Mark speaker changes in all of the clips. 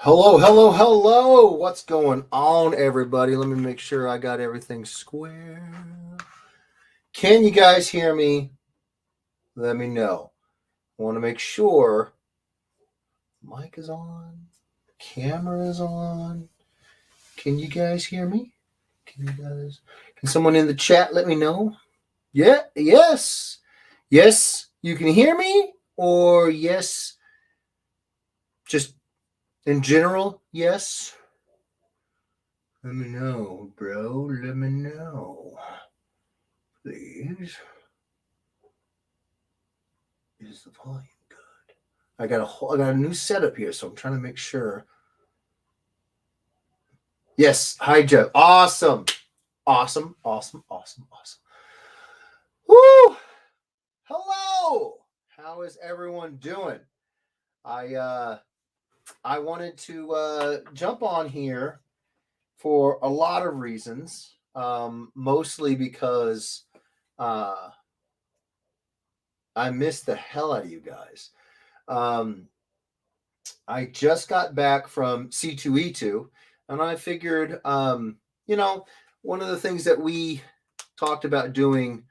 Speaker 1: Hello, hello, hello. What's going on, everybody? Let me make sure I got everything square. Can you guys hear me? Let me know. I want to make sure mic is on, camera is on. Can you guys hear me? Can someone in the chat let me know? Yeah, yes. Yes, you can hear me? Or yes, just in general, yes? Let me know, bro. Let me know. Please. Is the volume good? I got a new setup here, so I'm trying to make sure. Yes. Hi, Jeff. Awesome. Awesome. Awesome. Awesome. Awesome. Woo! Hello. How is everyone doing? I uh I wanted to jump on here for a lot of reasons. Mostly because uh I missed the hell out of you guys. Um I just got back from C2E2, and I figured, you know, one of the things that we talked about doing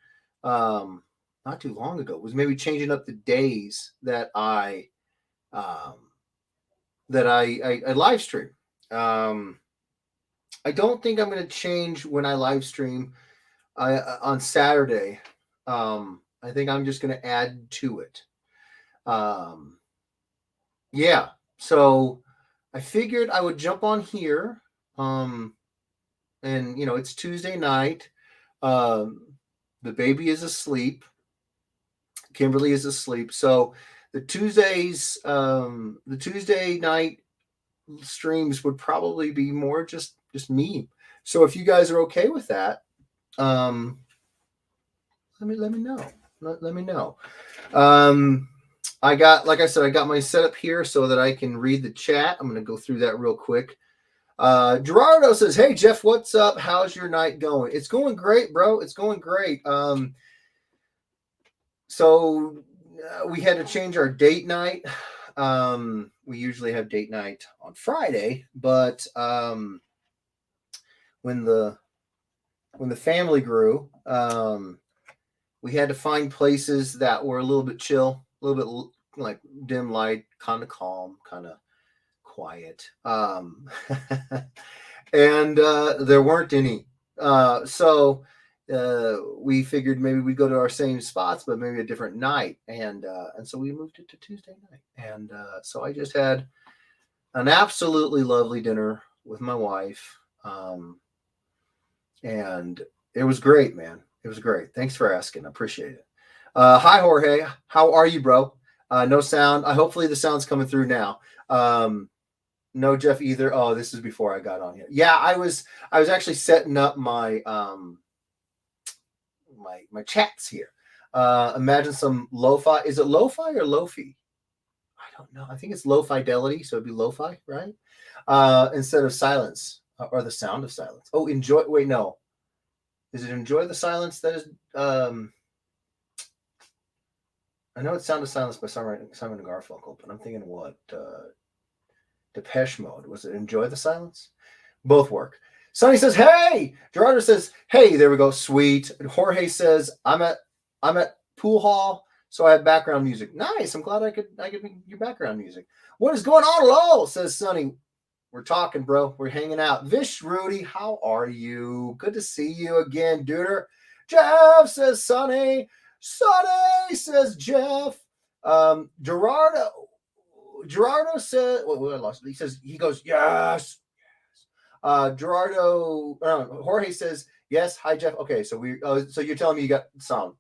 Speaker 1: not too long ago was maybe changing up the days that um, I live stream. Um, I don't think I'm going to change when I live stream on Saturday. I think I'm just going to add to it. Um, yeah, so I figured I would jump on here. Um, and it's Tuesday night. Um, the baby is asleep. Kimberly is asleep. So the Tuesday night streams would probably be more just me. So if you guys are okay with that, um, let me know. Let me know. Um, I got, like I said, I got my setup here so that I can read the chat. I'm going to go through that real quick. Gerardo says, "Hey Jeff, what's up? How's your night going?" It's going great, bro. It's going great. So we had to change our date night. We usually have date night on Friday, but when the when the family grew, we had to find places that were a little bit chill, a little bit like dim light, kind of calm, kind of quiet. And there weren't any. So we figured maybe we'd go to our same spots, but maybe a different night. And so we moved it to Tuesday night. And so I just had an absolutely lovely dinner with my wife. And it was great, man. It was great. Thanks for asking. I appreciate it. Hi, Jorge. How are you, bro? No sound. Hopefully the sound's coming through now. No, Jeff either. Oh, this is before I got on here. Yeah, I was actually setting up my chats here. Imagine some lo-fi. Is it lo-fi or lo-fi? I don't know. I think it's low fidelity, so it'd be lo-fi, right? Instead of silence or the sound of silence. Oh, enjoy. Wait, no. Is it enjoy the silence? That is. I know it's Sound of Silence by Simon and Garfunkel, but I'm thinking what? Depeche Mode. Was it Enjoy the Silence? Both work. Sonny says, "Hey." Gerardo says, "Hey." There we go. Sweet. And Jorge says, I'm at pool hall, so I have background music. Nice. I'm glad I could make your background music. What is going on, lol? Says Sonny. We're talking, bro. We're hanging out. Vish Rudy, how are you? Good to see you again, duder. Jeff says Sonny. Sonny says Jeff. Gerardo said, I lost it. He goes, yes. Jorge says, yes. Hi, Jeff. Okay, so you're telling me you got sound.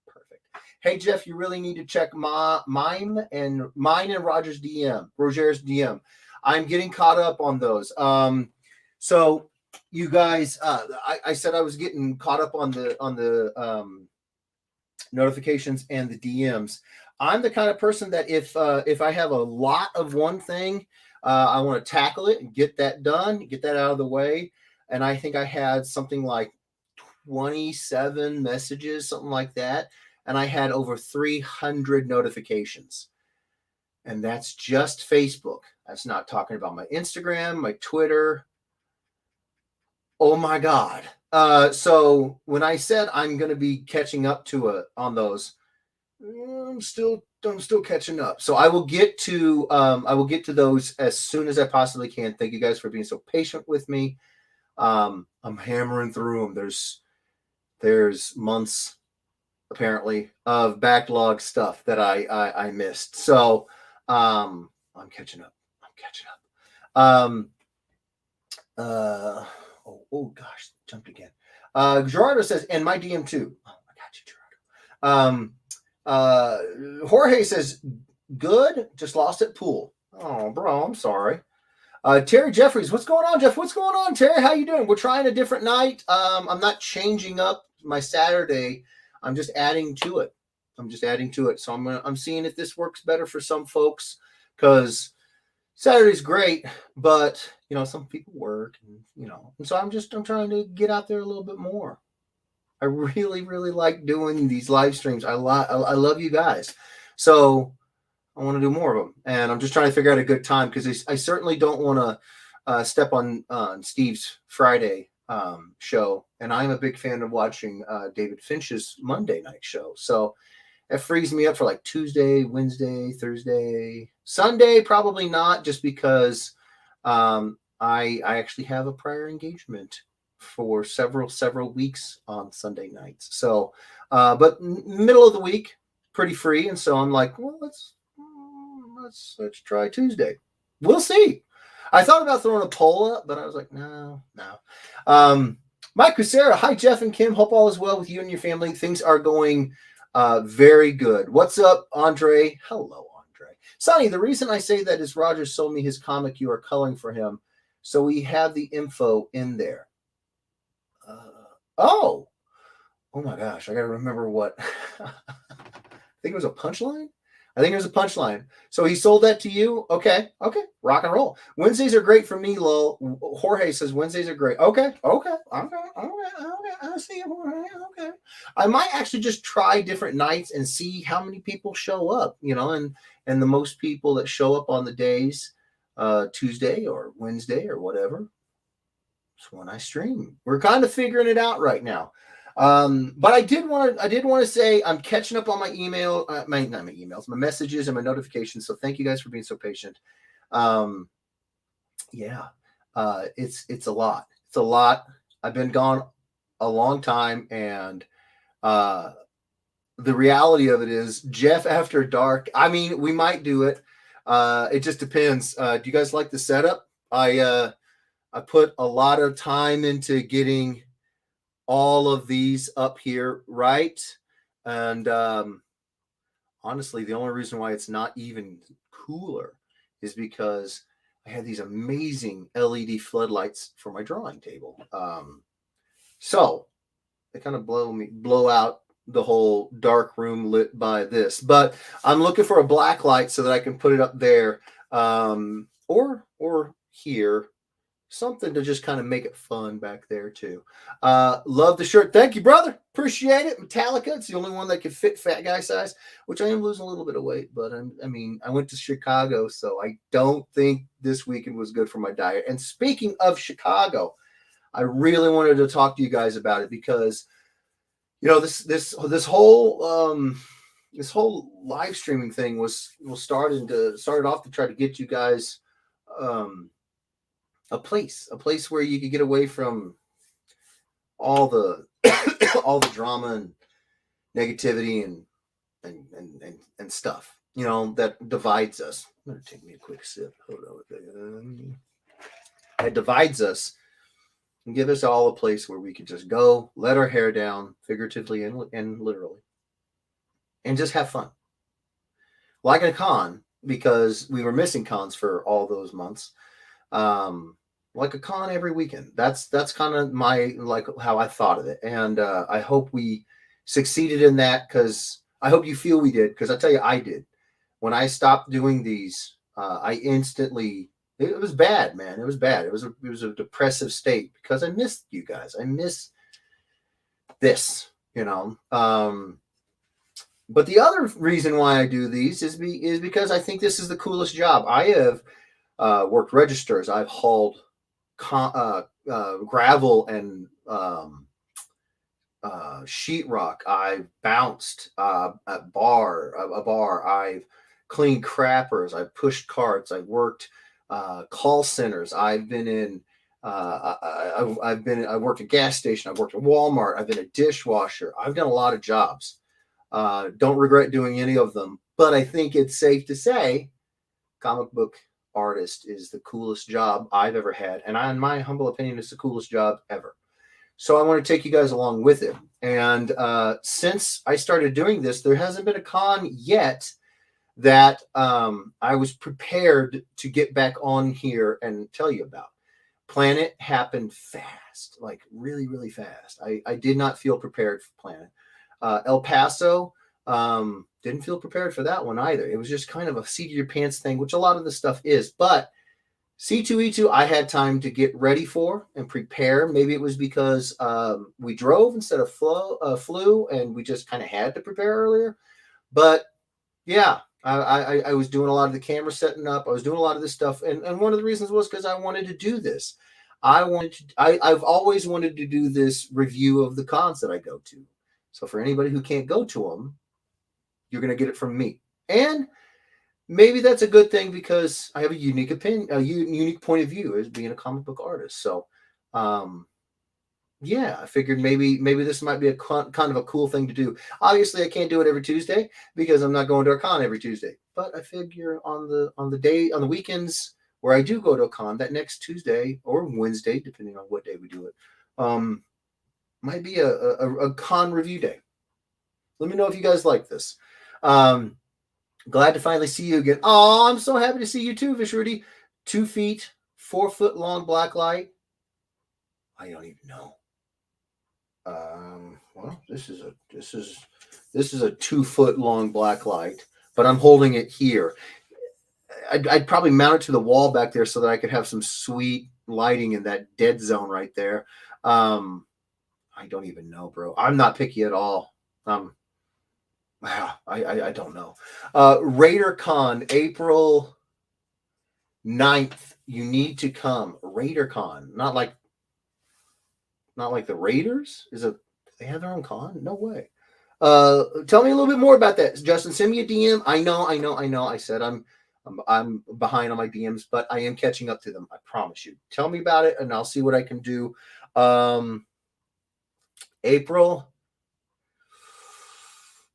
Speaker 1: Perfect. Hey, Jeff, you really need to check mine and Roger's DM. I'm getting caught up on those. So you guys, I said I was getting caught up on the notifications and the DMs. I'm the kind of person that if I have a lot of one thing, I want to tackle it and get that done, get that out of the way. And I think I had something like 27 messages, something like that. And I had over 300 notifications. And that's just Facebook. That's not talking about my Instagram, my Twitter. Oh my God. So when I said I'm going to be catching up to on those, I'm still catching up. So I will get to those as soon as I possibly can. Thank you guys for being so patient with me. I'm hammering through them. There's months apparently of backlog stuff that I missed. So I'm catching up. Oh gosh, jumped again. Gerardo says, and my DM too. Oh, I got you, Gerardo. Jorge says, good, just lost at pool. Oh, bro, I'm sorry. Terry Jeffries, what's going on, Jeff? What's going on, Terry? How you doing? We're trying a different night. I'm not changing up my Saturday. I'm just adding to it. So I'm seeing if this works better for some folks, because Saturday's great, but some people work, and so I'm trying to get out there a little bit more. I really, really like doing these live streams. I love you guys, so I want to do more of them, and I'm just trying to figure out a good time, because I certainly don't want to step on Steve's Friday show, and I'm a big fan of watching David Finch's Monday night show. So it frees me up for like Tuesday, Wednesday, Thursday, Sunday. Probably not, just because I actually have a prior engagement for several weeks on Sunday nights. So, but middle of the week, pretty free, and so I'm like, well, let's try Tuesday. We'll see. I thought about throwing a poll up, but I was like, no. Mike Cusera, hi Jeff and Kim. Hope all is well with you and your family. Things are going very good. What's up, Andre? Hello, Andre. Sonny, the reason I say that is Roger sold me his comic you are coloring for him, so we have the info in there. Oh my gosh, I gotta remember what. I think it was a punchline. So he sold that to you? Okay. Rock and roll. Wednesdays are great for me, lol. Jorge says Wednesdays are great. Okay. I see it, Jorge. Okay. I might actually just try different nights and see how many people show up, and the most people that show up on the days, Tuesday or Wednesday or whatever, it's when I stream. We're kind of figuring it out right now. But I did want to say I'm catching up on my email, not my emails, my messages and my notifications. So thank you guys for being so patient. It's a lot. It's a lot. I've been gone a long time, and the reality of it is Jeff After Dark. I mean, we might do it. It just depends. Do you guys like the setup? I put a lot of time into getting all of these up here, right? And honestly, the only reason why it's not even cooler is because I had these amazing LED floodlights for my drawing table. So they kind of blow out the whole dark room lit by this. But I'm looking for a black light so that I can put it up there, or here. Something to just kind of make it fun back there too. Love the shirt. Thank you, brother. Appreciate it. Metallica. It's the only one that can fit fat guy size, which I am losing a little bit of weight, but I went to Chicago, so I don't think this weekend was good for my diet. And speaking of Chicago, I really wanted to talk to you guys about it, because this whole live streaming thing started off to try to get you guys a place where you could get away from all the all the drama and negativity and stuff, that divides us. I'm gonna take me a quick sip. Hold on. That divides us and give us all a place where we could just go, let our hair down, figuratively and literally, and just have fun. Like a con, because we were missing cons for all those months. Like a con every weekend. That's kind of how I thought of it. And I hope we succeeded in that, because I hope you feel we did, because I tell you, I did. When I stopped doing these, I instantly, it was bad, man. It was bad. It was a depressive state, because I missed you guys. I miss this, But the other reason why I do these is because I think this is the coolest job. I have worked registers. I've hauled gravel and sheetrock. I've bounced a bar. I've cleaned crappers. I've pushed carts. I've worked call centers. I've been in. I worked at a gas station. I've worked at Walmart. I've been a dishwasher. I've done a lot of jobs. Don't regret doing any of them. But I think it's safe to say, comic book artist is the coolest job I've ever had, and in my humble opinion, it's the coolest job ever. So I want to take you guys along with it. And since I started doing this, there hasn't been a con yet that I was prepared to get back on here and tell you about. Planet happened fast, like really, really fast. I did not feel prepared for Planet. El Paso, didn't feel prepared for that one either. It was just kind of a seat of your pants thing, which a lot of the stuff is. But C2E2, I had time to get ready for and prepare. Maybe it was because we drove instead of flew, and we just kind of had to prepare earlier. But yeah, I was doing a lot of the camera setting up. I was doing a lot of this stuff, and one of the reasons was because I wanted to do this. I've always wanted to do this review of the cons that I go to. So for anybody who can't go to them, you're going to get it from me. And maybe that's a good thing because I have a unique opinion, a unique point of view as being a comic book artist. So, yeah, I figured maybe this might be a kind of a cool thing to do. Obviously, I can't do it every Tuesday because I'm not going to a con every Tuesday. But I figure on the weekends where I do go to a con, that next Tuesday or Wednesday, depending on what day we do it, might be a con review day. Let me know if you guys like this. Glad to finally see you again. Oh, I'm so happy to see you too, Vish Rudy. 2 feet, 4 foot long black light. I don't even know. Well, this is a 2 foot long black light, but I'm holding it here. I'd probably mount it to the wall back there so that I could have some sweet lighting in that dead zone right there. I don't even know, bro. I'm not picky at all. I don't know. RaiderCon, April 9th. You need to come. RaiderCon. Not like the Raiders? They have their own con? No way. Tell me a little bit more about that, Justin. Send me a DM. I know. I said I'm behind on my DMs, but I am catching up to them. I promise you. Tell me about it, and I'll see what I can do. April.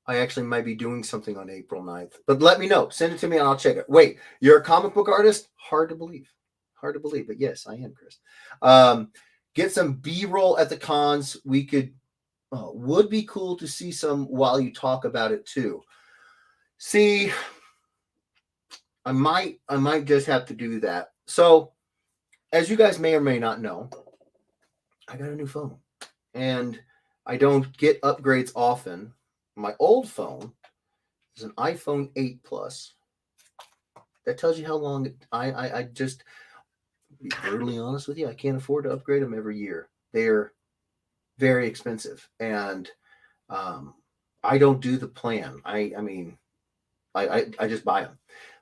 Speaker 1: I actually might be doing something on April 9th, but let me know. Send it to me and I'll check it. Wait, you're a comic book artist? Hard to believe, but yes, I am, Chris. Get some B-roll at the cons. Would be cool to see some while you talk about it too. See, I might just have to do that. So, as you guys may or may not know, I got a new phone, and I don't get upgrades often. My old phone is an iPhone 8 Plus. That tells you how long I just, be brutally honest with you, I can't afford to upgrade them every year. They're very expensive, and I don't do the plan. I mean, I just buy them.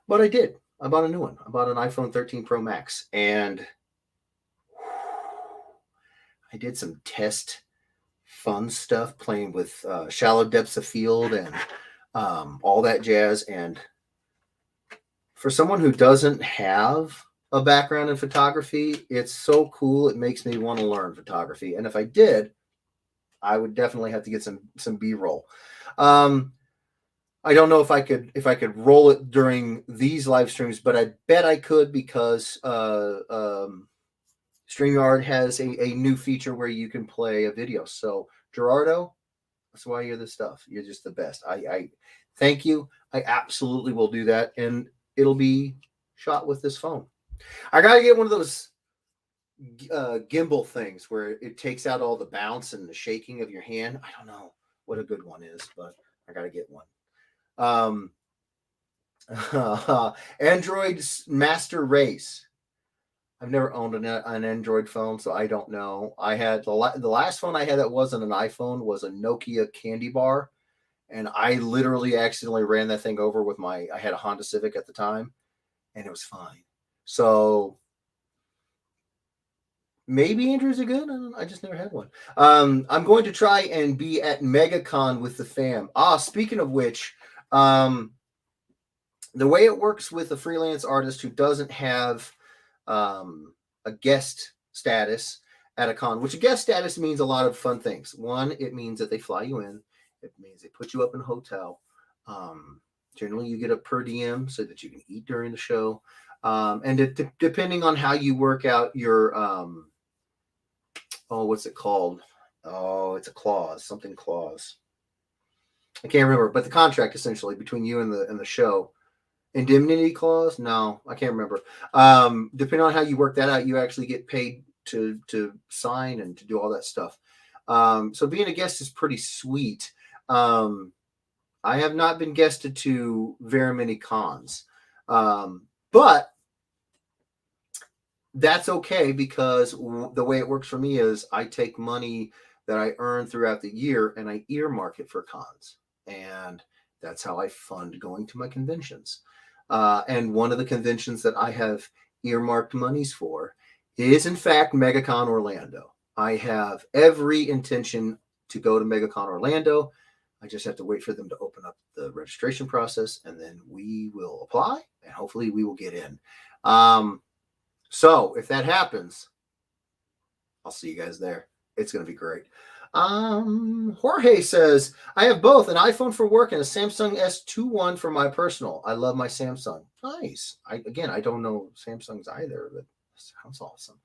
Speaker 1: But I did. I bought a new one. I bought an iPhone 13 Pro Max, and I did some test fun stuff playing with shallow depths of field and all that jazz. And for someone who doesn't have a background in photography, it's so cool. It makes me want to learn photography. And if I did, I would definitely have to get some B-roll. I don't know if I could roll it during these live streams, but I bet I could because StreamYard has a new feature where you can play a video. So Gerardo, that's why you're the stuff. You're just the best. I thank you. I absolutely will do that, and it'll be shot with this phone. I gotta get one of those gimbal things where it takes out all the bounce and the shaking of your hand. I don't know what a good one is, but I gotta get one. Android Master Race. I've never owned an Android phone, so I don't know. I had the last phone I had that wasn't an iPhone was a Nokia Candy Bar, and I literally accidentally ran that thing over with I had a Honda Civic at the time, and it was fine. So maybe Andrews are good. I just never had one. I'm going to try and be at MegaCon with the fam. Speaking of which, the way it works with a freelance artist who doesn't have a guest status at a con, which a guest status means a lot of fun things. One, it means that they fly you in. It means they put you up in a hotel. Generally, you get a per diem so that you can eat during the show. And depending on how you work out your, what's it called? Oh, it's a clause, something clause. I can't remember, but the contract essentially between you and the show. Indemnity clause? No, I can't remember. Depending on how you work that out, you actually get paid to sign and to do all that stuff. So being a guest is pretty sweet. I have not been guested to very many cons, but that's okay because the way it works for me is I take money that I earn throughout the year and I earmark it for cons, and that's how I fund going to my conventions. And one of the conventions that I have earmarked monies for is, in fact, MegaCon Orlando. I have every intention to go to MegaCon Orlando. I just have to wait for them to open up the registration process, and then we will apply, and hopefully we will get in. So if that happens, I'll see you guys there. It's going to be great. Jorge says, I have both an iPhone for work and a Samsung S21 for my personal. I love my Samsung. Nice. I don't know Samsungs either, but sounds awesome.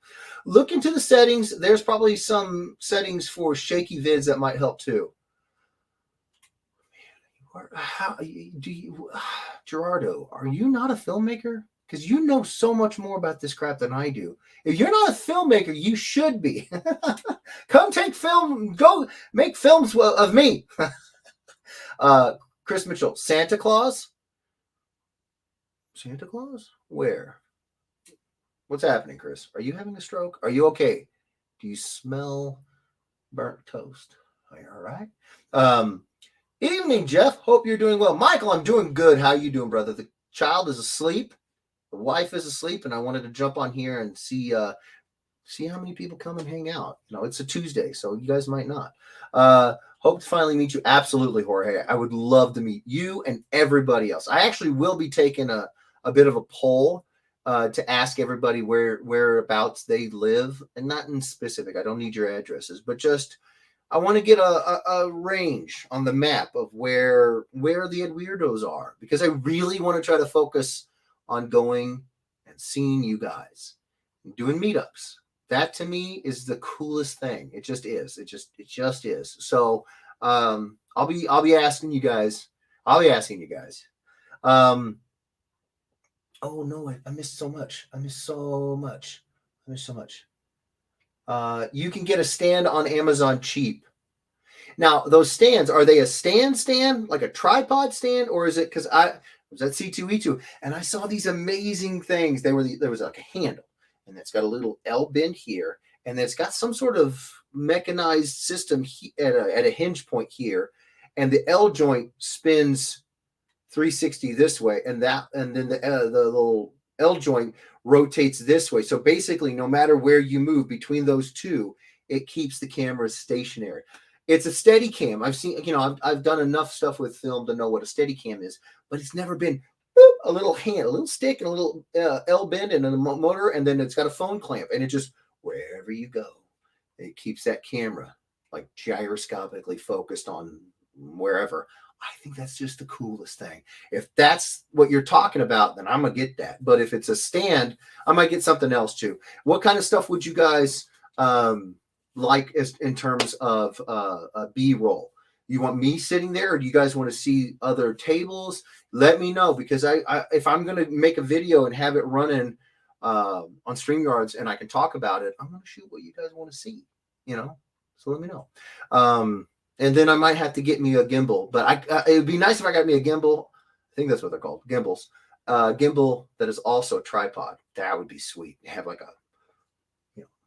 Speaker 1: Look into the settings. There's probably some settings for shaky vids that might help too. How do you, Gerardo, are you not a filmmaker? Because you know so much more about this crap than I do. If you're not a filmmaker, you should be. Come take film, go make films of me. Chris Mitchell, Santa Claus? Santa Claus? Where? What's happening, Chris? Are you having a stroke? Are you okay? Do you smell burnt toast? Are you all right? Evening, Jeff. Hope you're doing well. Michael, I'm doing good. How you doing, brother? The child is asleep. The wife is asleep, and I wanted to jump on here and see how many people come and hang out. It's a Tuesday, so you guys might not. Hope to finally meet you. Absolutely, Jorge. I would love to meet you and everybody else. I actually will be taking a bit of a poll to ask everybody whereabouts they live, and not in specific. I don't need your addresses, but just I want to get a range on the map of where the Ed Weirdos are, because I really want to try to focus on going and seeing you guys, doing meetups. That to me is the coolest thing. It just is. It just is. So I'll be asking you guys. Oh no, I missed so much. You can get a stand on Amazon cheap. Now, those stands, are they a stand, like a tripod stand, or is it, because I was at C2E2 and I saw these amazing things. There was like a handle, and it's got a little L bend here, and it's got some sort of mechanized system at a hinge point here, and the L joint spins 360 this way, and then the little L joint rotates this way. So basically, no matter where you move between those two, it keeps the camera stationary. It's a steady cam. I've seen, I've done enough stuff with film to know what a steady cam is, but it's never been a little hand, a little stick, and a little L bend and a motor, and then it's got a phone clamp, and it just, wherever you go, it keeps that camera like gyroscopically focused on wherever. I think that's just the coolest thing. If that's what you're talking about, then I'm going to get that. But if it's a stand, I might get something else too. What kind of stuff would you guys like in terms of B-roll? You want me sitting there, or do you guys want to see other tables? Let me know, because I if I'm going to make a video and have it running on StreamYards and I can talk about it, I'm going to shoot what you guys want to see, so let me know. And then I might have to get me a gimbal, but it would be nice if I got me a gimbal. I think that's what they're called, gimbals. Gimbal that is also a tripod. That would be sweet. Have like a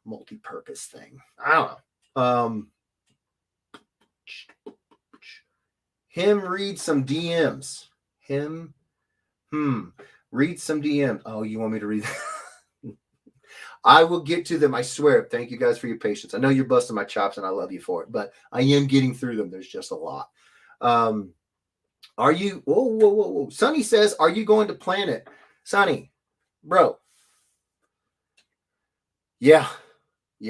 Speaker 1: multi-purpose thing. I don't know. Him read some DMs. Him, read some DMs. Oh, you want me to read that? I will get to them. I swear. Thank you guys for your patience. I know you're busting my chops and I love you for it, but I am getting through them. There's just a lot. Are you, whoa. Sonny says, are you going to Planet? Sonny, bro. Yeah,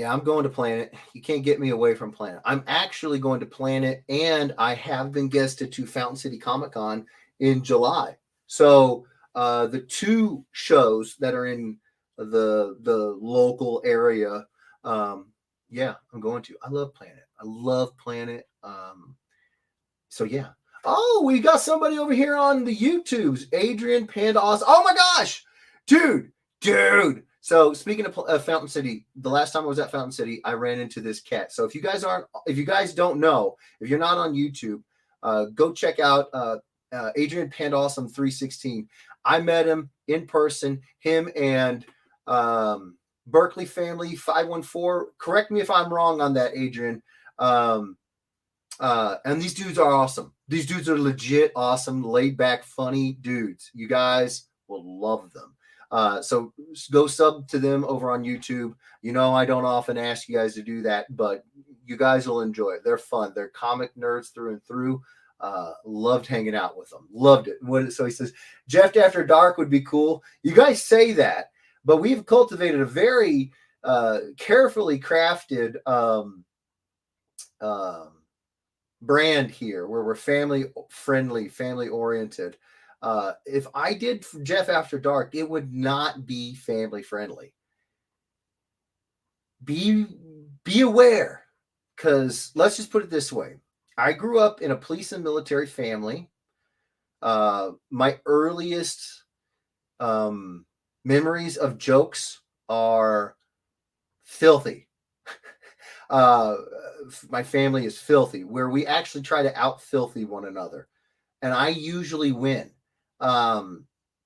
Speaker 1: I'm going to Planet. You can't get me away from Planet. I'm actually going to Planet, and I have been guested to Fountain City Comic Con in July. So the two shows that are in the local area, yeah, I'm going to. I love Planet. So yeah. Oh, we got somebody over here on the YouTubes. Adrian Panda Awesome. Oh my gosh, dude. So speaking of Fountain City, the last time I was at Fountain City, I ran into this cat. So if you guys don't know, if you're not on YouTube, go check out Adrian Panda Awesome 316. I met him in person. Him and Berkeley Family 514. Correct me if I'm wrong on that, Adrian. And these dudes are awesome. These dudes are legit awesome, laid back, funny dudes. You guys will love them. So go sub to them over on YouTube. You know, I don't often ask you guys to do that, but you guys will enjoy it. They're fun. They're comic nerds through and through. Loved hanging out with them. Loved it. So he says, Jeff After Dark would be cool. You guys say that, but we've cultivated a very carefully crafted brand here where we're family friendly, family oriented. If I did Jeff After Dark, it would not be family friendly. Be aware, because let's just put it this way. I grew up in a police and military family. My earliest memories of jokes are filthy. My family is filthy, where we actually try to out filthy one another. And I usually win.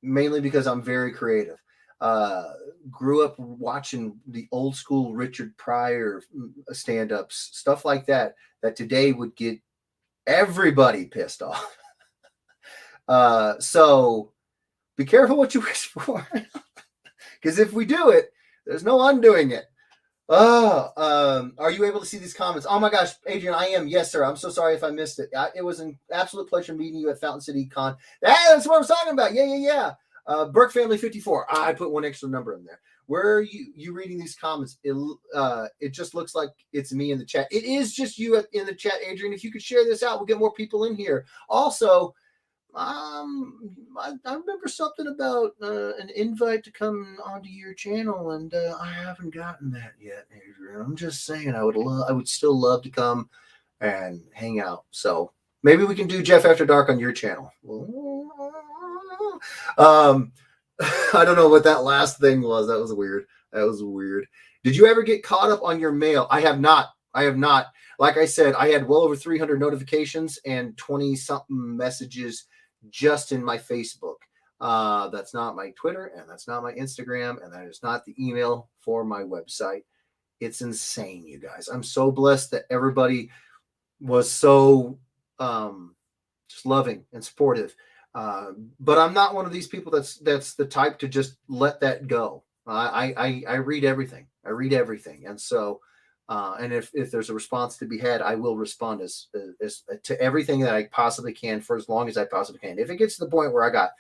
Speaker 1: Mainly because I'm very creative. Grew up watching the old school Richard Pryor stand-ups, stuff like that today would get everybody pissed off. So be careful what you wish for, because if we do it, there's no undoing it. Are you able to see these comments? Oh my gosh, Adrian, I am. Yes, sir. I'm so sorry if I missed it. It was an absolute pleasure meeting you at Fountain City Con. That's what I was talking about. Yeah. Burke Family 54. I put one extra number in there. Where are you reading these comments? It just looks like it's me in the chat. It is just you in the chat, Adrian. If you could share this out, we'll get more people in here. Also, I remember something about an invite to come onto your channel, and I haven't gotten that yet, Adrian. I'm just saying, I would still love to come and hang out. So maybe we can do Jeff After Dark on your channel. I don't know what that last thing was. That was weird. Did you ever get caught up on your mail? I have not. Like I said, I had well over 300 notifications and 20 something messages just in my Facebook. That's not my Twitter, and that's not my Instagram, and that is not the email for my website. It's insane, you guys. I'm so blessed that everybody was so just loving and supportive. But I'm not one of these people that's the type to just let that go. I read everything. And so and if there's a response to be had, I will respond as to everything that I possibly can for as long as I possibly can. If it gets to the point where I got,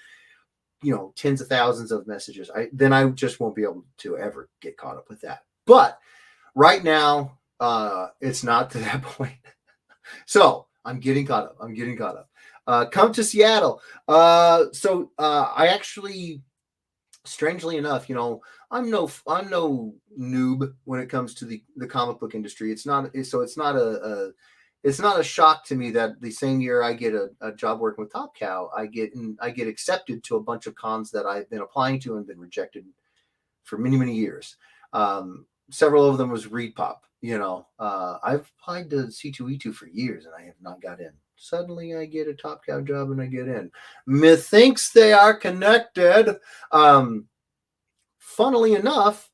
Speaker 1: tens of thousands of messages, then I just won't be able to ever get caught up with that. But right now, it's not to that point. So I'm getting caught up. Come to Seattle. So I actually, strangely enough, I'm no noob when it comes to the comic book industry. It's not a shock to me that the same year I get a job working with Top Cow, I get accepted to a bunch of cons that I've been applying to and been rejected for many, many years. Several of them was Reed Pop. I've applied to C2E2 for years and I have not got in. Suddenly I get a Top Cow job and I get in. Methinks they are connected. Funnily enough,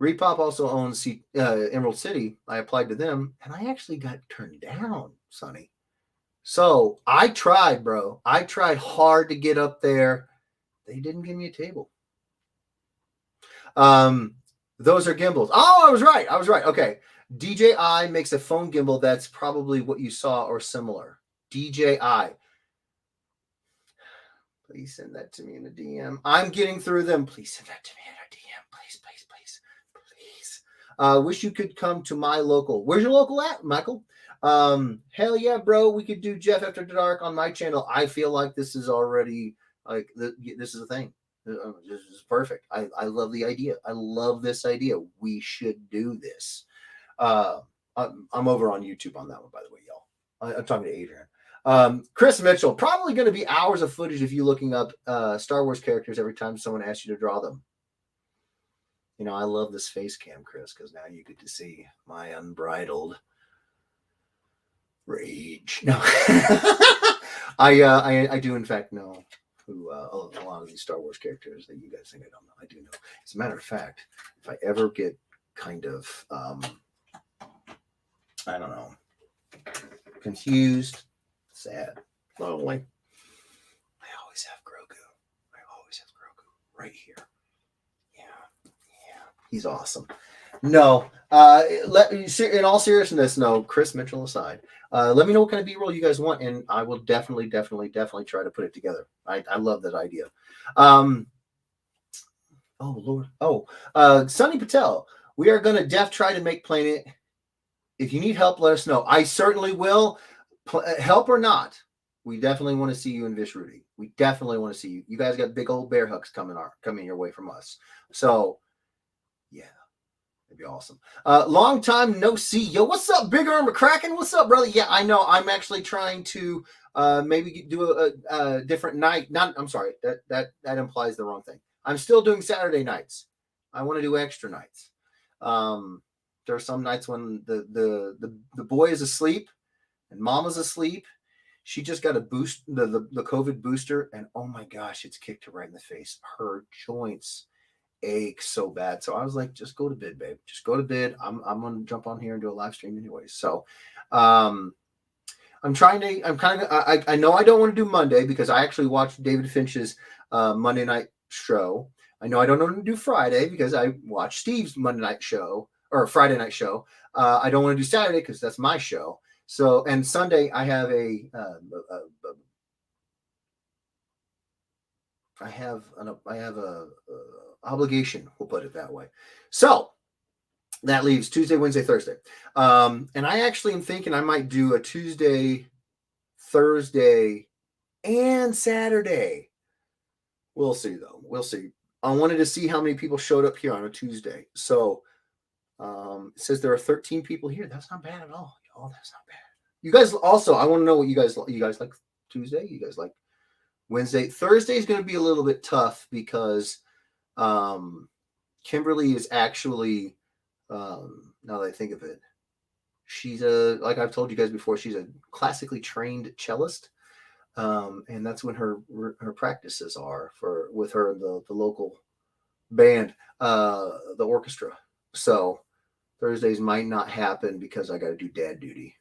Speaker 1: Repop also owns Emerald City. I applied to them and I actually got turned down, Sonny. So I tried, bro. I tried hard to get up there. They didn't give me a table. Those are gimbals. Oh, I was right. Okay. DJI makes a phone gimbal that's probably what you saw or similar. DJI. Please send that to me in a DM. I'm getting through them. Please send that to me in a DM. Please, please, please, please. Wish you could come to my local. Where's your local at, Michael? Hell yeah, bro. We could do Jeff After Dark on my channel. I feel like this is already like this is a thing. This is perfect. I love the idea. I love this idea. We should do this. I'm over on YouTube on that one, by the way, y'all. I'm talking to Adrian. Chris Mitchell, probably going to be hours of footage of you looking up Star Wars characters every time someone asks you to draw them. You know, I love this face cam, Chris, because now you get to see my unbridled rage. No, I do in fact know who a lot of these Star Wars characters that you guys think I don't know. I do know. As a matter of fact, if I ever get kind of I don't know, confused, sad, lonely, I always have Grogu. Right here. Yeah, he's awesome. No, in all seriousness, no. Chris Mitchell aside, let me know what kind of B-roll you guys want, and I will definitely try to put it together. I love that idea. Oh Lord. Sunny Patel, we are going to try to make Planet. If you need help, let us know. I certainly will. Help or not, we definitely want to see you in Vishruti. We definitely want to see you. You guys got big old bear hooks coming your way from us. So, yeah. It'd be awesome. Long time no see. Yo, what's up, Big Arm McCracken? What's up, brother? Yeah, I know. I'm actually trying to maybe do a different night. I'm sorry. That implies the wrong thing. I'm still doing Saturday nights. I want to do extra nights. There are some nights when the boy is asleep and mama's asleep. She just got a boost, the COVID booster, and oh my gosh, it's kicked her right in the face. Her joints ache so bad. So I was like, just go to bed, babe. Just go to bed. I'm gonna jump on here and do a live stream anyway. So I know I don't want to do Monday because I actually watched David Finch's Monday night show. I know I don't want to do Friday because I watched Steve's Monday night show or Friday night show. I don't want to do Saturday because that's my show. So, and Sunday I have a obligation, we'll put it that way. So that leaves Tuesday, Wednesday, Thursday. And I actually am thinking I might do a Tuesday, Thursday, and Saturday. We'll see, though. We'll see. I wanted to see how many people showed up here on a Tuesday. So it says there are 13 people here. That's not bad at all. Oh, that's not bad. You guys also, I want to know what you guys like Tuesday. You guys like Wednesday. Thursday is going to be a little bit tough because Kimberly is actually, now that I think of it, she's like I've told you guys before, she's a classically trained cellist. And that's when her practices are with her the local band, the orchestra. So Thursdays might not happen because I got to do dad duty.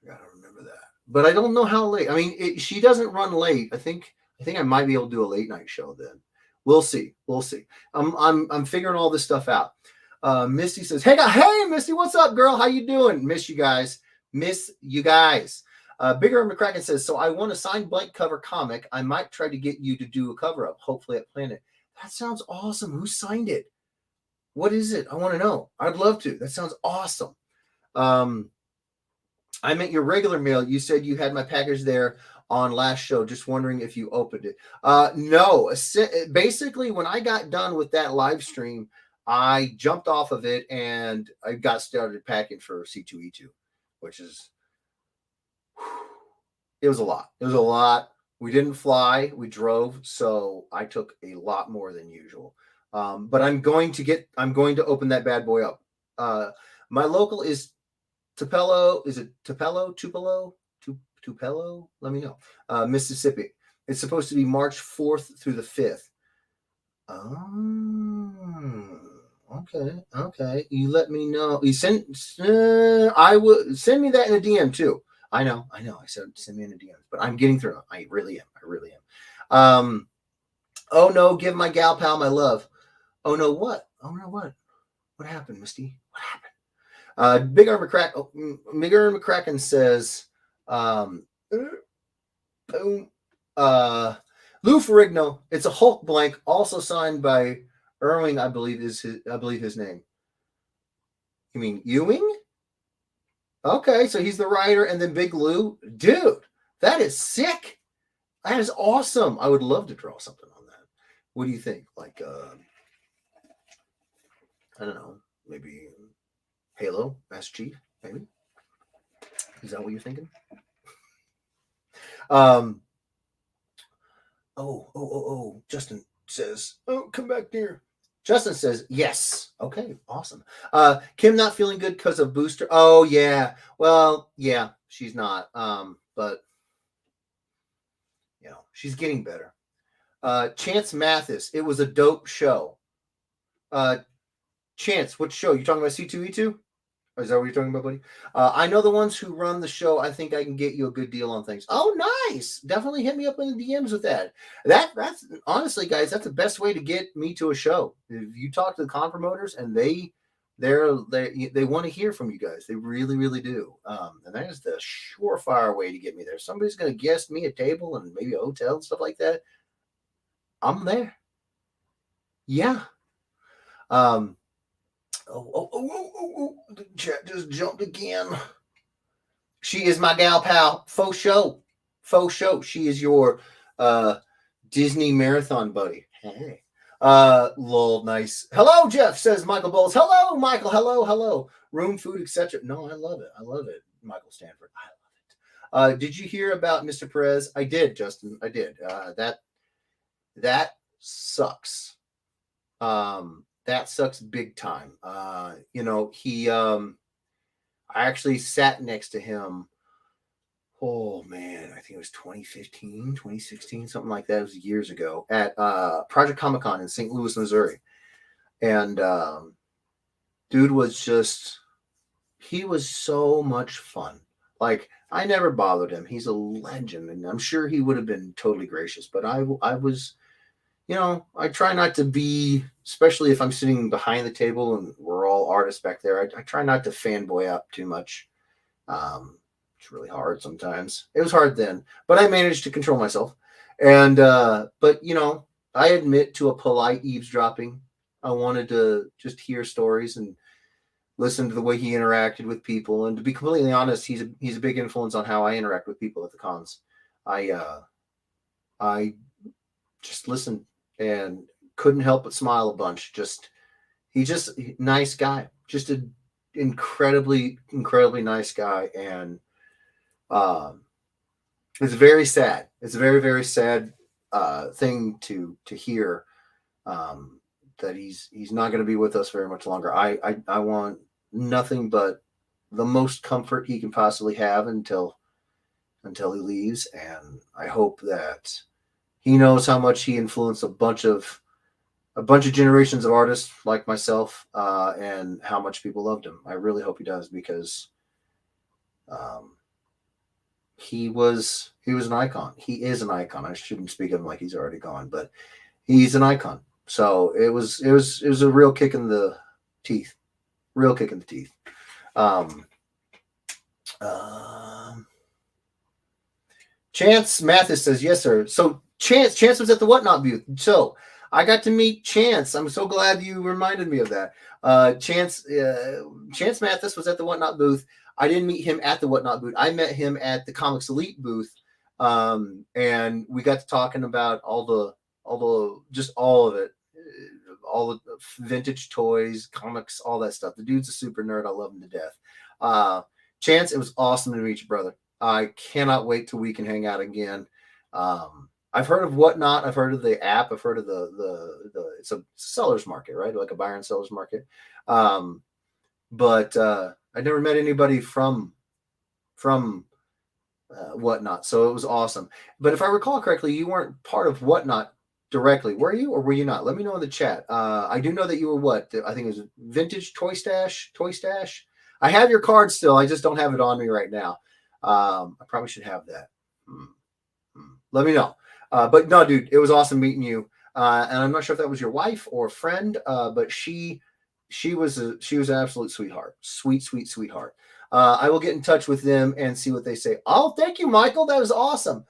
Speaker 1: I got to remember that. But I don't know how late. I mean, she doesn't run late. I think I might be able to do a late night show then. We'll see. I'm figuring all this stuff out. Misty says, "Hey Misty, what's up, girl? How you doing? Miss you guys. Bigger McCracken says, so I want a signed blank cover comic. I might try to get you to do a cover up, hopefully at Planet. That sounds awesome. Who signed it? What is it? I want to know. I'd love to. That sounds awesome. I meant your regular mail. You said you had my package there on last show. Just wondering if you opened it. No. Basically, when I got done with that live stream, I jumped off of it and I got started packing for C2E2, which is, it was a lot. We didn't fly. We drove. So I took a lot more than usual. But I'm going to open that bad boy up. My local is Tupelo. Is it Tupelo? Tupelo? Let me know. Mississippi. It's supposed to be March 4th through the 5th. Okay. You let me know. You I will send me that in a DM too. I know. I said send me in the DMs, but I'm getting through them. I really am. Oh no, give my gal pal my love. Oh no, what? Oh no, what? What happened, Misty? What happened? Big Arm McCracken says, boom. Lou Ferrigno. It's a Hulk blank, also signed by Irving, I believe his name. You mean Ewing? Okay, so he's the writer, and then Big Lou. Dude, that is sick. That is awesome. I would love to draw something on that. What do you think? Like, I don't know, maybe Halo, Master Chief, maybe? Is that what you're thinking? Justin says, oh, come back here. Justin says, yes. Okay, awesome. Kim not feeling good because of booster. Oh, yeah. Well, yeah, she's not. But, you know, she's getting better. Chance Mathis, it was a dope show. Chance, what show? You talking about C2E2? Or is that what you're talking about, buddy? I know the ones who run the show. I think I can get you a good deal on things. Oh, nice. Definitely hit me up in the DMs with that. That's honestly, guys, that's the best way to get me to a show. If you talk to the con promoters and they want to hear from you guys. They really, really do. And that is the surefire way to get me there. Somebody's going to guest me a table and maybe a hotel and stuff like that. I'm there. Yeah. The chat just jumped again. She is my gal pal. Faux show. She is your Disney marathon buddy. Hey. Lol, nice. Hello, Jeff, says Michael Bowles. Hello, Michael. Hello. Room, food, etc. No, I love it. Michael Stanford. I love it. Did you hear about Mr. Perez? I did, Justin. I did. That sucks. That sucks big time. He I actually sat next to him. Oh man, I think it was 2015, 2016, something like that. It was years ago at Project Comic-Con in St. Louis, Missouri. And dude he was so much fun. Like, I never bothered him. He's a legend, and I'm sure he would have been totally gracious, but I was, I try not to be, especially if I'm sitting behind the table and we're all artists back there, I try not to fanboy up too much. It's really hard sometimes. It was hard then, but I managed to control myself. And, but I admit to a polite eavesdropping. I wanted to just hear stories and listen to the way he interacted with people. And to be completely honest, he's a big influence on how I interact with people at the cons. I just listened and couldn't help but smile a bunch. He's just nice guy, just an incredibly nice guy. And it's very sad. It's a very, very sad thing to hear that he's not going to be with us very much longer. I want nothing but the most comfort he can possibly have until he leaves, and I hope that he knows how much he influenced a bunch of generations of artists like myself, and how much people loved him. I really hope he does, because he was an icon. He is an icon. I shouldn't speak of him like he's already gone, but he's an icon. So it was a real kick in the teeth. Chance Mathis says, yes, sir. So Chance was at the Whatnot booth. So I got to meet Chance. I'm so glad you reminded me of that. Chance Mathis was at the Whatnot booth. I didn't meet him at the Whatnot booth. I met him at the Comics Elite booth. And we got to talking about all of it, all the vintage toys, comics, all that stuff. The dude's a super nerd. I love him to death. Chance, it was awesome to meet you, brother. I cannot wait till we can hang out again. I've heard of Whatnot. I've heard of the app. I've heard of the it's a seller's market, right? Like a buyer and seller's market. But I never met anybody from Whatnot. So it was awesome. But if I recall correctly, you weren't part of Whatnot directly, were you, or were you not? Let me know in the chat. I do know that you were what? I think it was Vintage Toy Stash. I have your card still. I just don't have it on me right now. I probably should have that. Let me know. But no, dude, it was awesome meeting you. And I'm not sure if that was your wife or friend, but she was an absolute sweetheart, sweetheart. I will get in touch with them and see what they say. Oh, thank you, Michael. That was awesome.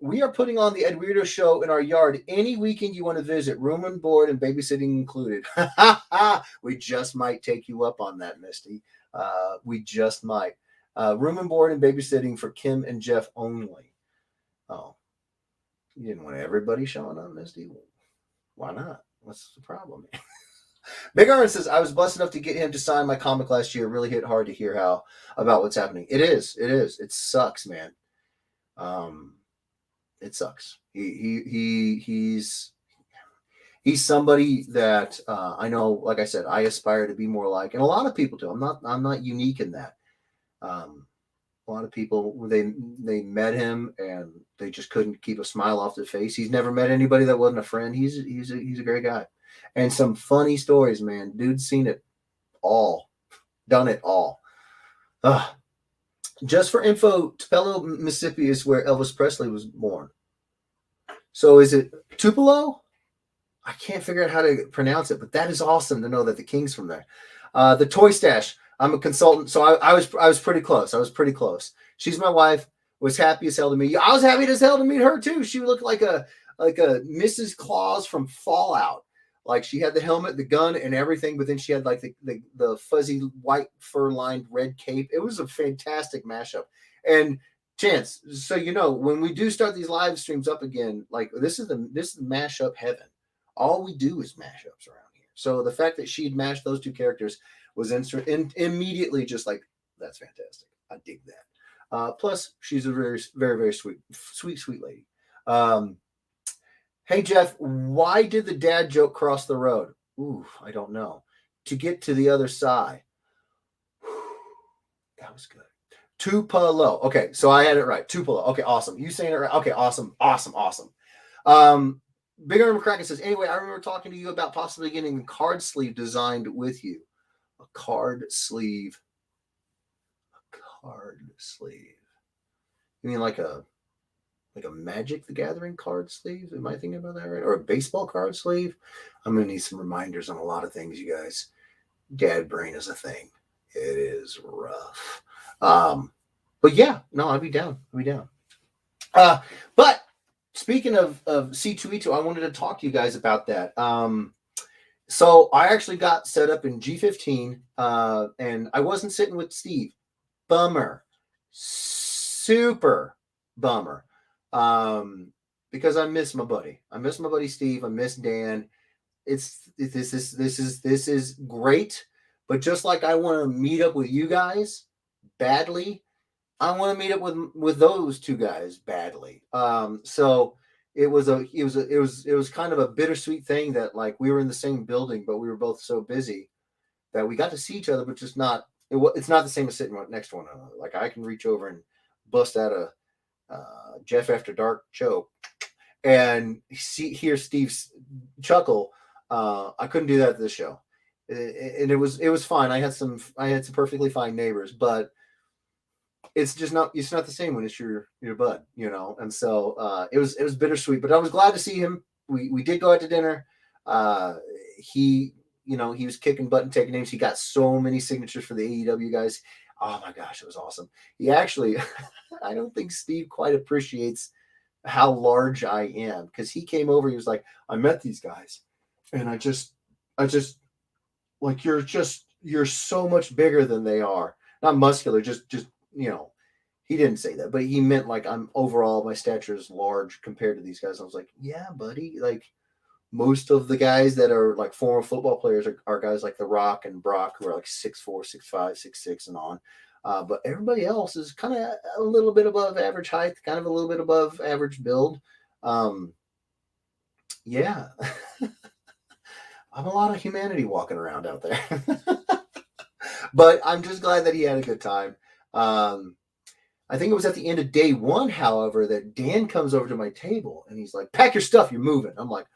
Speaker 1: We are putting on the Ed Weirdo Show in our yard any weekend you want to visit, room and board and babysitting included. We just might take you up on that, Misty. We just might. Room and board and babysitting for Kim and Jeff only. Oh, you didn't want everybody showing up, Misty? Why not? What's the problem? Big Iron says, I was blessed enough to get him to sign my comic last year. Really hit hard to hear about what's happening. It is. It sucks, man. It sucks. He's somebody that I know, like I said, I aspire to be more like, and a lot of people do. I'm not unique in that. A lot of people, they met him and they just couldn't keep a smile off their face. He's never met anybody that wasn't a friend. He's a great guy, and some funny stories, man. Dude's seen it all, done it all. Just for info, Tupelo, Mississippi is where Elvis Presley was born. So is it Tupelo? I can't figure out how to pronounce it, but that is awesome to know that the King's from there. The Toy Stash. I'm a consultant, so I was pretty close. She's my wife. Was happy as hell to meet you. I was happy as hell to meet her too. She looked like a Mrs. Claus from Fallout. Like she had the helmet, the gun, and everything, but then she had like the fuzzy white fur-lined red cape. It was a fantastic mashup. And Chance, so you know, when we do start these live streams up again, like this is mashup heaven. All we do is mashups around here. So the fact that she'd mashed those two characters was immediately just like, that's fantastic. I dig that. Plus, she's a very, very, very sweet lady. Hey, Jeff, why did the dad joke cross the road? Ooh, I don't know. To get to the other side. That was good. Tupelo. Okay, so I had it right. Tupelo. Okay, awesome. You saying it right? Okay, awesome. Big Arm McCracken says, anyway, I remember talking to you about possibly getting a card sleeve designed with you. A card sleeve. You mean like a Magic the Gathering card sleeve? Am I thinking about that right? Or a baseball card sleeve? I'm going to need some reminders on a lot of things, you guys. Dad brain is a thing. It is rough. But yeah, no, I'd be down. But speaking of C2E2, I wanted to talk to you guys about that. So I actually got set up in G15, and I wasn't sitting with Steve. Bummer. Super bummer. Because I miss my buddy. I miss my buddy Steve. I miss Dan. This is great. But just like I want to meet up with you guys badly, I want to meet up with those two guys badly. So it was kind of a bittersweet thing that like we were in the same building, but we were both so busy that we got to see each other, but just not. It's not the same as sitting right next to one another. Like I can reach over and bust out a Jeff After Dark joke and hear Steve's chuckle. I couldn't do that at this show, and it was fine. I had some perfectly fine neighbors, but it's not the same when it's your bud, you know. And so it was bittersweet, but I was glad to see him. We did go out to dinner. He was kicking butt and taking names. He got so many signatures for the AEW guys. Oh my gosh, it was awesome. He actually, I don't think Steve quite appreciates how large I am, because he came over. He was like, I met these guys, and I just like, you're so much bigger than they are. Not muscular, just he didn't say that, but he meant like I'm overall, my stature is large compared to these guys. I was like, yeah, buddy, like most of the guys that are like former football players are guys like The Rock and Brock, who are like 6'4", 6'5", 6'6", and on. But everybody else is kind of a little bit above average height, kind of a little bit above average build. Yeah. I'm a lot of humanity walking around out there. But I'm just glad that he had a good time. I think it was at the end of day one, however, that Dan comes over to my table and he's like, pack your stuff, you're moving. I'm like,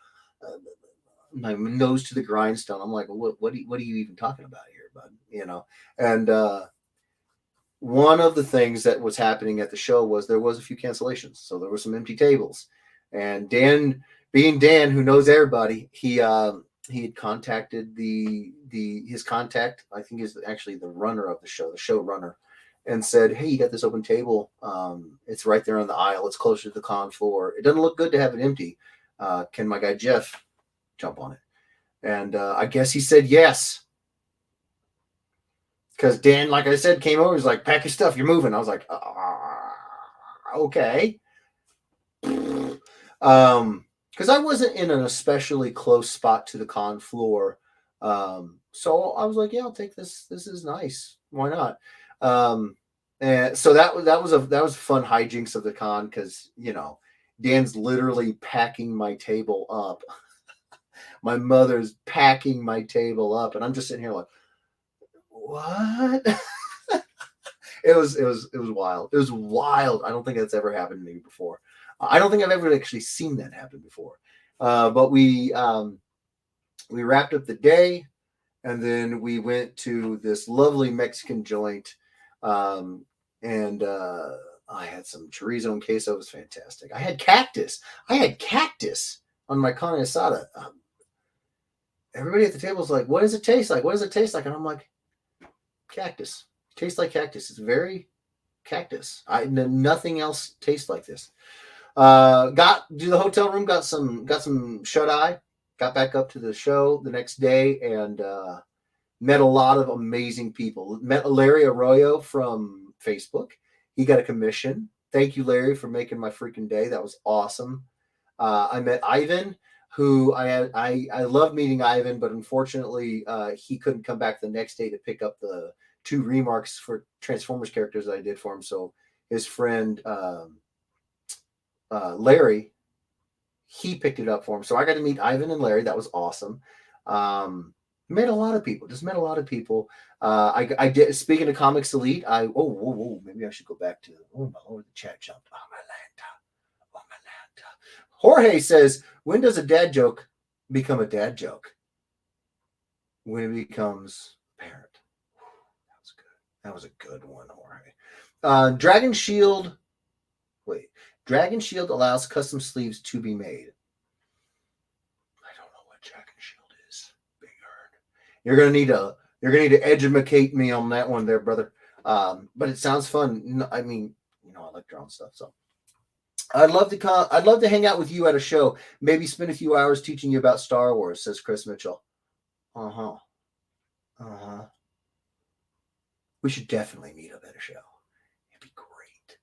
Speaker 1: my nose to the grindstone. I'm like, what are you even talking about here, bud? You know? And one of the things that was happening at the show was there was a few cancellations. So there were some empty tables. And Dan, being Dan, who knows everybody, he had contacted his contact, I think is actually the runner of the show runner, and said, "Hey, you got this open table. It's right there on the aisle. It's closer to the con floor. It doesn't look good to have it empty. Can my guy Jeff jump on it?" And I guess he said yes. Because Dan, like I said, came over. He's like, "Pack your stuff. You're moving." I was like, "Okay." Because I wasn't in an especially close spot to the con floor. So I was like, "Yeah, I'll take this. This is nice. Why not?" And so that was fun hijinks of the con, because Dan's literally packing my table up. My mother's packing my table up, and I'm just sitting here like, what? It was wild. It was wild. I don't think that's ever happened to me before. I don't think I've ever actually seen that happen before. But we wrapped up the day, and then we went to this lovely Mexican joint, and I had some chorizo and queso. It was fantastic. I had cactus on my carne asada. Everybody at the table was like, "What does it taste like? What does it taste like?" And I'm like, "Cactus. Tastes like cactus. It's very cactus. Nothing else tastes like this." Got to the hotel room, got some shut eye, got back up to the show the next day, and met a lot of amazing people. Met Larry Arroyo from Facebook. He got a commission. Thank you, Larry, for making my freaking day. That was awesome. I met Ivan, who I love meeting Ivan, but unfortunately he couldn't come back the next day to pick up the 2 remarks for Transformers characters that I did for him. So his friend Larry, he picked it up for him. So I got to meet Ivan and Larry. That was awesome. Met a lot of people. Just met a lot of people. I did. Speaking of Comics Elite, maybe I should go back to. Oh my lord, the chat jumped. Oh my Lanta. Oh my Lanta. Jorge says, "When does a dad joke become a dad joke?" When it becomes apparent. That was good. That was a good one, Jorge. Dragon Shield allows custom sleeves to be made. I don't know what Dragon Shield is. Big Earn. You're gonna need to educate me on that one there, brother. But it sounds fun. I mean, I like drawing stuff, so I'd love to hang out with you at a show. Maybe spend a few hours teaching you about Star Wars, says Chris Mitchell. Uh-huh. We should definitely meet up at a show. It'd be great.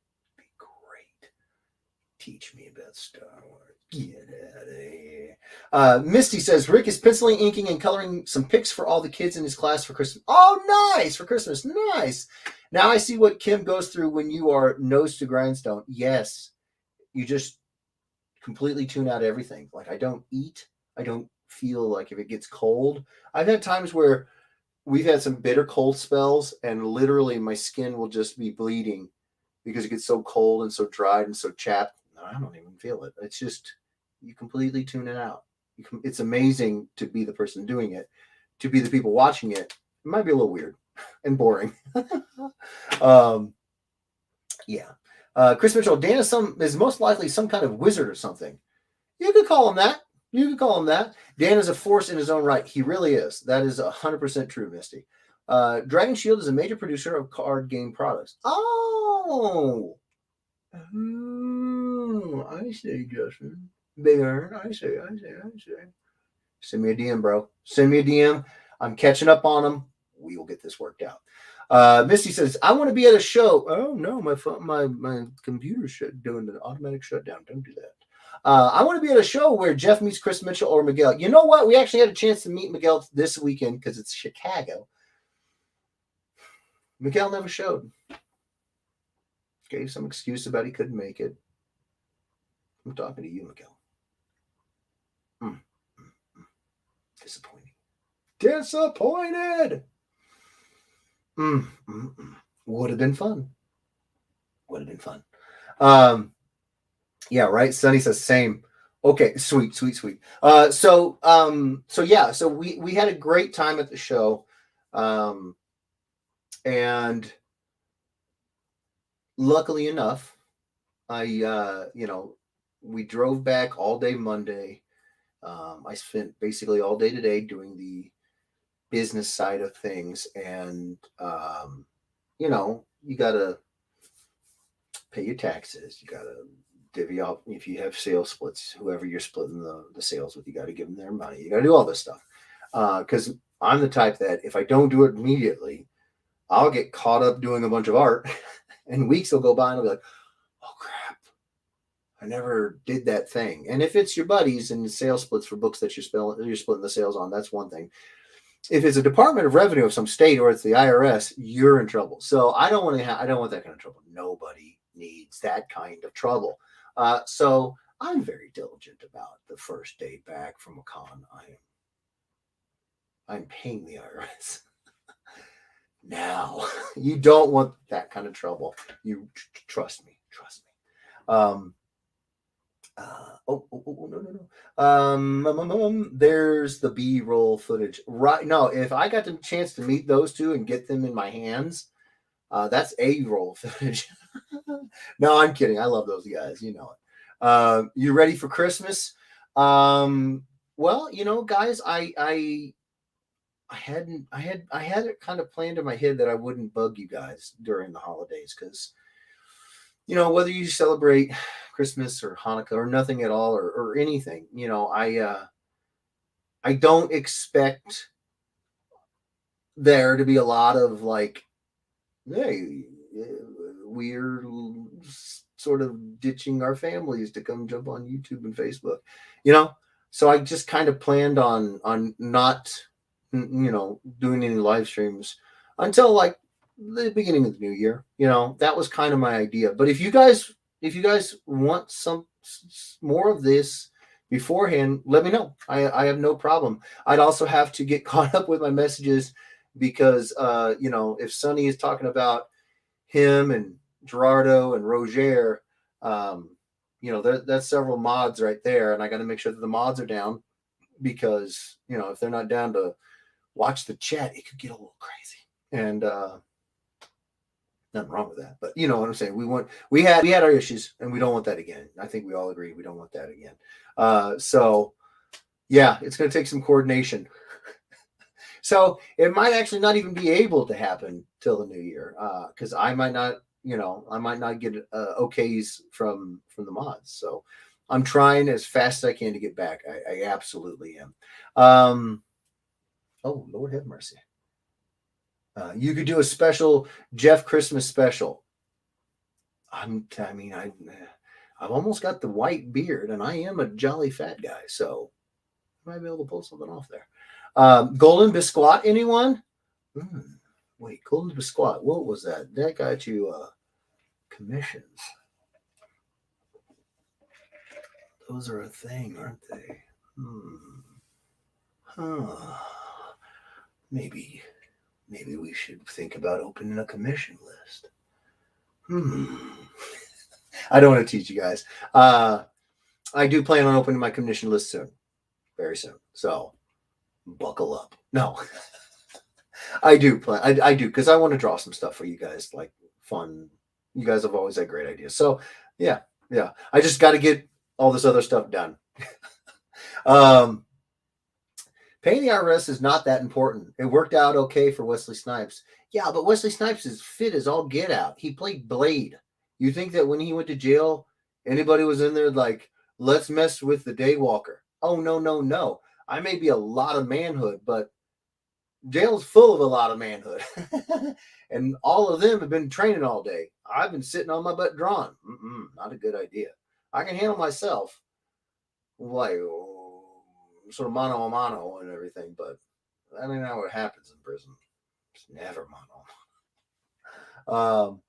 Speaker 1: Teach me about Star Wars. Get out of here. Misty says, "Rick is penciling, inking, and coloring some pics for all the kids in his class for Christmas." Oh, nice! For Christmas. Nice. Now I see what Kim goes through when you are nose to grindstone. Yes. You just completely tune out everything. Like, I don't eat. I don't feel like if it gets cold. I've had times where we've had some bitter cold spells, and literally my skin will just be bleeding because it gets so cold and so dried and so chapped. I don't even feel it. It's just, you completely tune it out. It's amazing to be the person doing it. To be the people watching it, it might be a little weird and boring. Yeah. Chris Mitchell, Dan is most likely some kind of wizard or something. You could call him that. Dan is a force in his own right. He really is. That is 100% true, Misty. Dragon Shield is a major producer of card game products. Oh, I see, Justin. Bigger. I see. Send me a DM, bro. Send me a DM. I'm catching up on them. We will get this worked out. Misty says, "I want to be at a show." Oh no, my computer's doing the automatic shutdown. Don't do that. I want to be at a show where Jeff meets Chris Mitchell or Miguel. You know what? We actually had a chance to meet Miguel this weekend because it's Chicago. Miguel never showed. Gave some excuse about he couldn't make it. I'm talking to you, Miguel. Disappointed. Would have been fun. Yeah, right. Sunny says same. Okay, sweet. So we had a great time at the show, and luckily enough, we drove back all day Monday. I spent basically all day today doing the business side of things, and you gotta pay your taxes. You gotta divvy up if you have sales splits. Whoever you're splitting the sales with, you got to give them their money. You got to do all this stuff because I'm the type that if I don't do it immediately, I'll get caught up doing a bunch of art, and weeks will go by, and I'll be like, "Oh crap, I never did that thing." And if it's your buddies and sales splits for books that you're splitting the sales on, that's one thing. If it's a Department of Revenue of some state or it's the IRS, you're in trouble. So I don't want to I don't want that kind of trouble. Nobody needs that kind of trouble. So I'm very diligent about the first day back from a con. I'm paying the IRS. Now, you don't want that kind of trouble. You trust me. Trust me. No. There's the B-roll footage. Right. No, if I got the chance to meet those two and get them in my hands, that's A-roll footage. No, I'm kidding. I love those guys. You know it. You ready for Christmas? Well, guys, I had it kind of planned in my head that I wouldn't bug you guys during the holidays because whether you celebrate Christmas or Hanukkah or nothing at all or anything, I don't expect there to be a lot of like, hey, we're sort of ditching our families to come jump on YouTube and Facebook, So I just kind of planned on not, doing any live streams until like the beginning of the new year. That was kind of my idea. But if you guys want some more of this beforehand, let me know. I have no problem. I'd also have to get caught up with my messages because if Sonny is talking about him and Gerardo and Roger, that's several mods right there, and I got to make sure that the mods are down because if they're not down to watch the chat, it could get a little crazy. And nothing wrong with that, but you know what I'm saying. We had our issues, and we don't want that again. I think we all agree we don't want that again. So yeah, it's going to take some coordination. So it might actually not even be able to happen till the new year because I might not get okays from the mods. So I'm trying as fast as I can to get back. I absolutely am. Oh, Lord have mercy. You could do a special Jeff Christmas special. I've almost got the white beard, and I am a jolly fat guy, so I might be able to pull something off there. Golden Biscuit, anyone? Wait, Golden Biscuit, what was that? That got you commissions. Those are a thing, aren't they? Huh. Maybe we should think about opening a commission list. I don't want to teach you guys. I do plan on opening my commission list soon, very soon. So buckle up. No, I do plan. I do because I want to draw some stuff for you guys, like fun. You guys have always had great ideas. So yeah. I just got to get all this other stuff done. Paying the IRS is not that important. It worked out okay for Wesley Snipes. Yeah, but Wesley Snipes is fit as all get out. He played Blade. You think that when he went to jail, anybody was in there like, let's mess with the Daywalker? Oh, no. I may be a lot of manhood, but jail's full of a lot of manhood. And all of them have been training all day. I've been sitting on my butt drawing. Not a good idea. I can handle myself. Like, sort of mano a mano and everything, but I don't know what happens in prison. It's never mano.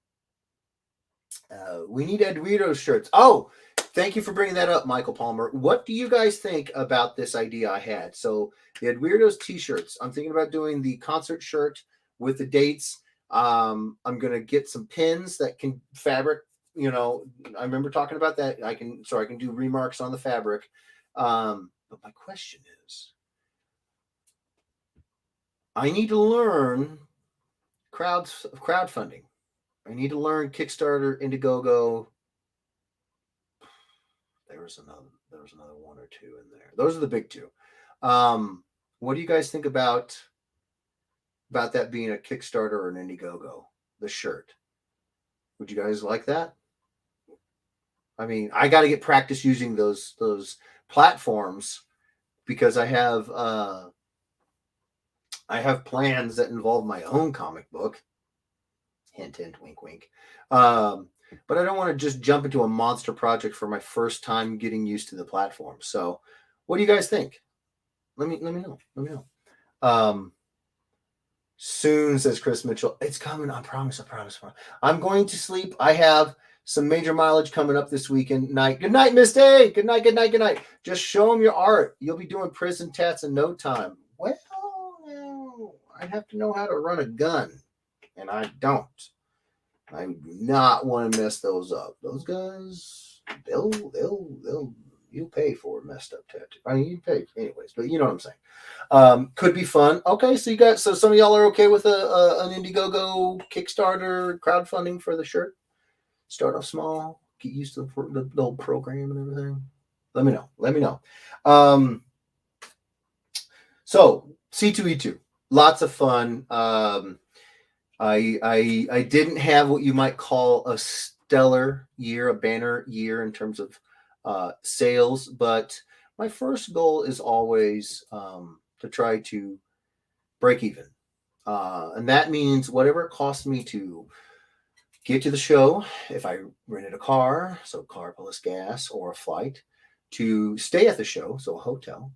Speaker 1: We need Eduardo's shirts. Oh, thank you for bringing that up, Michael Palmer. What do you guys think about this idea I had? So the Eduardo's t-shirts. I'm thinking about doing the concert shirt with the dates. I'm gonna get some pins that can fabric. I remember talking about that. I can do remarks on the fabric. But my question is, I need to learn crowdfunding. I need to learn Kickstarter, Indiegogo. There was another one or two in there. Those are the big two. What do you guys think about that being a Kickstarter or an Indiegogo? The shirt. Would you guys like that? I mean, I got to get practice using those platforms because I have plans that involve my own comic book. Hint, hint, wink, wink. But I don't want to just jump into a monster project for my first time getting used to the platform. So, what do you guys think? Let me know. Let me know. Soon, says Chris Mitchell. It's coming. I promise. I'm going to sleep. I have some major mileage coming up this weekend night. Good night, Miss Day. Good night. Just show them your art. You'll be doing prison tats in no time. Well, I have to know how to run a gun, and I don't. I do not want to mess those up. Those guys, you'll pay for a messed up tattoo. I mean, you pay anyways, but you know what I'm saying. Could be fun. Okay, so some of y'all are okay with an Indiegogo Kickstarter crowdfunding for the shirt. Start off small, get used to the old program and everything. Let me know. So C2E2, lots of fun. I didn't have what you might call a stellar year, a banner year in terms of sales, but my first goal is always to try to break even. And that means whatever it costs me to get to the show, if I rented a car, so car plus gas, or a flight, to stay at the show, so a hotel,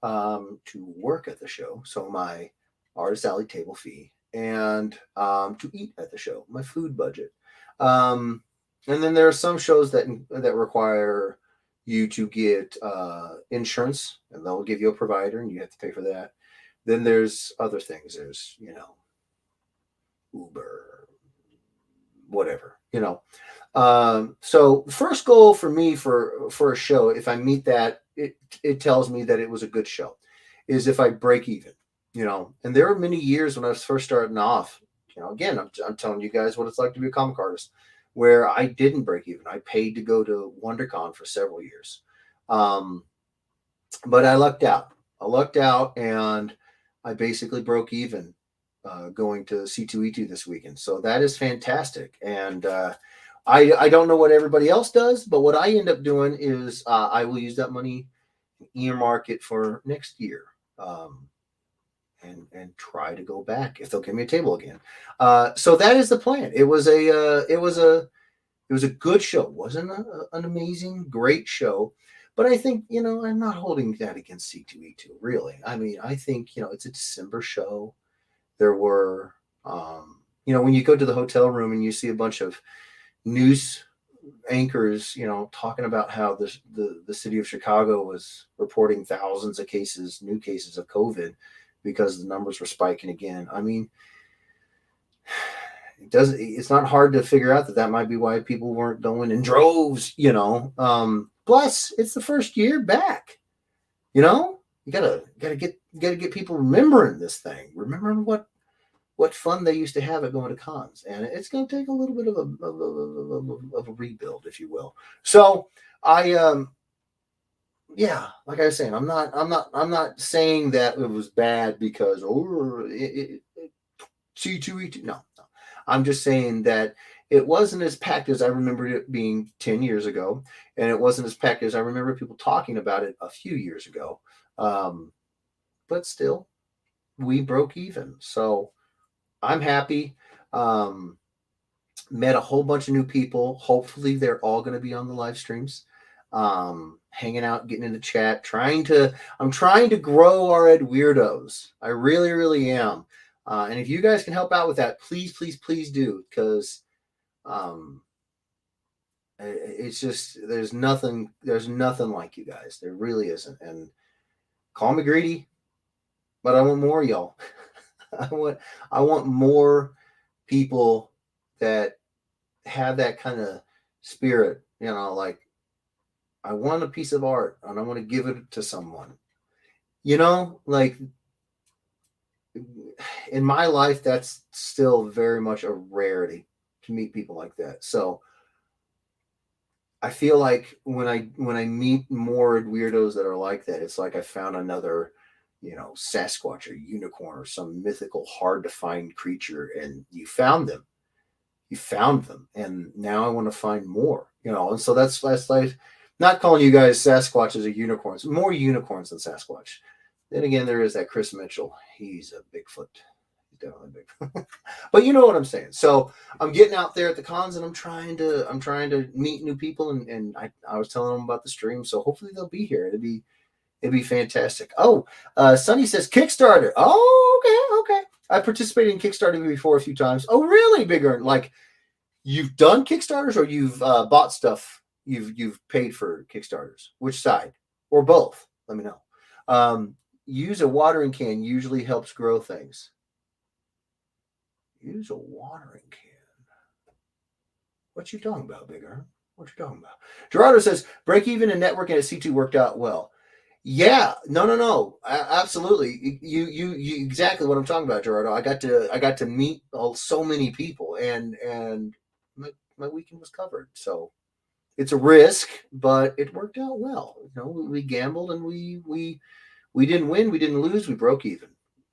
Speaker 1: to work at the show, so my artist alley table fee, and to eat at the show, my food budget. And then there are some shows that require you to get insurance, and they'll give you a provider, and you have to pay for that. Then there's other things. There's Uber, whatever. So first goal for me for a show, if I meet that, it tells me that it was a good show, is if I break even. And there were many years when I was first starting off, again, I'm telling you guys what it's like to be a comic artist, where I didn't break even. I paid to go to WonderCon for several years. But I lucked out. And I basically broke even going to C2E2 this weekend. So that is fantastic. And I don't know what everybody else does, but what I end up doing is I will use that money, earmark it for next year. And try to go back if they'll give me a table again. So that is the plan. It was a good show. It wasn't an amazing, great show, but I think I'm not holding that against C2E2 really. I mean, I think it's a December show. There were when you go to the hotel room and you see a bunch of news anchors, talking about how the city of Chicago was reporting thousands of new cases of COVID, because the numbers were spiking again. I mean, it's not hard to figure out that might be why people weren't going in droves, plus it's the first year back, you gotta get people remembering this thing, remembering what fun they used to have at going to cons. And it's going to take a little bit of a rebuild, if you will. So yeah, like I was saying, I'm not saying that it was bad because C2E2. No. I'm just saying that it wasn't as packed as I remembered it being 10 years ago, and it wasn't as packed as I remember people talking about it a few years ago. But still, we broke even, so I'm happy. Met a whole bunch of new people. Hopefully, they're all going to be on the live streams. Hanging out, getting in the chat, I'm trying to grow our Ed Weirdos. I really, really am. And if you guys can help out with that, please do, because it's just, there's nothing like you guys. There really isn't. And call me greedy, but I want more, y'all. I want more people that have that kind of spirit, like, I want a piece of art and I want to give it to someone. Like, in my life, that's still very much a rarity. to meet people like that. So I feel like when I meet more weirdos that are like that, it's like I found another, Sasquatch or unicorn or some mythical, hard to find creature, and you found them. You found them, and now I want to find more. And so that's like not calling you guys Sasquatches or unicorns. More unicorns than Sasquatch. Then again, there is that Chris Mitchell. He's a Bigfoot. Definitely big. But you know what I'm saying. So I'm getting out there at the cons, and I'm trying to meet new people, and I was telling them about the stream, so hopefully they'll be here. It'd be fantastic. Oh, Sonny says Kickstarter. Oh, okay. I participated in Kickstarter before a few times. Oh, really, Bigger? Like you've done Kickstarters, or you've bought stuff? You've paid for Kickstarters. Which side, or both? Let me know. Use a watering can usually helps grow things. Use a watering can. What you talking about, Bigger? What you talking about? Gerardo says break even and networking at C2 worked out well. Yeah, no. Absolutely. You exactly what I'm talking about, Gerardo. I got to meet so many people, and my weekend was covered. So it's a risk, but it worked out well. We gambled, and we didn't win, we didn't lose, we broke even.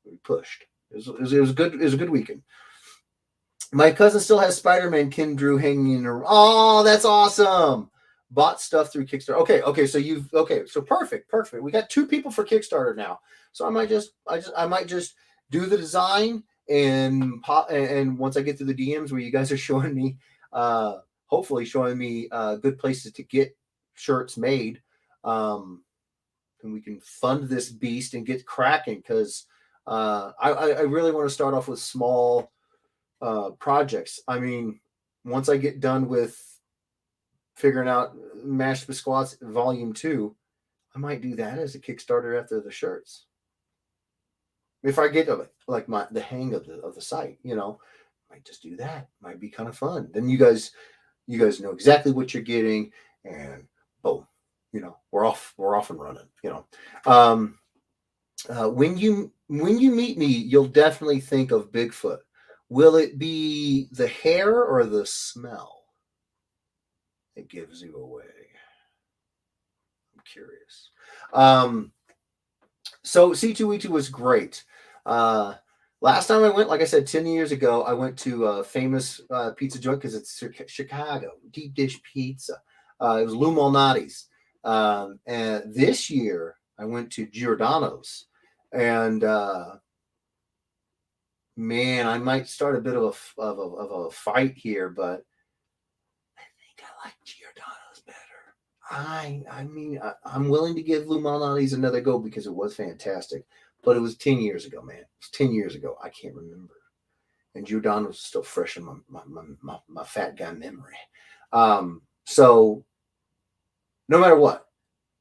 Speaker 1: We pushed. It was good. It was a good weekend. My cousin still has Spider-Man Ken Drew hanging in her. Oh, that's awesome. Bought stuff through Kickstarter. Okay. So perfect. We got 2 people for Kickstarter now. So I might just do the design and once I get through the DMs where you guys are showing me, hopefully showing me good places to get shirts made, and we can fund this beast and get cracking, because I really want to start off with small projects. I mean, once I get done with figuring out Mashed Biscuits Volume 2, I might do that as a Kickstarter after the shirts. If I get like the hang of the site, might just do that. Might be kind of fun. Then you guys know exactly what you're getting, and boom, we're off and running. When you meet me, you'll definitely think of Bigfoot. Will it be the hair or the smell that gives you away? I'm curious. So C2E2 was great. Last time I went, like I said, 10 years ago, I went to a famous pizza joint because it's Chicago, deep dish pizza. It was Lou Malnati's. And this year, I went to Giordano's. And man, I might start a bit of a fight here, but I think I like Giordano's better. I mean, I'm willing to give Lou Malnati's another go because it was fantastic, but it was 10 years ago, man. It was 10 years ago. I can't remember, and Giordano's still fresh in my fat guy memory. So no matter what,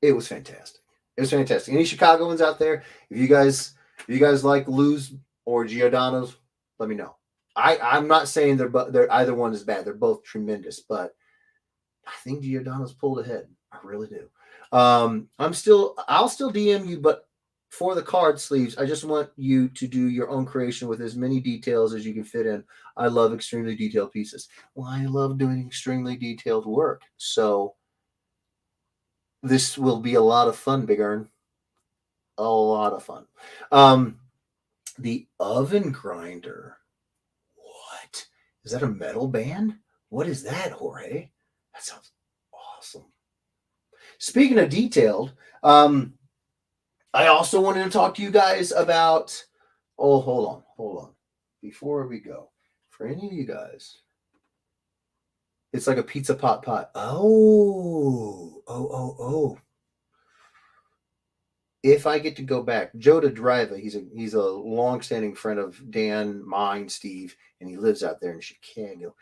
Speaker 1: it was fantastic. It was fantastic. Any Chicagoans out there, if you guys like Lou's or Giordano's, let me know. I'm not saying they're either one is bad. They're both tremendous, but I think Giordano's pulled ahead. I really do. I'll still DM you, but for the card sleeves, I just want you to do your own creation with as many details as you can fit in. I love extremely detailed pieces. Well, I love doing extremely detailed work. So this will be a lot of fun, Big Earn. A lot of fun. The oven grinder. What? Is that a metal band? What is that, Jorge? That sounds awesome. Speaking of detailed, I also wanted to talk to you guys about. Oh, hold on. Before we go, for any of you guys, it's like a pizza pot. Oh. If I get to go back, Joe to Driver, he's a long-standing friend of Dan, mine, Steve, and he lives out there in Chicago.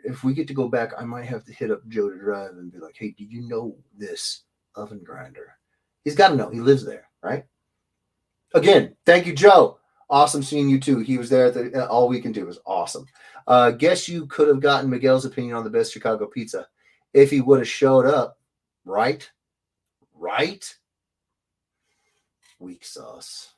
Speaker 1: If we get to go back, I might have to hit up Joe to Drive and be like, hey, did you know this oven grinder? He's got to know. He lives there, right? Again, thank you, Joe. Awesome seeing you, too. He was there all weekend, too. It was awesome. Guess you could have gotten Miguel's opinion on the best Chicago pizza if he would have showed up, right? Weak sauce.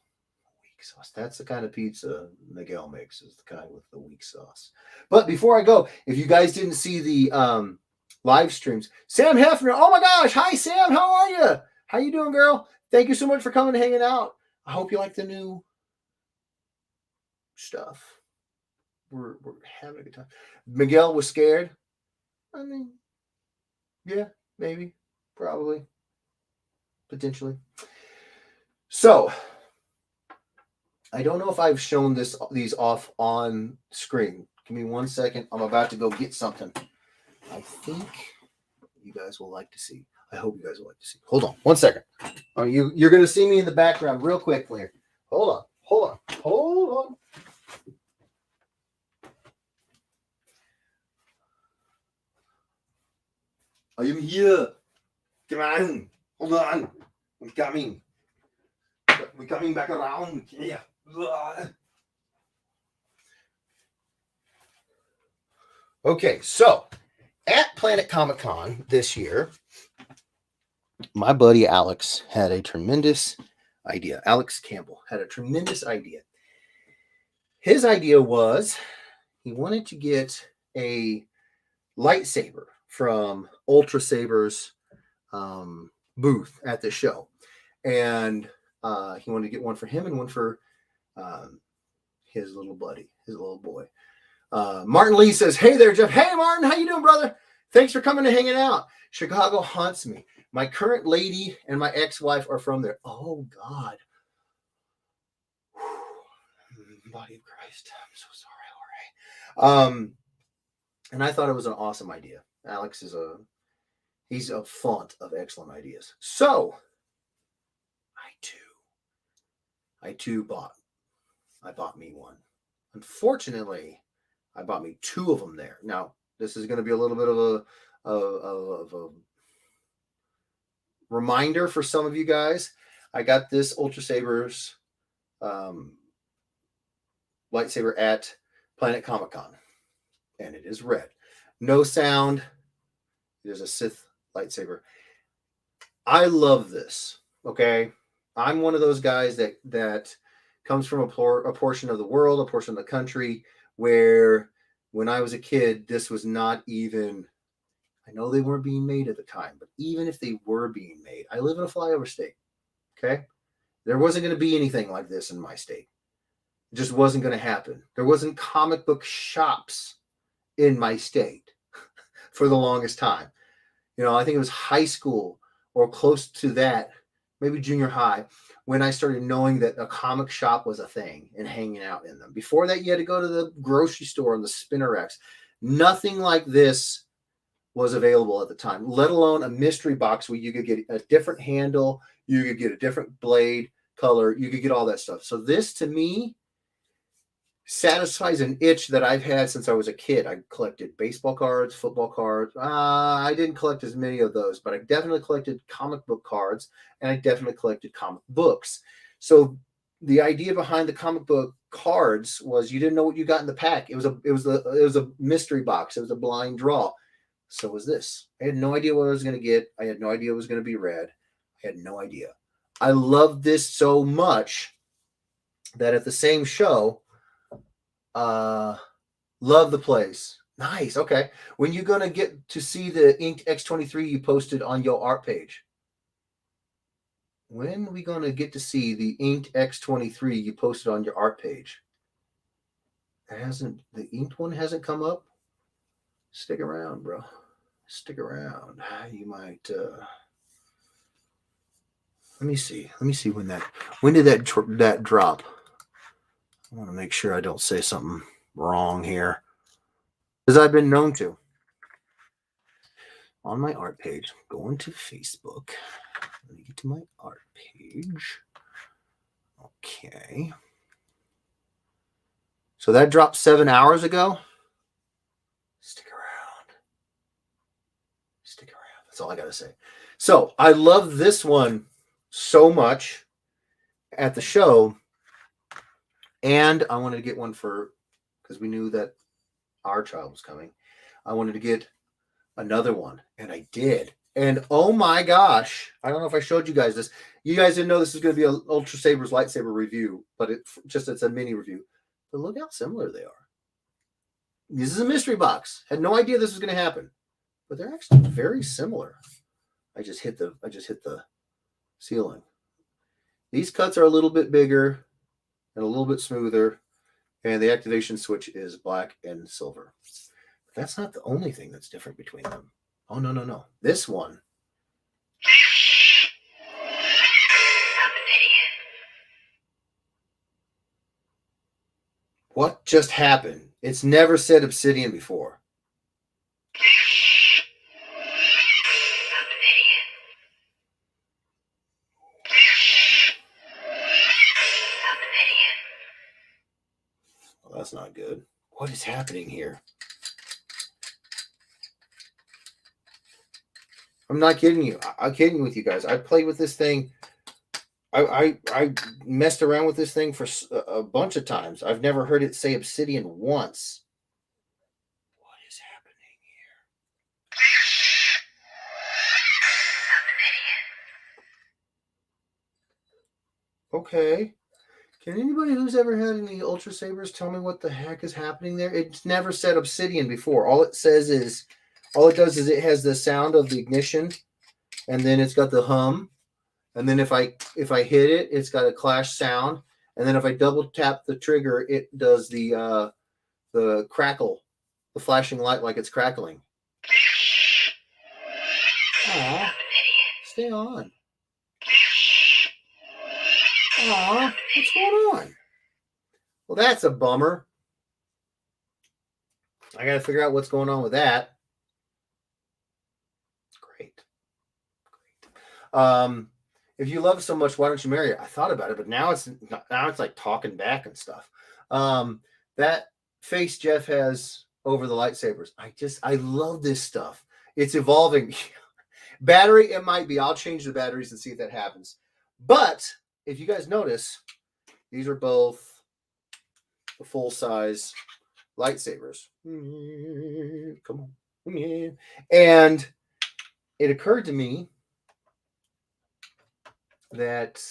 Speaker 1: sauce. That's the kind of pizza Miguel makes, is the kind with the weak sauce. But before I go, if you guys didn't see the live streams, Sam Hefner, oh my gosh, hi Sam, how are you? How you doing, girl? Thank you so much for coming and hanging out. I hope you like the new stuff. We're having a good time. Miguel was scared. I mean, yeah, maybe, probably, potentially. So, I don't know if I've shown these off on screen. Give me 1 second. I'm about to go get something. I think you guys will like to see. I hope you guys will like to see. Hold on 1 second. Oh, you're going to see me in the background real quick here. Hold on. I am here. Come on. Hold on. I'm coming. We're coming back around. Yeah. Okay, so at Planet Comic Con this year, my buddy Alex had a tremendous idea. Alex Campbell had a tremendous idea. His idea was he wanted to get a lightsaber from Ultra Sabers booth at the show. And he wanted to get one for him and one for his little buddy, his little boy. Martin Lee says, hey there, Jeff. Hey, Martin. How you doing, brother? Thanks for coming and hanging out. Chicago haunts me. My current lady and my ex-wife are from there. Oh, God. Body of Christ. I'm so sorry, Jorge. And I thought it was an awesome idea. Alex he's a font of excellent ideas. So I bought me one. Unfortunately, I bought me two of them there. Now, this is going to be a little bit of a reminder for some of you guys. I got this Ultra Sabers lightsaber at Planet Comic Con, and it is red. No sound. It is a Sith lightsaber. I love this. Okay, I'm one of those guys that comes from a portion of the world, a portion of the country where when I was a kid, this was not even, I know they weren't being made at the time, but even if they were being made, I live in a flyover state. Okay. There wasn't going to be anything like this in my state. It just wasn't going to happen. There wasn't comic book shops in my state for the longest time. You know, I think it was high school or close to that, maybe junior high, when I started knowing that a comic shop was a thing and hanging out in them. Before that, you had to go to the grocery store and the Spinnerex. Nothing like this was available at the time, let alone a mystery box where you could get a different handle, you could get a different blade color, you could get all that stuff. So this, to me, satisfies an itch that I've had since I was a kid. I collected baseball cards, football cards. I didn't collect as many of those, but I definitely collected comic book cards, and I definitely collected comic books. So the idea behind the comic book cards was you didn't know what you got in the pack. It was a mystery box. It was a blind draw. So was this. I had no idea what I was going to get. I had no idea it was going to be red. I had no idea. I loved this so much that at the same show, love the place. Nice. Okay. When you going to get to see the Inked X23 you posted on your art page? When are we going to get to see the Inked X23 you posted on your art page? The inked one hasn't come up? Stick around, bro. Stick around. You might let me see when did that drop? I want to make sure I don't say something wrong here, because I've been known to. On my art page, going to Facebook. Let me get to my art page. Okay. So that dropped 7 hours ago. Stick around. That's all I got to say. So I love this one so much at the show. And I wanted to get one because we knew that our child was coming. I wanted to get another one, and I did. And oh my gosh, I don't know if I showed you guys this. You guys didn't know this was going to be an Ultra Sabers lightsaber review, but it's a mini review. But look how similar they are. This is a mystery box. Had no idea this was going to happen, but they're actually very similar. I just hit the ceiling. These cuts are a little bit bigger and a little bit smoother, and the activation switch is black and silver. But that's not the only thing that's different between them. Oh, no. This one. What just happened? It's never said obsidian before. Well, that's not good. What is happening here? I'm not kidding you. I'm kidding with you guys. I played with this thing. I messed around with this thing for a bunch of times. I've never heard it say obsidian once. What is happening here? Okay. Can anybody who's ever had any Ultra Sabers tell me what the heck is happening there? It's never said obsidian before. All it does is it has the sound of the ignition, and then it's got the hum. And then if I hit it, it's got a clash sound. And then if I double tap the trigger, it does the crackle, the flashing light like it's crackling. Aw, stay on. Aw, what's going on? Well, that's a bummer. I got to figure out what's going on with that. Great. If you love it so much, why don't you marry it? I thought about it, but now it's like talking back and stuff. That face Jeff has over the lightsabers, I love this stuff. It's evolving. Battery, it might be. I'll change the batteries and see if that happens. But if you guys notice, these are both the full size lightsabers. Come on. And it occurred to me that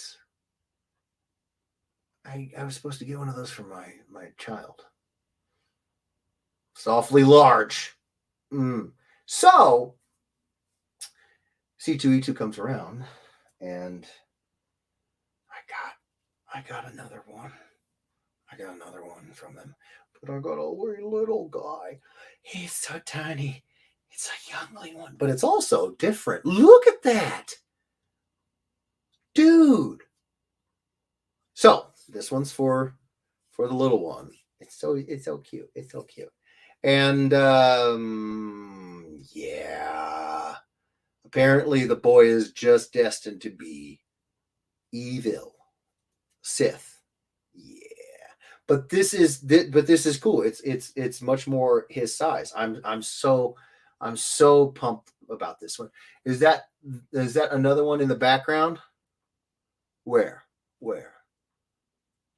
Speaker 1: I was supposed to get one of those for my child. It's awfully large. So C2E2 comes around, and I got another one. I got another one from them. But I got a very little guy. He's so tiny. It's a youngling one. But it's also different. Look at that. Dude. So this one's for the little one. It's so cute. It's so cute. And yeah. Apparently the boy is just destined to be evil. Sith. Yeah. But this is cool. It's much more his size. I'm so pumped about this one. Is that another one in the background? Where?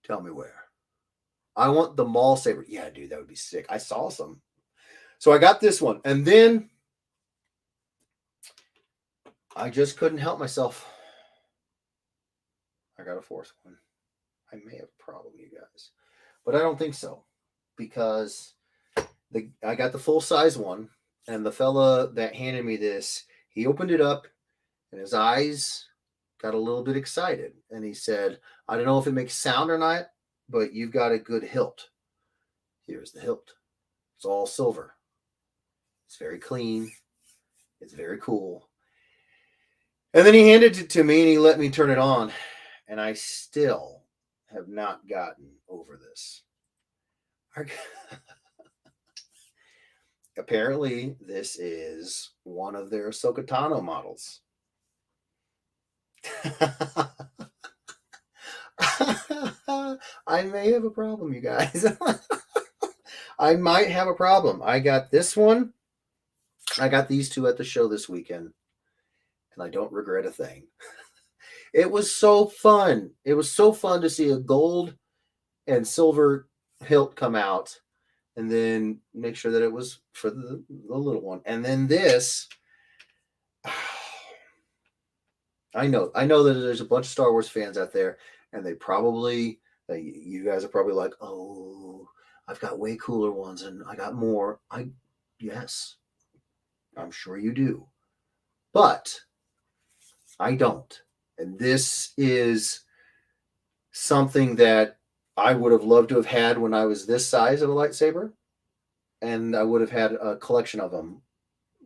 Speaker 1: Tell me where. I want the Maul saber. Yeah, dude, that would be sick. I saw some. So I got this one, and then I just couldn't help myself. I got a fourth one. I may have a problem, you guys, but I don't think so, because I got the full size one, and the fella that handed me this, he opened it up, and his eyes got a little bit excited, and he said, "I don't know if it makes sound or not, but you've got a good hilt. Here's the hilt. It's all silver. It's very clean. It's very cool." And then he handed it to me, and he let me turn it on, and I still have not gotten over this. Apparently, this is one of their Ahsoka Tano models. I may have a problem, you guys. I might have a problem. I got this one. I got these two at the show this weekend, and I don't regret a thing. It was so fun. It was so fun to see a gold and silver hilt come out, and then make sure that it was for the little one. And then this, I know that there's a bunch of Star Wars fans out there, and they probably, you guys are probably like, oh, I've got way cooler ones, and I got more. Yes, I'm sure you do, but I don't. And this is something that I would have loved to have had when I was this size of a lightsaber, and I would have had a collection of them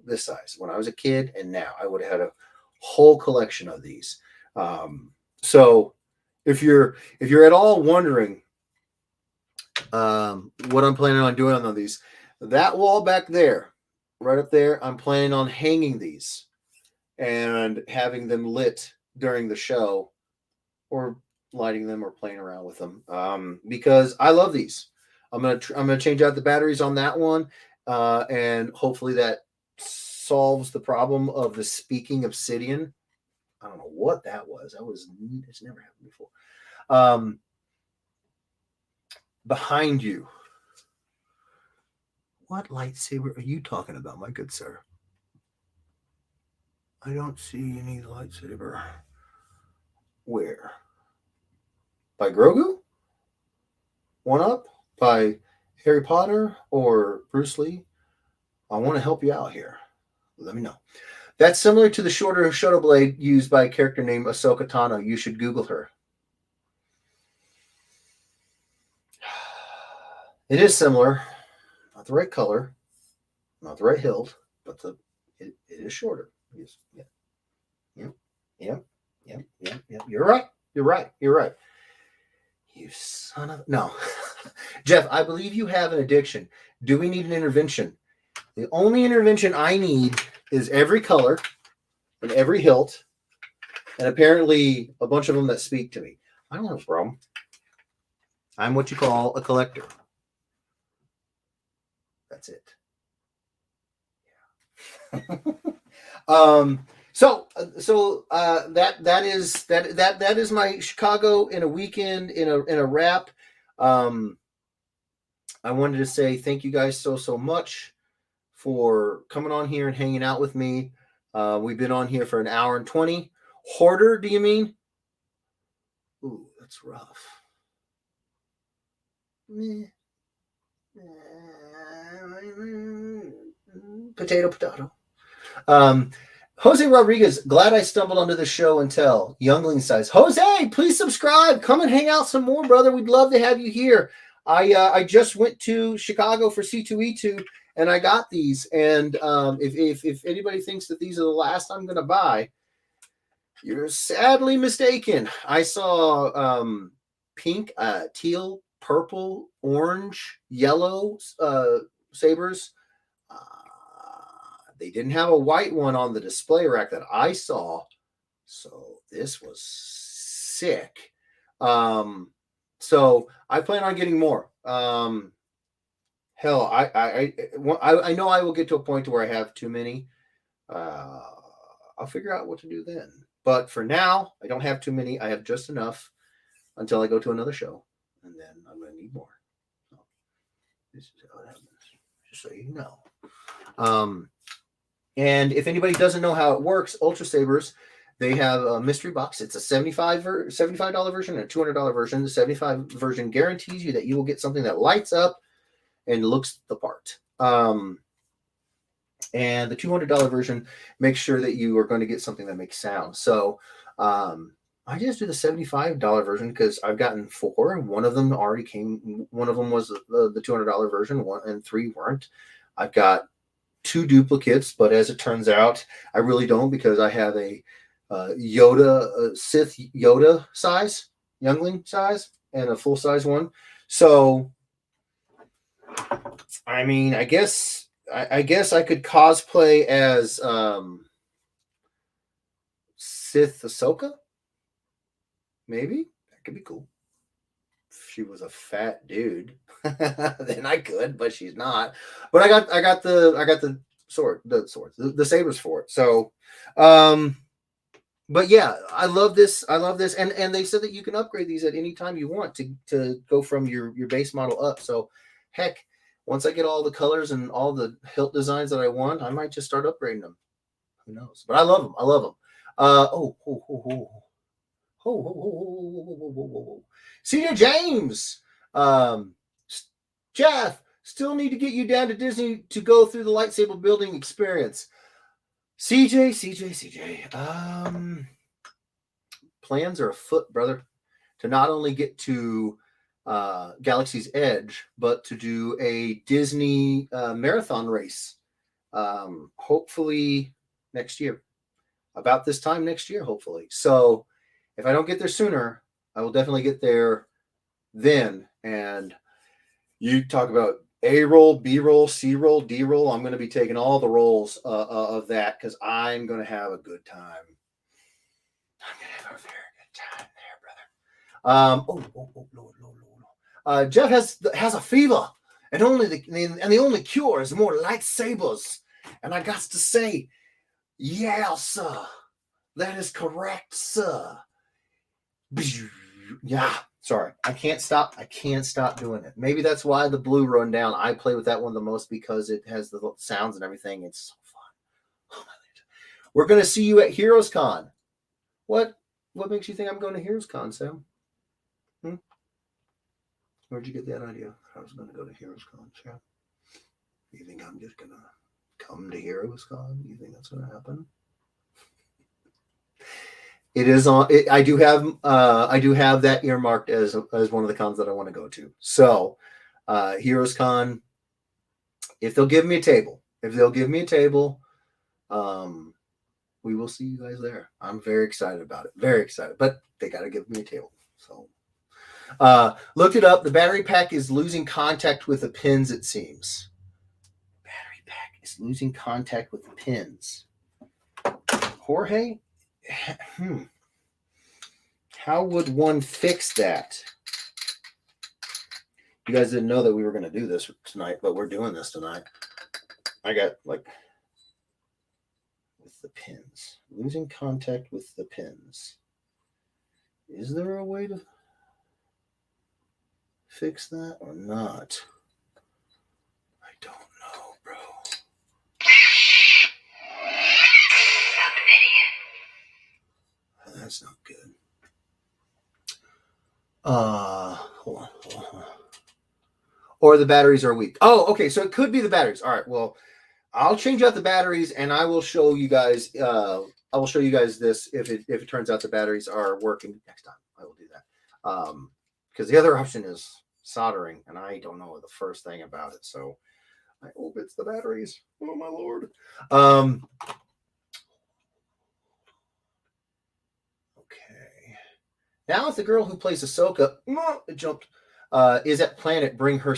Speaker 1: this size when I was a kid, and now I would have had a whole collection of these. So if you're at all wondering what I'm planning on doing on these, that wall back there, right up there, I'm planning on hanging these and having them lit during the show, or lighting them or playing around with them, because I love these. I'm gonna change out the batteries on that one, and hopefully that solves the problem of the speaking obsidian. I don't know what that was. It's never happened before. Behind you, what lightsaber are you talking about, my good sir? I don't see any lightsaber. Where? By Grogu? One Up? By Harry Potter or Bruce Lee? I want to help you out here. Let me know. That's similar to the shorter shoto blade used by a character named Ahsoka Tano. You should Google her. It is similar. Not the right color, not the right hilt, but it is shorter. Yes. Yeah. You're right. You son of... No. Jeff, I believe you have an addiction. Do we need an intervention? The only intervention I need is every color and every hilt, and apparently a bunch of them that speak to me. I don't have a problem. I'm what you call a collector. That's it. Yeah. So that is my Chicago in a weekend in a wrap. I wanted to say thank you guys so much for coming on here and hanging out with me. We've been on here for 1 hour and 20. Hoarder, do you mean? Ooh, that's rough. Potato. Jose Rodriguez, glad I stumbled onto the show and tell. Youngling says, Jose, please subscribe. Come and hang out some more, brother. We'd love to have you here. I just went to Chicago for C2E2, and I got these. And if anybody thinks that these are the last I'm going to buy, you're sadly mistaken. I saw pink, teal, purple, orange, yellow sabers. They didn't have a white one on the display rack that I saw, so this was sick. So I plan on getting more. Hell, I know I will get to a point where I have too many. I'll figure out what to do then. But for now, I don't have too many. I have just enough until I go to another show, and then I'm going to need more. So this is how it happens, just so you know. And if anybody doesn't know how it works, Ultra Sabers, they have a mystery box. It's a $75 version and a $200 version. The $75 version guarantees you that you will get something that lights up and looks the part. And the $200 version makes sure that you are going to get something that makes sound. So I just do the $75 version because I've gotten 4, and one of them already came. One of them was the $200 version, and 3 weren't. I've got 2 duplicates, but as it turns out, I really don't, because I have a Sith Yoda size, youngling size, and a full size one. So, I mean, I guess I could cosplay as Sith Ahsoka. Maybe that could be cool. If she was a fat dude, then I could, but she's not. But I got the sabers for it. So, but yeah, I love this. And they said that you can upgrade these at any time you want to go from your base model up. So, heck, once I get all the colors and all the hilt designs that I want, I might just start upgrading them. Who knows? But I love them. CJ James. Um, Jeff, still need to get you down to Disney to go through the lightsaber building experience. CJ. Plans are afoot, brother, to not only get to Galaxy's Edge, but to do a Disney marathon race. Hopefully next year, about this time next year, hopefully. So if I don't get there sooner, I will definitely get there then. And you talk about A roll, B roll, C roll, D roll. I'm going to be taking all the rolls of that because I'm going to have a good time. I'm going to have a very good time there, brother. Jeff has a fever, and the only cure is more lightsabers. And I got to say, yeah, sir, that is correct, sir. Yeah, sorry, I can't stop doing it. Maybe that's why the blue rundown, I play with that one the most because it has the sounds and everything. It's so fun. We're going to see you at Heroes Con. What makes you think I'm going to Heroes Con, Sam? Where'd you get that idea? I was going to go to Heroes Con, Sam. You think I'm just going to come to Heroes Con? You think that's going to happen? It is on. I do have that earmarked as one of the cons that I want to go to. So, Heroes Con. If they'll give me a table, we will see you guys there. I'm very excited about it. Very excited, but they got to give me a table. So, looked it up. The battery pack is losing contact with the pins. It seems. Battery pack is losing contact with the pins. Jorge. How would one fix that? You guys didn't know that we were going to do this tonight, but we're doing this tonight. I got with the pins. Losing contact with the pins. Is there a way to fix that or not? I don't know, bro. That's not good. Hold on. Or the batteries are weak. Oh, okay. So it could be the batteries. All right. Well, I'll change out the batteries and I will show you guys. I will show you guys this if it turns out the batteries are working next time. I will do that. Because the other option is soldering, and I don't know the first thing about it. So I hope it's the batteries. Oh my lord. Okay. Now, if the girl who plays Ahsoka, it jumped, is at planet, bring her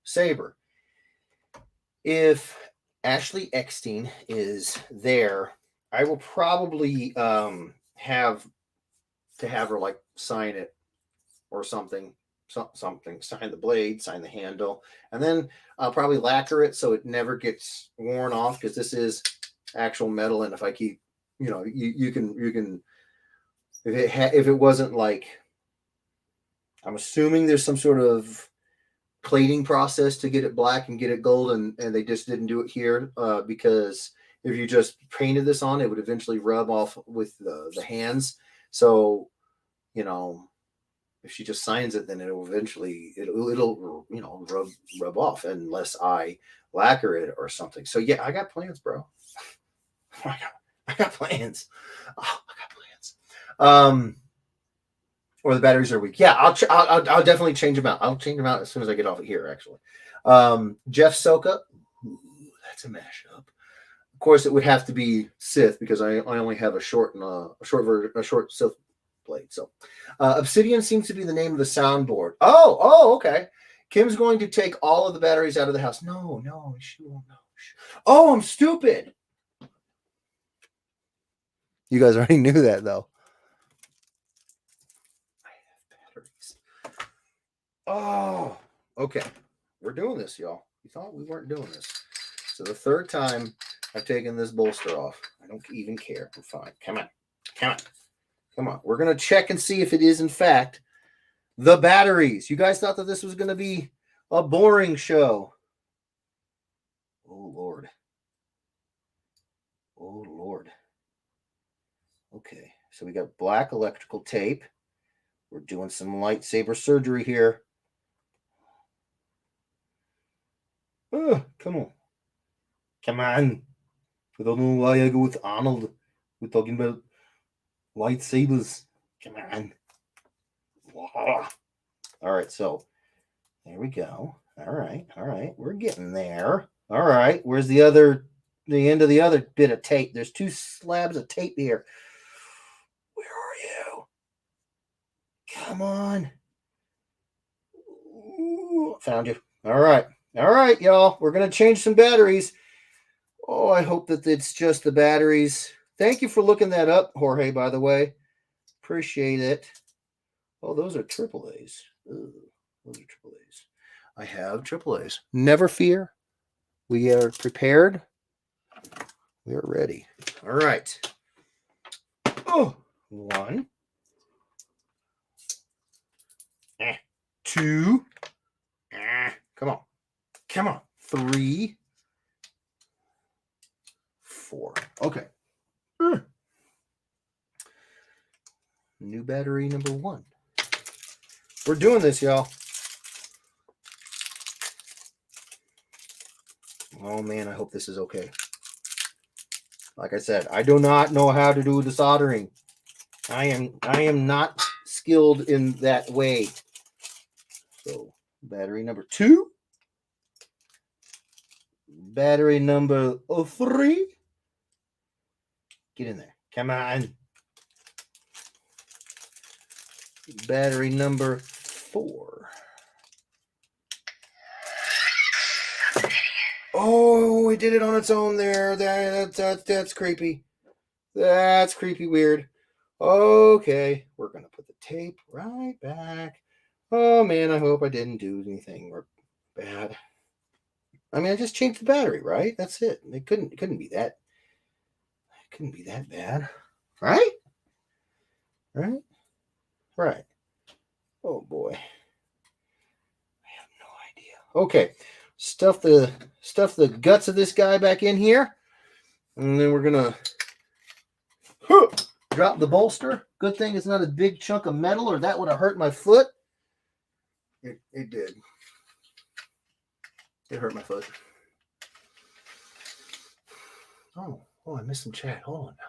Speaker 1: saber. If Ashley Eckstein is there, I will probably have her like sign it or something, sign the blade, sign the handle, and then I'll probably lacquer it so it never gets worn off because this is actual metal, and if I keep, you can. If it wasn't like, I'm assuming there's some sort of plating process to get it black and get it gold, and they just didn't do it here because if you just painted this on, it would eventually rub off with the hands. So, if she just signs it, then it'll eventually rub off unless I lacquer it or something. So yeah, I got plans, bro. I got plans. Oh, I got plans. Or the batteries are weak. Yeah, I'll definitely change them out. I'll change them out as soon as I get off of here, actually. Jeff Soka. Ooh, that's a mashup. Of course, it would have to be Sith because I only have a short Sith blade. So, Obsidian seems to be the name of the soundboard. Oh, okay. Kim's going to take all of the batteries out of the house. No, she won't know. Oh, I'm stupid. You guys already knew that, though. I have batteries. Oh, okay. We're doing this, y'all. You thought we weren't doing this. So the third time I've taken this bolster off. I don't even care. I'm fine. Come on. We're going to check and see if it is, in fact, the batteries. You guys thought that this was going to be a boring show. Oh, Lord. Okay, so we got black electrical tape. We're doing some lightsaber surgery here. Come on. Come on. I don't know why I go with Arnold. We're talking about lightsabers. Come on. All right, so there we go. All right. We're getting there. All right. Where's the end of the other bit of tape? There's 2 slabs of tape here. Where are you? Come on. Ooh, found you. All right, y'all. We're going to change some batteries. Oh, I hope that it's just the batteries. Thank you for looking that up, Jorge, by the way. Appreciate it. Oh, those are AAAs. Ooh, those are AAAs. I have AAAs. Never fear. We are prepared. We are ready. All right. Oh, 1. 2. Come on. 3. 4. Okay. New battery number 1. We're doing this, y'all. Oh man, I hope this is okay. Like I said, I do not know how to do the soldering. I am not skilled in that way. So, battery number 2. Battery number 3. Get in there. Come on. Battery number 4. Oh, it did it on its own there. That's creepy. That's creepy weird. Okay, we're going to put the tape right back. Oh, man, I hope I didn't do anything bad. I mean, I just changed the battery, right? That's it. It couldn't be that. It couldn't be that bad. Right? Right. Oh, boy. I have no idea. Okay. Stuff the guts of this guy back in here. And then we're going to drop the bolster. Good thing it's not a big chunk of metal or that would have hurt my foot. It did. It hurt my foot. Oh, I missed some chat. Hold on now.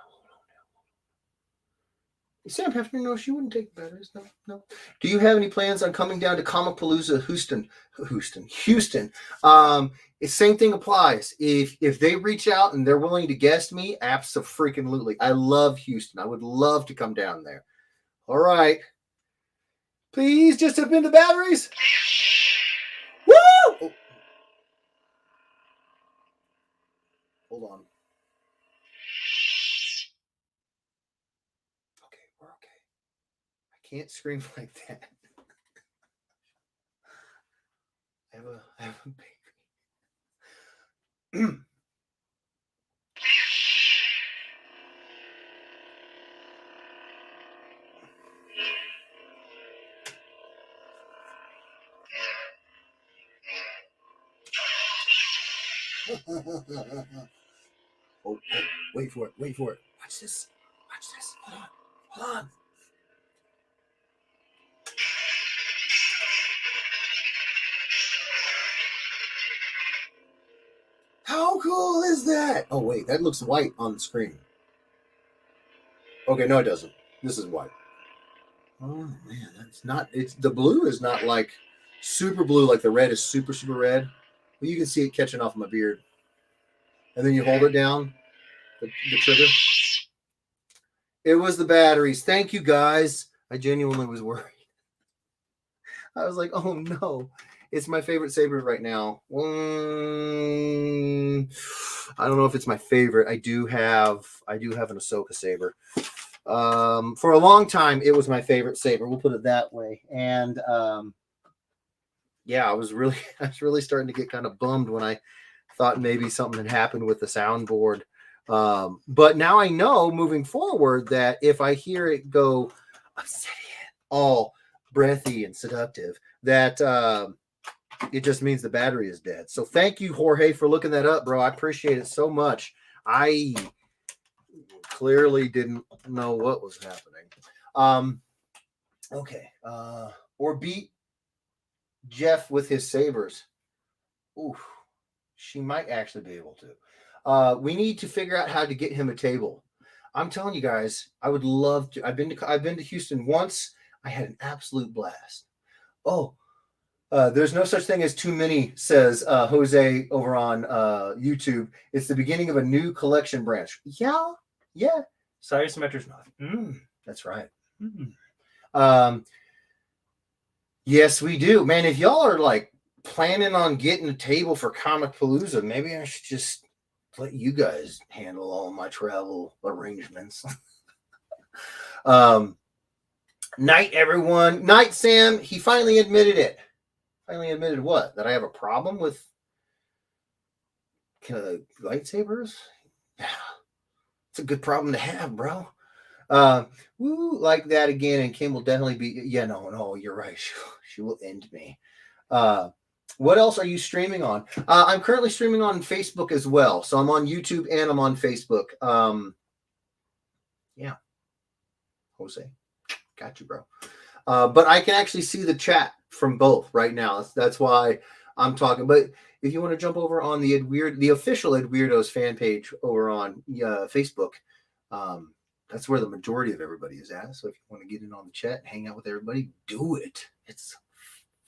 Speaker 1: Sam Hefner, no, she wouldn't take batteries. No. Do you have any plans on coming down to Kamapalooza, Houston? Same thing applies. If they reach out and they're willing to guest me, abso-freaking-lutely. I love Houston. I would love to come down there. All right. Please just have been the batteries. Woo! Oh. Hold on. Okay, we're okay. I can't scream like that. I have a baby. Oh, wait for it. Watch this. Hold on. How cool is that? Oh, wait, that looks white on the screen. Okay, no, it doesn't. This is white. Oh, man, the blue is not like super blue, like the red is super, super red. But you can see it catching off my beard. And then you hold it down, the trigger. It was the batteries. Thank you, guys. I genuinely was worried. I was like, oh, no. It's my favorite saber right now. I don't know if it's my favorite. I do have an Ahsoka saber. For a long time, it was my favorite saber. We'll put it that way. And I was really starting to get kind of bummed when I thought maybe something had happened with the soundboard. But now I know moving forward that if I hear it go all breathy and seductive, that it just means the battery is dead. So thank you, Jorge, for looking that up, bro. I appreciate it so much. clearly didn't know what was happening. Okay. Or beat Jeff with his sabers. Oof. She might actually be able to. We need to figure out how to get him a table. I'm telling you guys, I would love to. I've been to Houston once. I had an absolute blast. Oh, there's no such thing as too many, says Jose over on YouTube. It's the beginning of a new collection branch. Yeah. Cyrus Symmetra's not. That's right. Yes, we do. Man, if y'all are like planning on getting a table for Kamapalooza, maybe I should just let you guys handle all my travel arrangements. Night, everyone. Night, Sam. He finally admitted it. Finally admitted what? That I have a problem with lightsabers? It's a good problem to have, bro. Woo, like that again, and Kim will definitely be. Yeah, no, you're right. She will end me. What else are you streaming on? I'm currently streaming on Facebook as well. So I'm on YouTube and I'm on Facebook. Yeah. Jose. Got you, bro. But I can actually see the chat from both right now. That's why I'm talking. But if you want to jump over on the official Ed Weirdos fan page over on Facebook, that's where the majority of everybody is at. So if you want to get in on the chat and hang out with everybody, do it. It's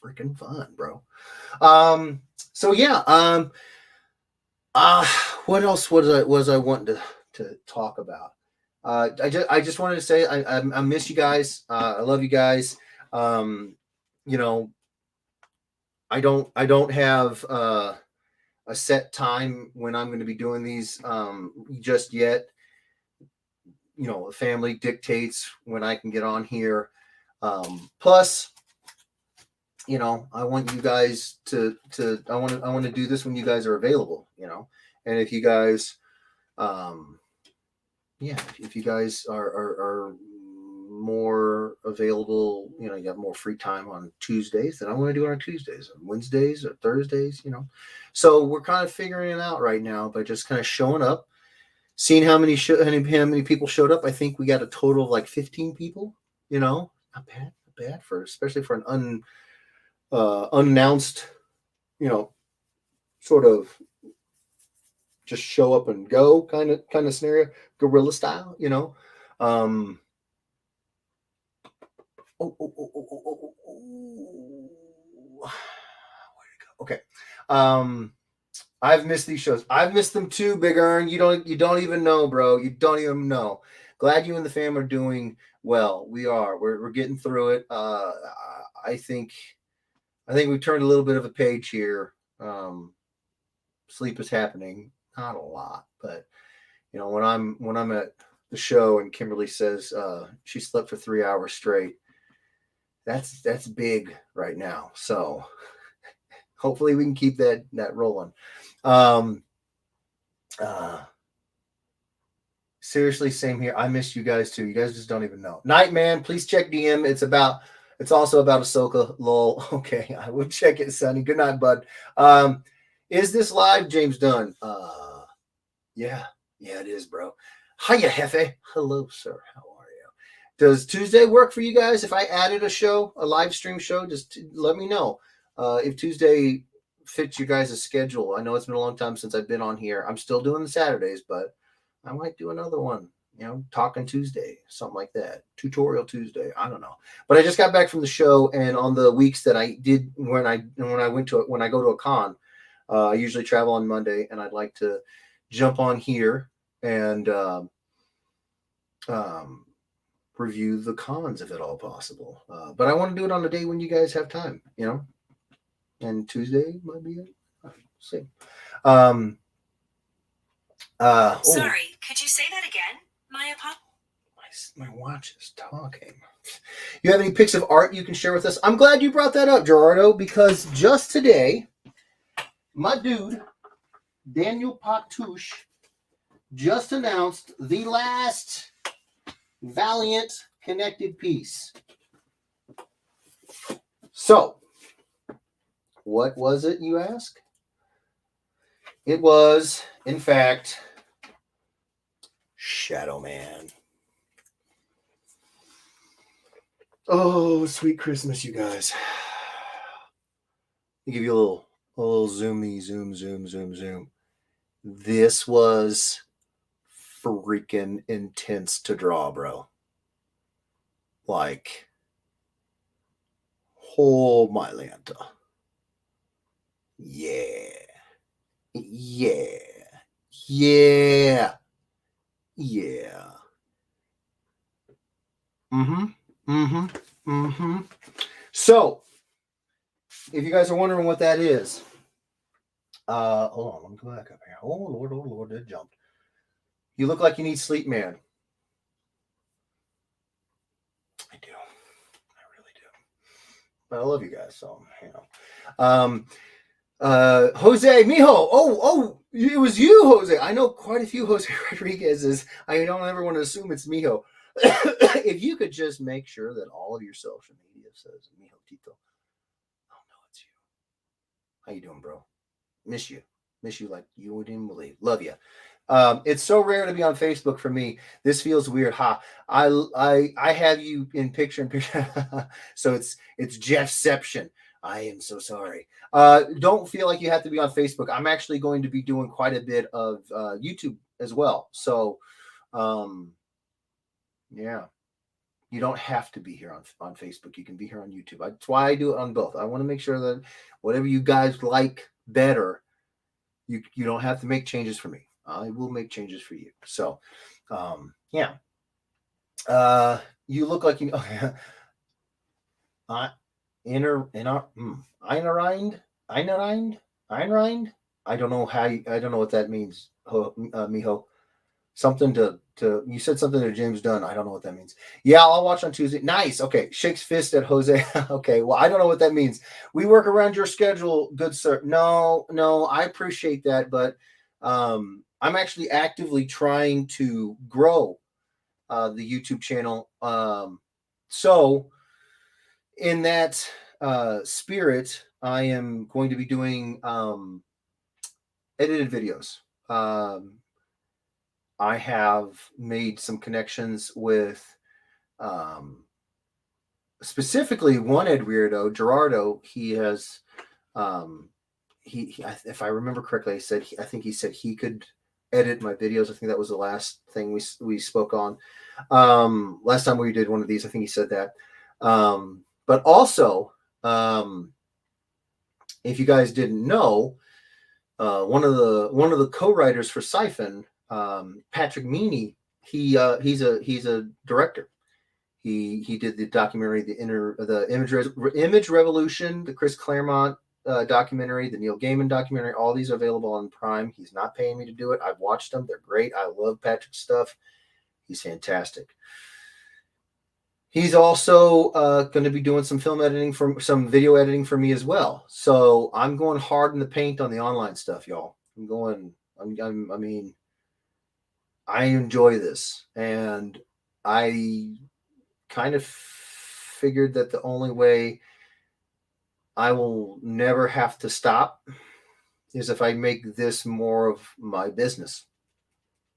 Speaker 1: freaking fun, bro. So yeah. What else was I wanting to talk about? I just wanted to say I miss you guys. I love you guys. You know, I don't have a set time when I'm going to be doing these just yet. You know, the family dictates when I can get on here. Plus, you know, I want you guys to I want to do this when you guys are available, you know. And if you guys if you guys are more available, you know, you have more free time on Tuesdays, then I want to do it on Tuesdays, on Wednesdays or Thursdays, you know. So we're kind of figuring it out right now by just kind of showing up, seeing how many people showed up. I think we got a total of like 15 people, you know. Not bad for, especially for an unannounced, you know, sort of just show up and go kind of scenario, guerrilla style, you know. Where'd it go? Okay. I've missed these shows. I've missed them too, Big Earn. You don't even know, bro. You don't even know. Glad you and the fam are doing well. We are. We're getting through it. I think we turned a little bit of a page here. Sleep is happening. Not a lot, but you know, when I'm at the show and Kimberly says she slept for 3 hours straight, that's big right now. So hopefully we can keep that rolling. Seriously, same here. I missed you guys too. You guys just don't even know. Nightman, please check DM. It's also about Ahsoka. Lol. Okay, I will check it, Sonny. Good night, bud. Is this live, James Dunn? Yeah, it is, bro. Hiya, Hefe. Hello, sir. How are you? Does Tuesday work for you guys? If I added a live stream show, just let me know. If Tuesday fits you guys' schedule. I know it's been a long time since I've been on here. I'm still doing the Saturdays, but I might do another one. You know, Talkin Tuesday, something like that. Tutorial Tuesday. I don't know. But I just got back from the show, and on the weeks that I did when I go to a con, I usually travel on Monday, and I'd like to jump on here and review the cons if at all possible. But I want to do it on a day when you guys have time, you know. And Tuesday might be it. We'll see.
Speaker 2: Sorry, could you say that again?
Speaker 1: My watch is talking. You have any pics of art you can share with us? I'm glad you brought that up, Gerardo, because just today, my dude, Daniel Patouche, just announced the last Valiant connected piece. So, what was it, you ask? It was, in fact, Shadow Man. Oh, sweet Christmas, you guys. I'll give you a little zoom. This was freaking intense to draw, bro. Like, oh my Lanta. Yeah. So, if you guys are wondering what that is, hold on, let me go back up here. Oh Lord, it jumped. You look like you need sleep, man. I do. I really do. But I love you guys, so you know. Jose Mijo. Oh, it was you, Jose. I know quite a few Jose Rodriguez's. I don't ever want to assume it's Mijo. If you could just make sure that all of your social media says Mijo Tito. Oh no, it's you. How you doing, bro? Miss you like you wouldn't even believe. Love you. It's so rare to be on Facebook for me. This feels weird. I have you in picture. So it's Jeffception. I am so sorry. Don't feel like you have to be on Facebook. I'm actually going to be doing quite a bit of YouTube as well. So yeah. You don't have to be here on Facebook. You can be here on YouTube. That's why I do it on both. I want to make sure that whatever you guys like better, you don't have to make changes for me. I will make changes for you. So, yeah. You look like you know. Einrind. I don't know I don't know what that means. Miho. Something to you said something to James Dunn. I don't know what that means. Yeah, I'll watch on Tuesday. Nice. Okay. Shakes fist at Jose. Okay. Well, I don't know what that means. We work around your schedule, good sir. No, I appreciate that, but I'm actually actively trying to grow the YouTube channel. So in that spirit, I am going to be doing edited videos. I have made some connections with specifically one Ed Weirdo, Gerardo. He has, if I remember correctly, I think he said he could edit my videos. I think that was the last thing we spoke on. Last time we did one of these, I think he said that. But also, if you guys didn't know, one of the co-writers for Siphon, Patrick Meany, he's a director. He did the documentary, the Image Revolution, the Chris Claremont documentary, the Neil Gaiman documentary. All these are available on Prime. He's not paying me to do it. I've watched them. They're great. I love Patrick's stuff. He's fantastic. He's also going to be doing some some video editing for me as well. So I'm going hard in the paint on the online stuff, y'all. I mean, I enjoy this, and I kind of figured that the only way I will never have to stop is if I make this more of my business.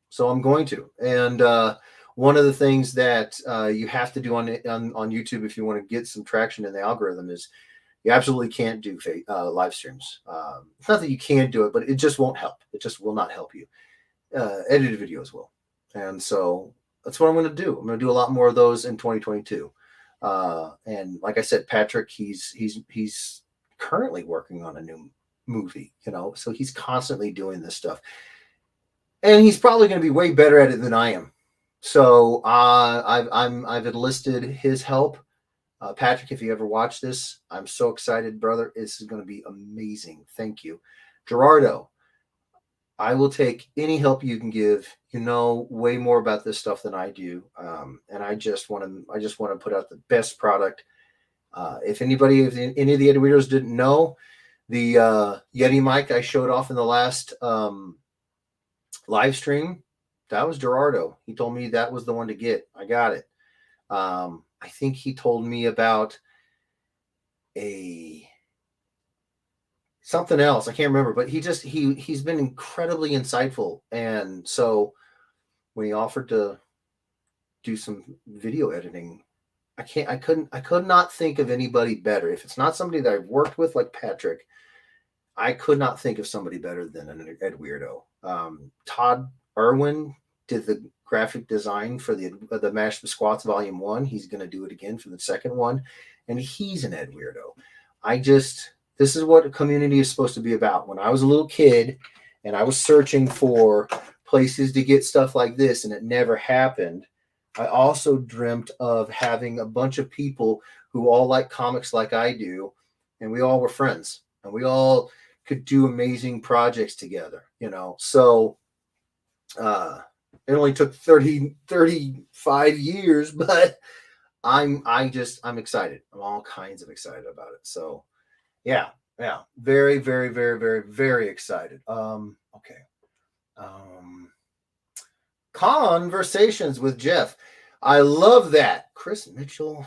Speaker 1: So I'm going to. And one of the things that you have to do on YouTube if you want to get some traction in the algorithm is you absolutely can't do live streams. It's not that you can't do it, but it just won't help. It just will not help you. Edited videos will. And so that's what I'm going to do. I'm going to do a lot more of those in 2022. And like I said, Patrick, he's currently working on a new movie, so he's constantly doing this stuff. And he's probably going to be way better at it than I am. So I've enlisted his help. Patrick, if you ever watch this, I'm so excited, brother. This is going to be amazing. Thank you. Gerardo, I will take any help you can give. You know way more about this stuff than I do. And I just want to put out the best product. If any of the editors didn't know, the Yeti mic I showed off in the last live stream, that was Gerardo. He told me that was the one to get. I got it. I think he told me about something else. I can't remember, but he's been incredibly insightful. And so when he offered to do some video editing, I could not think of anybody better. If it's not somebody that I've worked with like Patrick, I could not think of somebody better than an Ed Weirdo. Todd Irwin did the graphic design for the Mash the Squats Volume 1. He's going to do it again for the second one. And he's an Ed Weirdo. This is what a community is supposed to be about. When I was a little kid and I was searching for places to get stuff like this and it never happened, I also dreamt of having a bunch of people who all like comics like I do, and we all were friends, and we all could do amazing projects together, So it only took 35 years, but I'm excited. I'm all kinds of excited about it. So yeah. Very, very, very, very, very excited. Okay. Conversations with Jeff. I love that. Chris Mitchell,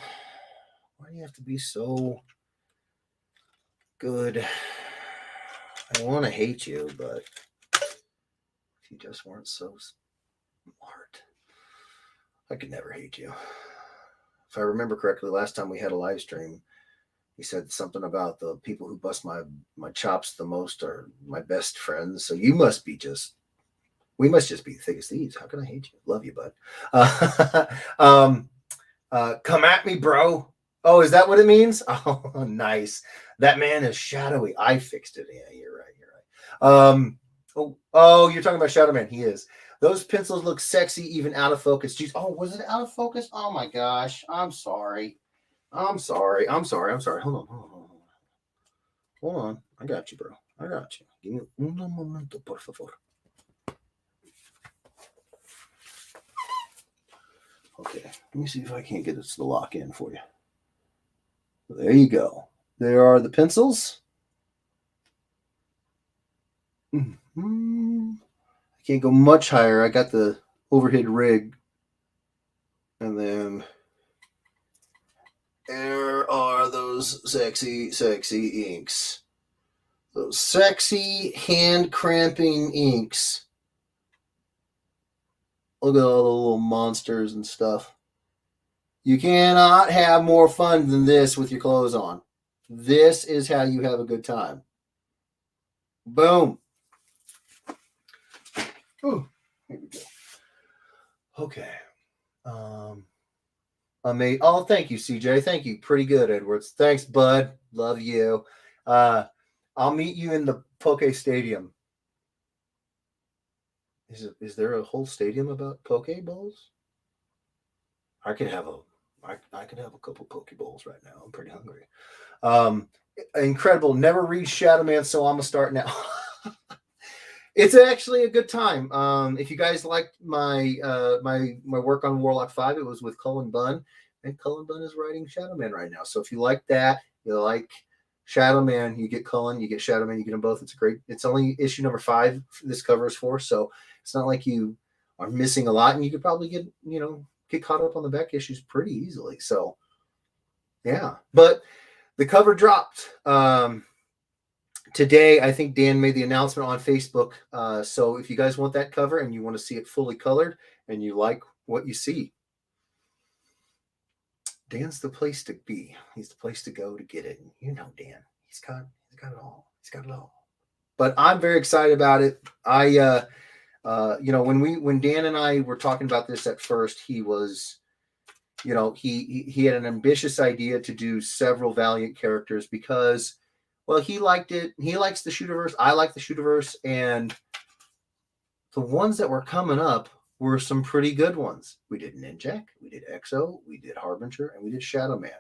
Speaker 1: why do you have to be so good? I don't want to hate you, but if you just weren't so smart, I could never hate you. If I remember correctly, last time we had a live stream, he said something about the people who bust my chops the most are my best friends. So we must just be thick as thieves. How can I hate you? Love you, bud. Come at me, bro. Oh, is that what it means? Oh, nice. That man is shadowy. I fixed it. Yeah, you're right. You're talking about Shadow Man. He is. Those pencils look sexy, even out of focus. Jeez. Oh, was it out of focus? Oh my gosh. I'm sorry. Hold on. I got you, bro. I got you. Give me un momento, por favor. Okay, let me see if I can't get this to lock in for you. There you go. There are the pencils. I can't go much higher. I got the overhead rig. And then there are those sexy, sexy inks. Those sexy hand cramping inks. Look at all the little monsters and stuff. You cannot have more fun than this with your clothes on. This is how you have a good time. Boom. Ooh, here we go. Okay. Oh, thank you, CJ. Thank you. Pretty good, Edwards. Thanks, bud. Love you. I'll meet you in the Poke Stadium. Is there a whole stadium about Poke Bowls? I could have a couple Poke Bowls right now. I'm pretty hungry. Incredible. Never read Shadow Man, so I'm gonna start now. It's actually a good time. If you guys liked my work on Warlock 5, it was with Cullen Bunn, and Cullen Bunn is writing Shadow Man right now. So if you like that, you like Shadow Man, you get Cullen, you get Shadow Man, you get them both. It's great. It's only issue number 5 this cover is for, so it's not like you are missing a lot, and you could probably get caught up on the back issues pretty easily. So yeah, but the cover dropped today. I think Dan made the announcement on Facebook. So if you guys want that cover and you want to see it fully colored and you like what you see, Dan's the place to be. He's the place to go to get it. And Dan. He's got it all. He's got it all. But I'm very excited about it. When Dan and I were talking about this at first, he was, he had an ambitious idea to do several Valiant characters because, well, he liked it. He likes the Shooterverse. I like the Shooterverse, and the ones that were coming up were some pretty good ones. We did Ninjak, we did Exo, we did Harbinger, and we did Shadow Man.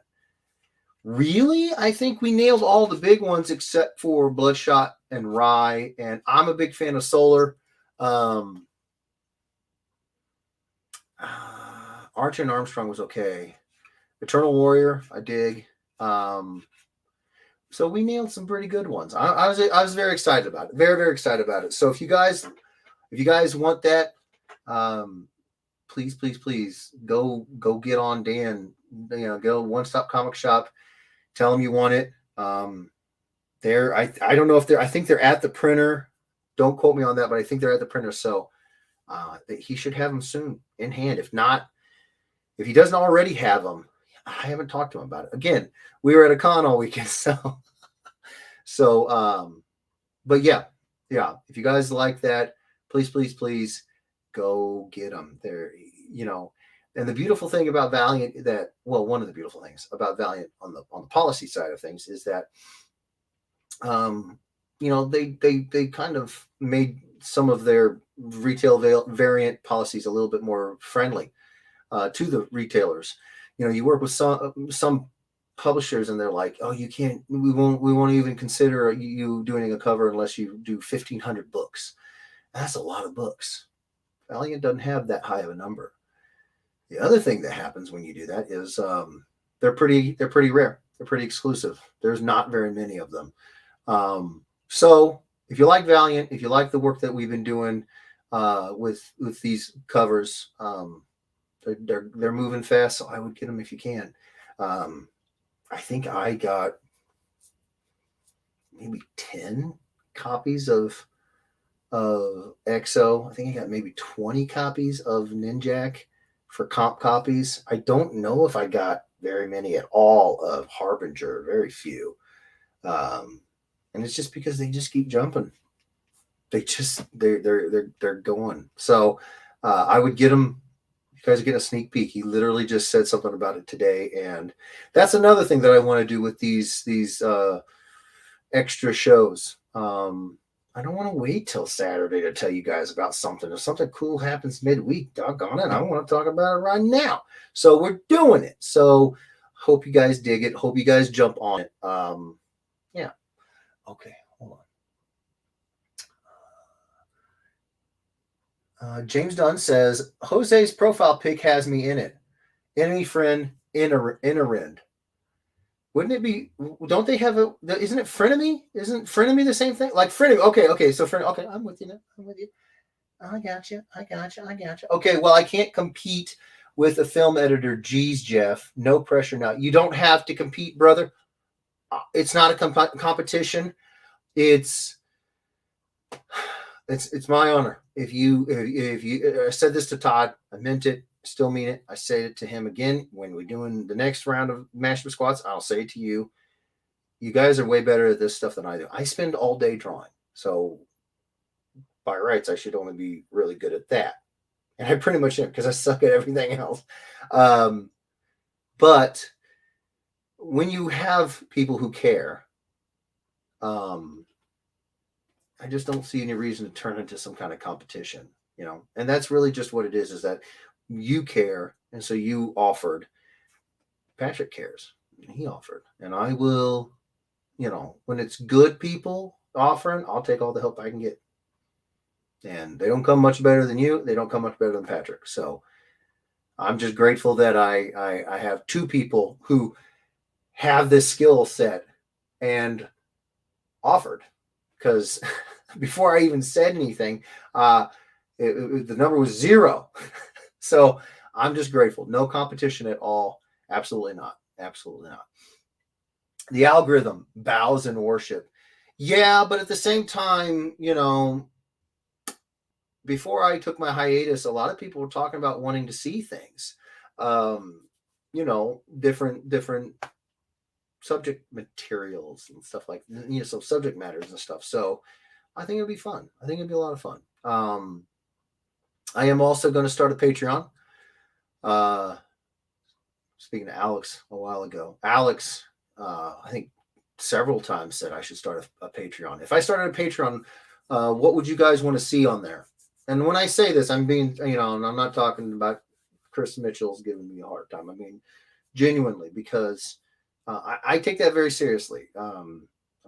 Speaker 1: Really, I think we nailed all the big ones except for Bloodshot and Rye, and I'm a big fan of Solar. Archer and Armstrong was okay. Eternal Warrior, I dig. So we nailed some pretty good ones. I was very excited about it. Very, very excited about it. So if you guys want that, please go get on Dan. Go One Stop Comic Shop. Tell them you want it. I don't know if I think they're at the printer. Don't quote me on that, but I think they're at the printer. So that he should have them soon in hand. If not, if he doesn't already have them, I haven't talked to him about it. Again, we were at a con all weekend, but yeah. If you guys like that, please go get them. They're, and the beautiful thing about Valiant one of the beautiful things about Valiant on the policy side of things is that, they kind of made some of their retail variant policies a little bit more friendly to the retailers. You work with some publishers and they're like, oh, you can't, we won't even consider you doing a cover unless you do 1,500 books. That's a lot of books. Valiant doesn't have that high of a number. The other thing that happens when you do that is they're pretty rare. They're pretty exclusive. There's not very many of them. So if you like Valiant, if you like the work that we've been doing with these covers, they're moving fast. So I would get them if you can. I think I got maybe 10 copies of EXO. I think I got maybe 20 copies of Ninjak for comp copies. I don't know if I got very many at all of Harbinger, very few. And it's just because they just keep jumping. They're going. So I would get them. You guys get a sneak peek. He literally just said something about it today, and that's another thing that I want to do with these extra shows. I don't want to wait till Saturday to tell you guys about something. If something cool happens midweek, doggone it, I want to talk about it right now. So we're doing it. So hope you guys dig it. Hope you guys jump on it. Yeah. Okay, hold on. James Dunn says, Jose's profile pic has me in it. Enemy friend, Inarend. Wouldn't it be, don't they have isn't it frenemy? Isn't frenemy the same thing? Like frenemy. Okay. So okay, I'm with you now. I'm with you. I got you. Okay, well, I can't compete with a film editor. Geez, Jeff, no pressure now. You don't have to compete, brother. It's not a competition. It's my honor. If you I said this to Todd, I meant it, still mean it. I say it to him again when we're doing the next round of mashup squats. I'll say it to you. You guys are way better at this stuff than I do. I spend all day drawing, so by rights, I should only be really good at that, and I pretty much am because I suck at everything else. But when you have people who care, I just don't see any reason to turn into some kind of competition, and that's really just what it is that you care. And so you offered, Patrick cares, and he offered, and I will, when it's good people offering, I'll take all the help I can get. And they don't come much better than you. They don't come much better than Patrick. So I'm just grateful that I have two people who have this skill set and offered, because before I even said anything, the number was 0. So I'm just grateful. No competition at all. Absolutely not. The algorithm bows in worship. Yeah, but at the same time, before I took my hiatus, a lot of people were talking about wanting to see things, different subject materials and stuff like, some subject matters and stuff. So I think it'll be fun. I think it'll be a lot of fun. I am also going to start a Patreon. Speaking to Alex a while ago, Alex, I think several times said I should start a Patreon. If I started a Patreon, what would you guys want to see on there? And when I say this, I'm being, and I'm not talking about Chris Mitchell's giving me a hard time. I mean, genuinely, because I take that very seriously. I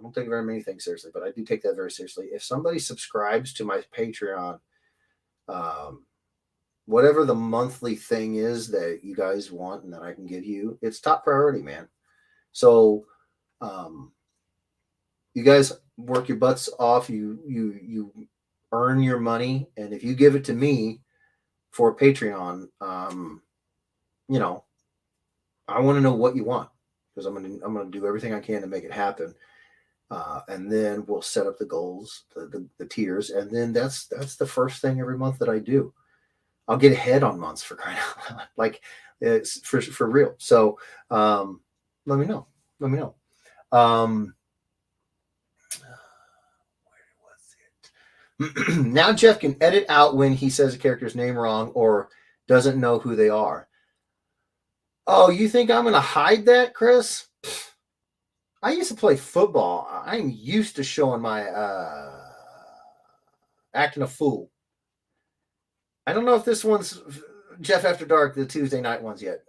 Speaker 1: don't take very many things seriously, but I do take that very seriously. If somebody subscribes to my Patreon, whatever the monthly thing is that you guys want and that I can give you, it's top priority, man. So you guys work your butts off. You earn your money, and if you give it to me for Patreon, I want to know what you want, because I'm gonna do everything I can to make it happen. And then we'll set up the goals, the tiers, and then that's the first thing every month that I do. I'll get ahead on months for crying out loud. Like it's for real. So let me know. Let me know. Where was it? Now Jeff can edit out when he says a character's name wrong or doesn't know who they are. Oh, you think I'm going to hide that, Chris? I used to play football. I'm used to showing my acting a fool. I don't know if this one's Jeff After Dark, the Tuesday night ones yet.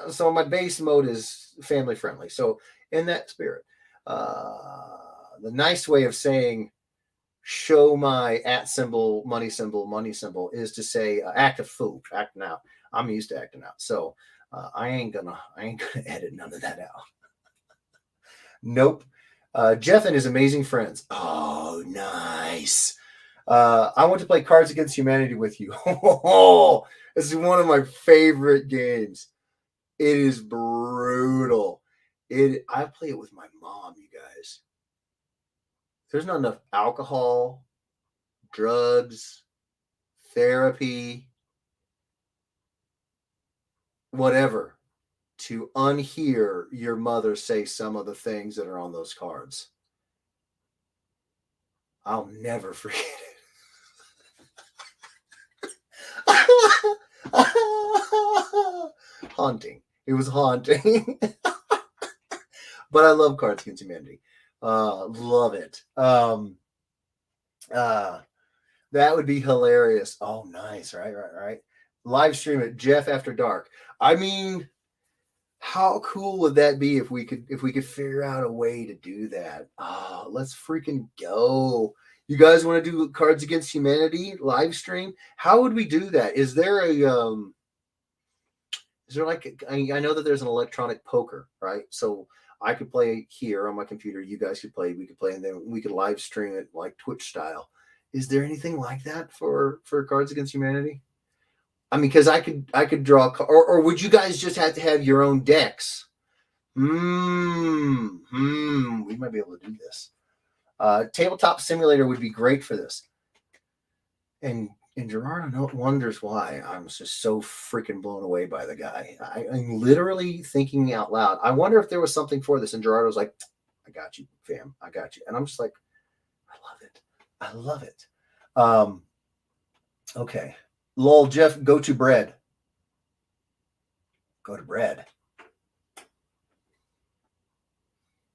Speaker 1: So my base mode is family friendly. So in that spirit, the nice way of saying show my money symbol is to say act a fool, acting out. I'm used to acting out. So I ain't gonna edit none of that out. Nope. Jeff and his amazing friends. Oh, nice. I want to play Cards Against Humanity with you. This is one of my favorite games. It is brutal. I play it with my mom, you guys. There's not enough alcohol, drugs, therapy, whatever, to unhear your mother say some of the things that are on those cards. I'll never forget it. Haunting. It was haunting. But I love Cards Against Humanity. Love it. That would be hilarious. Oh, nice. Right. Live stream it, Jeff After Dark. I mean, how cool would that be if we could figure out a way to do that? Let's freaking go. You guys want to do Cards Against Humanity live stream? How would we do that? Is there like I know that there's an electronic poker, right? So I could play here on my computer. You guys could play. We could play, and then we could live stream it like Twitch style. Is there anything like that for Cards Against Humanity? I mean, because I could draw, or would you guys just have to have your own decks? We might be able to do this. Tabletop Simulator would be great for this. And Gerardo wonders why I'm just so freaking blown away by the guy. I'm literally thinking out loud. I wonder if there was something for this. And Gerardo's like, I got you, fam. I got you. And I'm just like, I love it. Okay. Lol, Jeff, go to bread. Go to bread.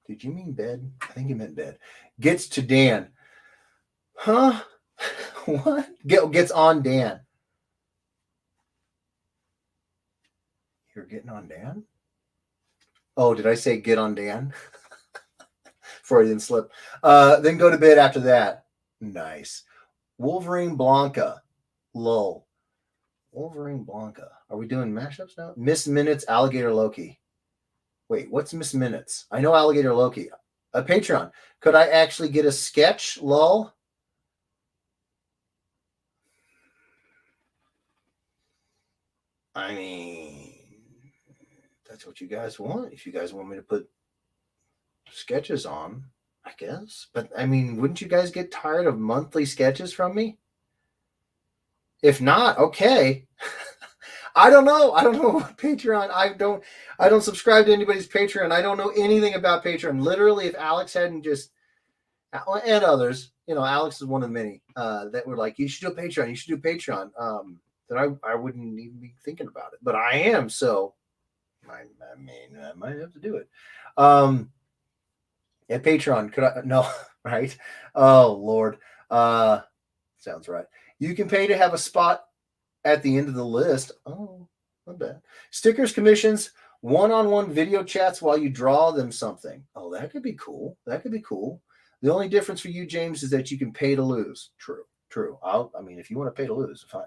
Speaker 1: Did you mean bed? I think you meant bed. Gets to Dan. Huh? What? Gets on Dan. You're getting on Dan? Oh, did I say get on Dan? Freudian slip. Then go to bed after that. Nice. Wolverine Blanca. Lol. Wolverine Blanca. Are we doing mashups now? Miss Minutes, Alligator Loki. Wait, what's Miss Minutes? I know Alligator Loki. A Patreon. Could I actually get a sketch? Lol. I mean, that's what you guys want. If you guys want me to put sketches on, I guess. But I mean, wouldn't you guys get tired of monthly sketches from me? If not, okay. I don't know. I don't know what Patreon. I don't subscribe to anybody's Patreon. I don't know anything about Patreon. Literally, if Alex hadn't just, and others, Alex is one of many that were like, you should do a Patreon. You should do a Patreon. Then I wouldn't even be thinking about it. But I am, so I might have to do it. At Patreon, could I? No, right? Oh, Lord. Sounds right. You can pay to have a spot at the end of the list. Oh, not bad. Stickers, commissions, one-on-one video chats while you draw them something. Oh, that could be cool. The only difference for you, James, is that you can pay to lose. True. If you want to pay to lose, fine.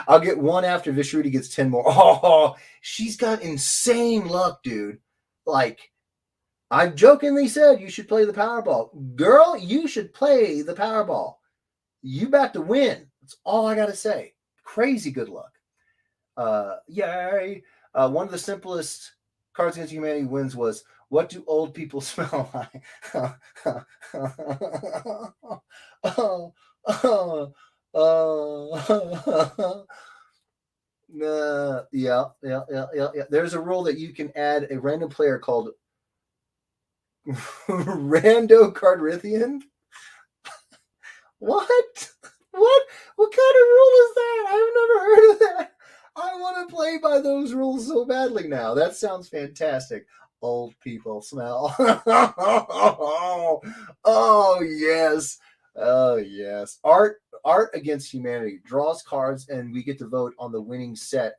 Speaker 1: I'll get one after Vishruti gets 10 more. Oh, she's got insane luck, dude. Like, I jokingly said you should play the Powerball. Girl, you should play the Powerball. You about to win. That's all I got to say. Crazy good luck. Yay. One of the simplest Cards Against Humanity wins was, what do old people smell like? Yeah. There's a rule that you can add a random player called Rando Cardrithian. What? What kind of rule is that? I've never heard of that. I want to play by those rules so badly now. That sounds fantastic. Old people smell. Oh yes. Oh yes. Art Against Humanity draws cards, and we get to vote on the winning set,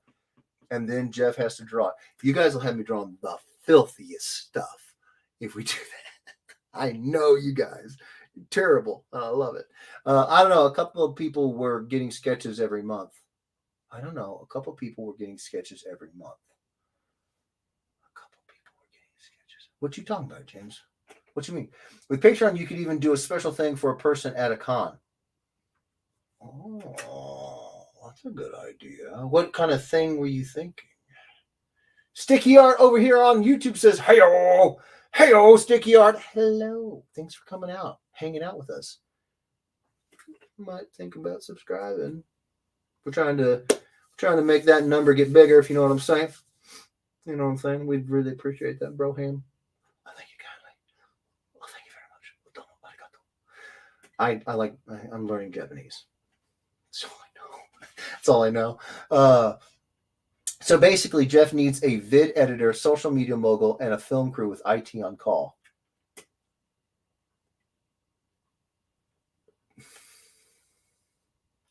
Speaker 1: and then Jeff has to draw it. You guys will have me drawing the filthiest stuff if we do that. I know you guys. Terrible. I love it. I don't know. A couple of people were getting sketches every month. A couple of people were getting sketches every month. What you talking about, James? What you mean? With Patreon, you could even do a special thing for a person at a con. Oh, that's a good idea. What kind of thing were you thinking? Sticky Art over here on YouTube says, "Hey-o, hey-o, Sticky Art. Hello. Thanks for coming out, hanging out with us. Might think about subscribing. We're trying to make that number get bigger, if you know what I'm saying. You know what I'm saying? We'd really appreciate that, bro ham. Thank you kindly. Well, thank you very much. I'm learning Japanese. That's all I know. So basically, Jeff needs a vid editor, social media mogul, and a film crew with IT on call.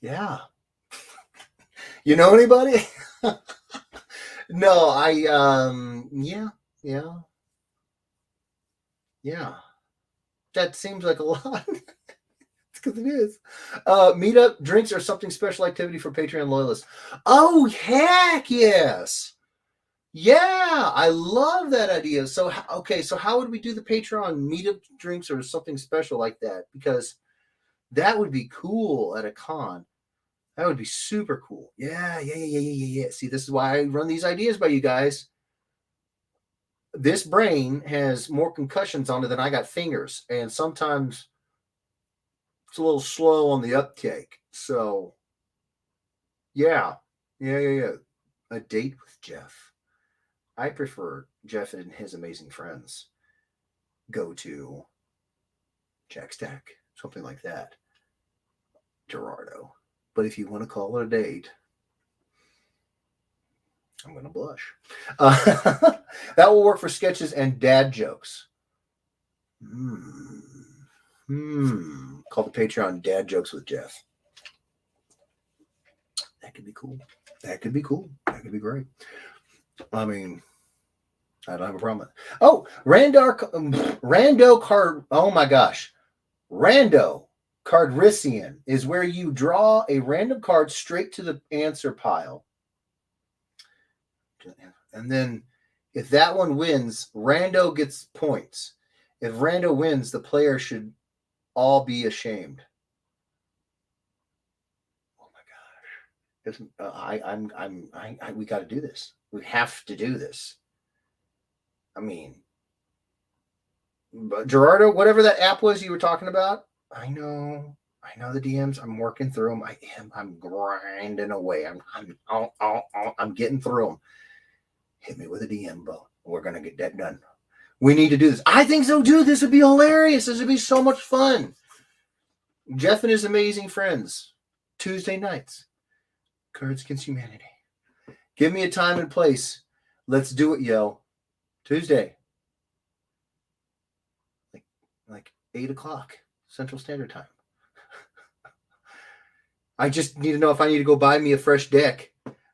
Speaker 1: Yeah. You know anybody? No, yeah. That seems like a lot. It's because it is. Meetup, drinks, or something special activity for Patreon loyalists. Oh, heck yes. Yeah, I love that idea. So how would we do the Patreon meetup, drinks, or something special like that? Because that would be cool at a con. That would be super cool. Yeah. See, this is why I run these ideas by you guys. This brain has more concussions on it than I got fingers, and sometimes it's a little slow on the uptake. So, yeah. A date with Jeff. I prefer Jeff and his amazing friends go to Jack Stack, something like that. Gerardo. But if you want to call it a date, I'm going to blush. That will work for sketches and dad jokes. Call the Patreon Dad Jokes with Jeff. That could be cool. That could be great. I mean, I don't have a problem with it. Oh, Rando card. Oh my gosh. Rando Cardrician is where you draw a random card straight to the answer pile. And then if that one wins, Rando gets points. If Rando wins, the player should all be ashamed. Oh my gosh. We got to do this. We have to do this. I mean, Gerardo, whatever that app was you were talking about, I know the DMs. I'm working through them. I'm grinding away. I'm getting through them. Hit me with a DM, Bo. We're gonna get that done. We need to do this. I think so too. This would be hilarious. This would be so much fun. Jeff and his amazing friends. Tuesday nights. Cards Against Humanity. Give me a time and place. Let's do it, yo. Tuesday. Like 8:00 Central Standard Time. I just need to know if I need to go buy me a fresh deck.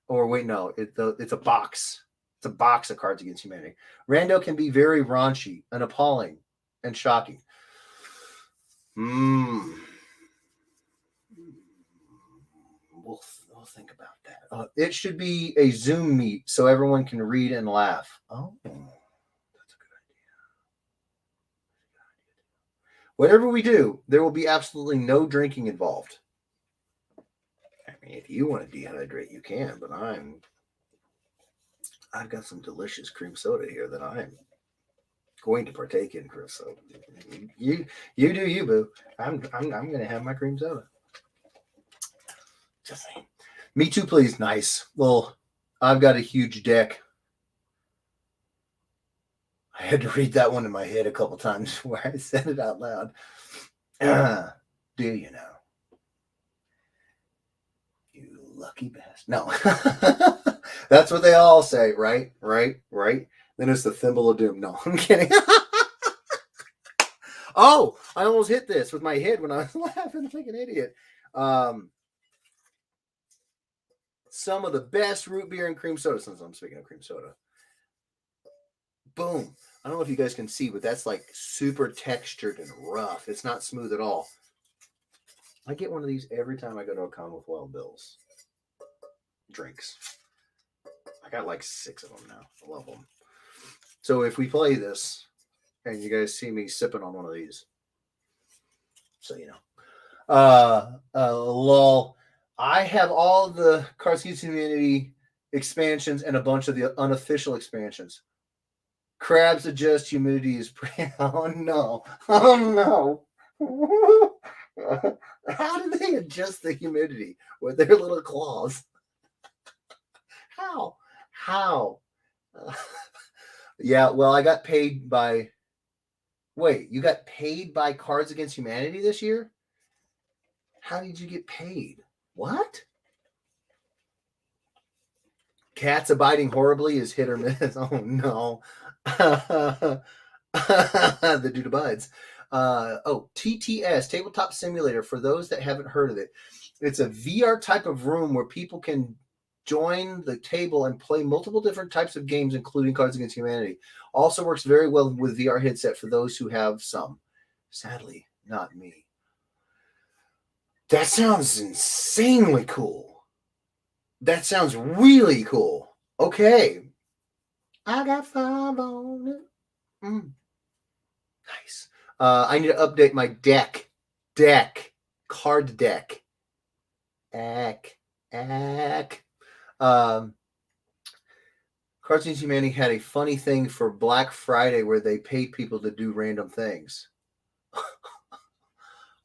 Speaker 1: Or wait, no. It's a box. It's a box of Cards Against Humanity. Rando can be very raunchy and appalling and shocking. We'll think about that. It should be a Zoom meet so everyone can read and laugh. Oh, that's a good idea. Whatever we do, there will be absolutely no drinking involved. I mean, if you want to dehydrate, you can, but I've got some delicious cream soda here that I'm going to partake in, Chris. So you do you, boo. I'm gonna have my cream soda. Just saying. Me too, please. Nice. Well, I've got a huge deck. I had to read that one in my head a couple times where I said it out loud. Do you know? You lucky bastard. No. That's what they all say, right? Right? Right? Then it's the thimble of doom. No, I'm kidding. Oh, I almost hit this with my head when I was laughing like an idiot. Some of the best root beer and cream soda, since I'm speaking of cream soda. Boom. I don't know if you guys can see, but that's like super textured and rough. It's not smooth at all. I get one of these every time I go to a con with Wild Bill's drinks. I got like 6 of them now. I love them. So if we play this and you guys see me sipping on one of these, so you know. Lol. I have all the Cards Against Humanity expansions and a bunch of the unofficial expansions. Crabs adjust humidity is oh no. Oh no. How do they adjust the humidity with their little claws? How? Yeah, well, I got paid by. Wait, you got paid by Cards Against Humanity this year? How did you get paid? What? Cats abiding horribly is hit or miss. Oh no. The dude abides. TTS, Tabletop Simulator, for those that haven't heard of it. It's a VR type of room where people can join the table and play multiple different types of games, including Cards Against Humanity. Also works very well with VR headset for those who have some. Sadly, not me. That sounds insanely cool. That sounds really cool. Okay. I got 5 on it. Nice. I need to update my deck. Card deck. Cards Against Humanity had a funny thing for Black Friday where they paid people to do random things.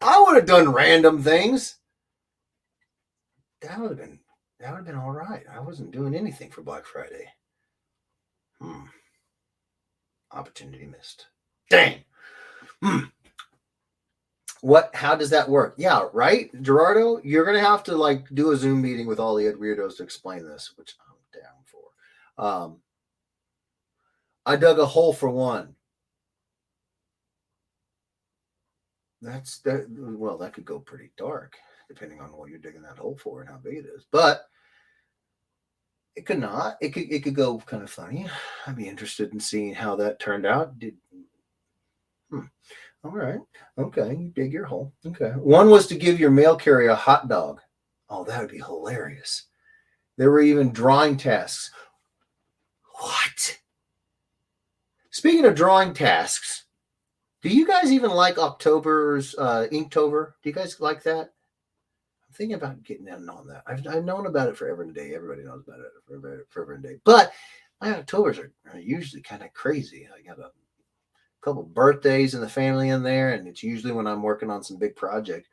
Speaker 1: I would have done random things. That would have been all right. I wasn't doing anything for Black Friday. Opportunity missed. Dang. How does that work? Yeah, right, Gerardo. You're gonna have to like do a Zoom meeting with all the weirdos to explain this, which I'm down for. I dug a hole for one. That could go pretty dark depending on what you're digging that hole for and how big it is. But it could not. It could go kind of funny. I'd be interested in seeing how that turned out. All right. Okay. You dig your hole. Okay. One was to give your mail carrier a hot dog. Oh, that would be hilarious. There were even drawing tasks. What? Speaking of drawing tasks, do you guys even like October's Inktober? Do you guys like that? I'm thinking about getting in on that. I've known about it forever and a day. Everybody knows about it forever and a day. But my Octobers are usually kind of crazy. I got a couple birthdays in the family in there, and it's usually when I'm working on some big project.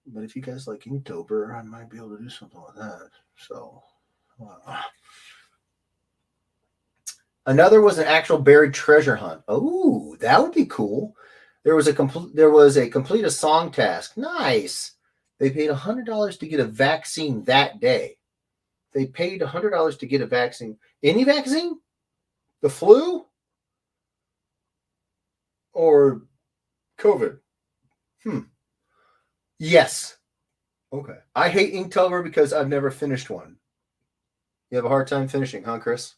Speaker 1: But if you guys like Inktober, I might be able to do something with that. So, another was an actual buried treasure hunt. Oh, that would be cool. There was a complete a song task. Nice. They paid $100 to get a vaccine that day. They paid $100 to get a vaccine. Any vaccine? The flu? Or COVID? Yes. Okay. I hate Inktober because I've never finished one. You have a hard time finishing, huh, Chris?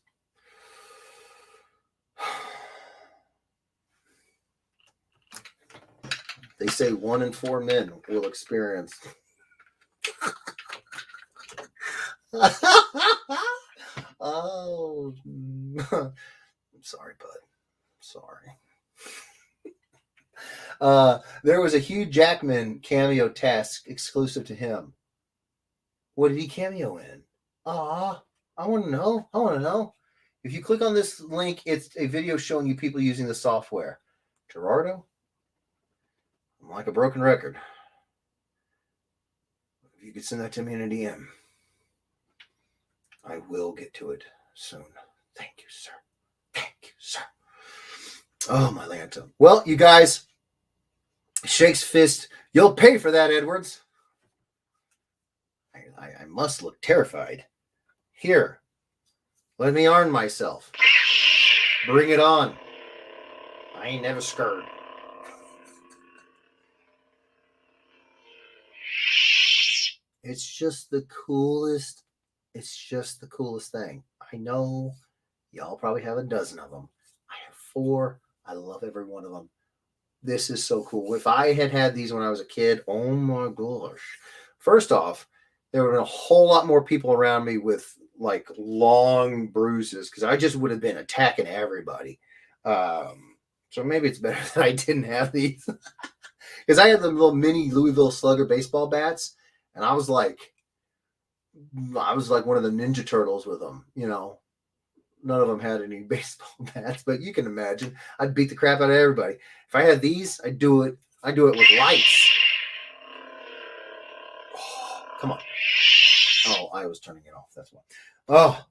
Speaker 1: They say 1 in 4 men will experience. Oh, I'm sorry, bud. Sorry. There was a Hugh Jackman cameo task exclusive to him. What did he cameo in? I want to know. I want to know. If you click on this link, it's a video showing you people using the software. Gerardo, I'm like a broken record. If you could send that to me in a DM, I will get to it soon. Thank you, sir. Thank you, sir. Oh, my Lanta. Well, you guys, shakes fist. You'll pay for that, Edwards. I must look terrified. Here, let me arm myself. Bring it on. I ain't never scared. It's just the coolest. It's just the coolest thing. I know y'all probably have a dozen of them. I have 4. I love every one of them. This is so cool. If I had had these when I was a kid, oh my gosh. First off, there were a whole lot more people around me with like long bruises because I just would have been attacking everybody. So maybe it's better that I didn't have these because I had the little mini Louisville Slugger baseball bats, and I was like one of the Ninja Turtles with them. You know, none of them had any baseball bats, but you can imagine I'd beat the crap out of everybody. If I had these, I'd do it. I do it with lights. Oh, come on. Oh, I was turning it off. That's why. Oh.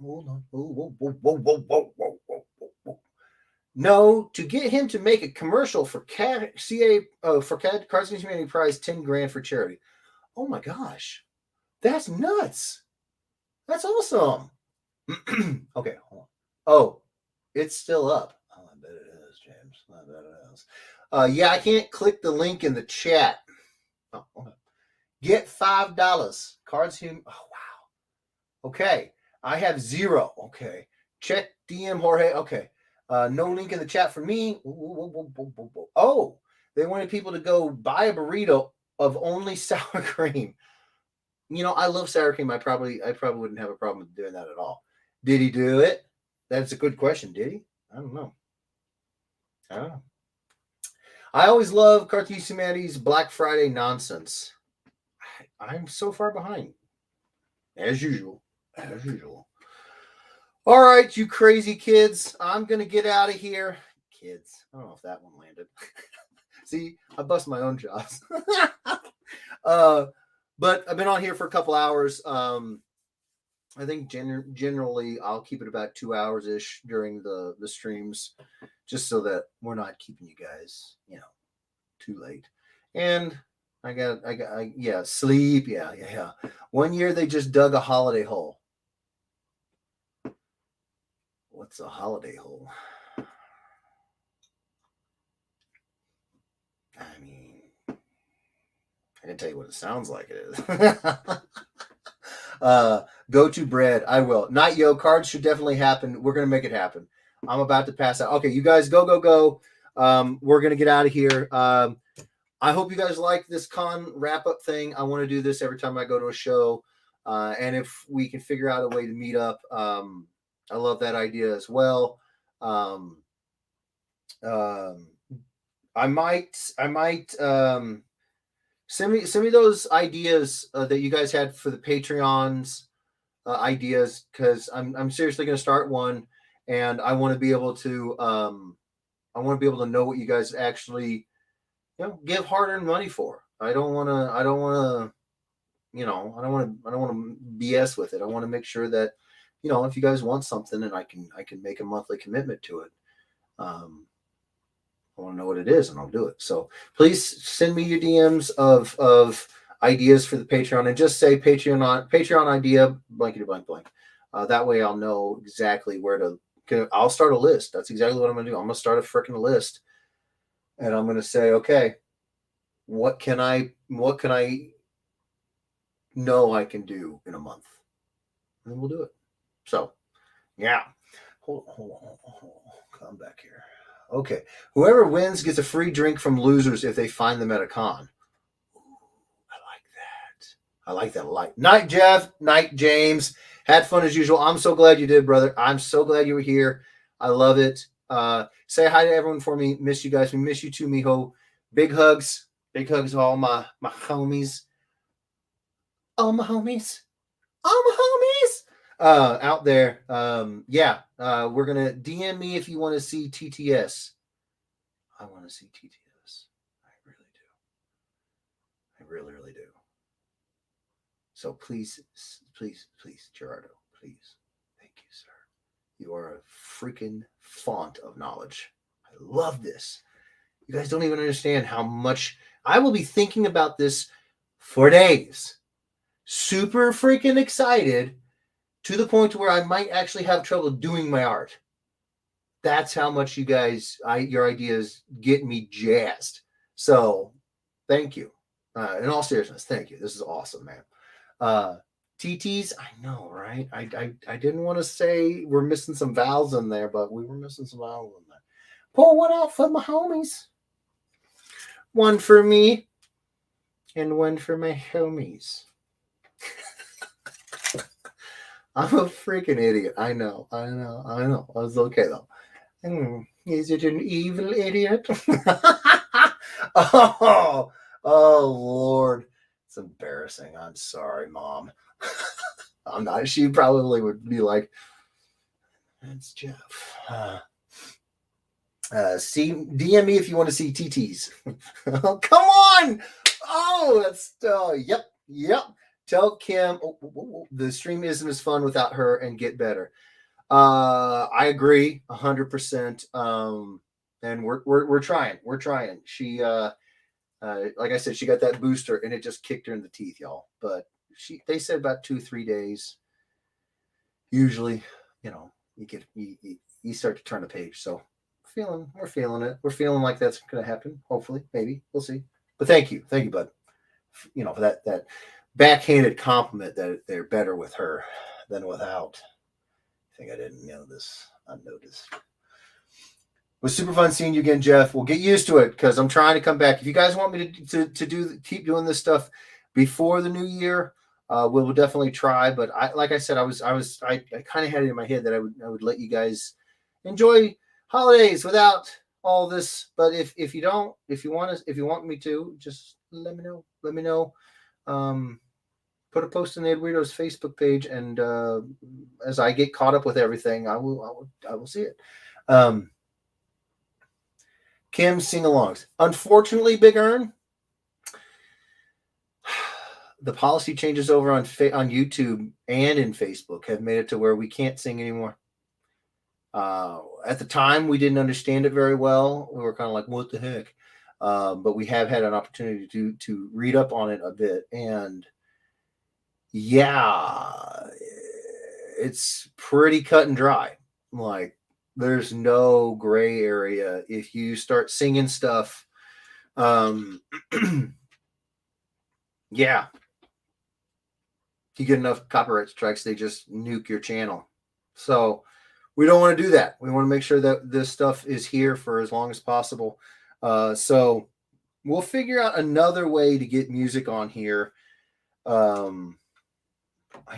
Speaker 1: Hold on. Whoa. No, to get him to make a commercial for Cards Against Humanity Prize, $10,000 for charity. Oh my gosh, that's nuts. That's awesome. Okay, hold on. Oh, it's still up. Oh, I bet it is, James. I bet it is. Yeah, I can't click the link in the chat. Oh, okay. Get $5. Cards Hum. Oh, wow. Okay. I have 0. Okay. Check DM Jorge. Okay. No link in the chat for me. Oh, they wanted people to go buy a burrito of only sour cream. You know, I love sour cream. I probably wouldn't have a problem with doing that at all. Did he do it? That's a good question. Did he? I don't know. I always love Cards Against Humanity's Black Friday nonsense. I'm so far behind. As usual. All right, you crazy kids. I'm going to get out of here. Kids. I don't know if that one landed. See, I bust my own chops. But I've been on here for a couple hours. I think generally I'll keep it about 2 hours-ish during the streams, just so that we're not keeping you guys, too late. And I got sleep. Yeah. One year they just dug a holiday hole. What's a holiday hole? I mean, I can tell you what it sounds like it is. Go to bread. I will. Not yo. Cards should definitely happen. We're going to make it happen. I'm about to pass out. Okay, you guys go. We're going to get out of here. I hope you guys like this con wrap-up thing. I want to do this every time I go to a show. And if we can figure out a way to meet up, I love that idea as well. I might send me those ideas that you guys had for the Patreons ideas, because I'm seriously going to start one, and I want to be able to know what you guys actually give hard-earned money for. I don't want to BS with it. I want to make sure that if you guys want something and I can make a monthly commitment to it. I want to know what it is, and I'll do it. So please send me your DMs of ideas for the Patreon, and just say Patreon idea blankety blank blank. That way I'll know exactly where to. I'll start a list. That's exactly what I'm going to do. I'm going to start a freaking list, and I'm going to say, okay, what can I know I can do in a month, and we'll do it. So, yeah. Hold on. Come back here. Okay. Whoever wins gets a free drink from losers if they find them at a con. Ooh, I like that a lot. Night, Jeff. Night, James. Had fun as usual. I'm so glad you did, brother. I'm so glad you were here. I love it. Say hi to everyone for me. Miss you guys. We miss you too, mijo. Big hugs. Big hugs to all my homies. All my homies. All my homies. Out there. We're gonna DM me if you want to see TTS. I want to see TTS. I really do. I really, really do. So please, Gerardo, please. Thank you, sir. You are a freaking font of knowledge. I love this. You guys don't even understand how much I will be thinking about this for days. Super freaking excited to the point where I might actually have trouble doing my art. That's how much you guys, your ideas get me jazzed. So thank you. In all seriousness, thank you. This is awesome, man. TTs, I know, right? I didn't want to say we're missing some vowels in there, but we were missing some vowels in there. Pour one out for my homies. One for me and one for my homies. I'm a freaking idiot. I know. I was okay though. Is it an evil idiot? oh Lord. It's embarrassing. I'm sorry, Mom. I'm not. She probably would be like, that's Jeff. DM me if you want to see TTs. Come on. Oh, that's yep. Tell Kim the stream isn't as fun without her and get better. I agree 100%. And we're trying. We're trying. She like I said, she got that booster and it just kicked her in the teeth, y'all. But they said about 2-3 days. Usually, you start to turn the page. So we're feeling it. We're feeling like that's gonna happen. Hopefully, maybe. We'll see. But thank you, bud. For that backhanded compliment that they're better with her than without. I think I didn't know this. I noticed. It was super fun seeing you again, Jeff. We'll get used to it because I'm trying to come back. If you guys want me to keep doing this stuff before the new year, we'll definitely try. But like I said, I kind of had it in my head that I would let you guys enjoy holidays without all this. But if you want me to, just let me know. Let me know. Put a post in the Weirdos Facebook page, and as I get caught up with everything, I will see it. Kim sing-alongs. Unfortunately, Big Earn, the policy changes over on YouTube and in Facebook have made it to where we can't sing anymore. At the time, we didn't understand it very well. We were kind of like, what the heck? But we have had an opportunity to read up on it a bit. And yeah, it's pretty cut and dry. Like, there's no gray area. If you start singing stuff, yeah, if you get enough copyright strikes, they just nuke your channel. So we don't want to do that. We want to make sure that this stuff is here for as long as possible. So we'll figure out another way to get music on here. I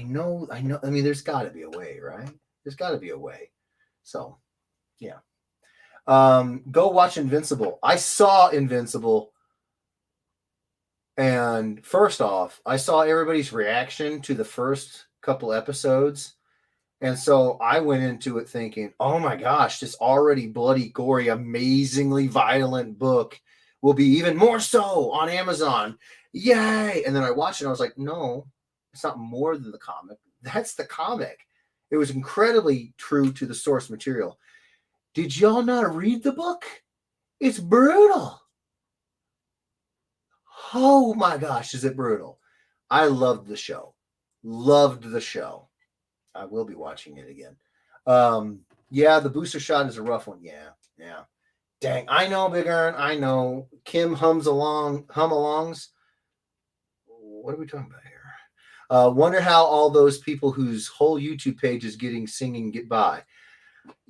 Speaker 1: know. I mean, there's got to be a way, right? There's got to be a way. So, yeah. Go watch Invincible. I saw Invincible. And first off, I saw everybody's reaction to the first couple episodes. And so I went into it thinking, oh my gosh, this already bloody, gory, amazingly violent book will be even more so on Amazon. Yay. And then I watched it and I was like, no, it's not more than the comic. That's the comic. It was incredibly true to the source material. Did y'all not read the book? It's brutal. Oh my gosh, is it brutal? I loved the show. I will be watching it again. Yeah, the booster shot is a rough one. Yeah. Dang, I know, Big Earn. I know. Kim hum-alongs. What are we talking about here? Wonder how all those people whose whole YouTube page is getting singing get by.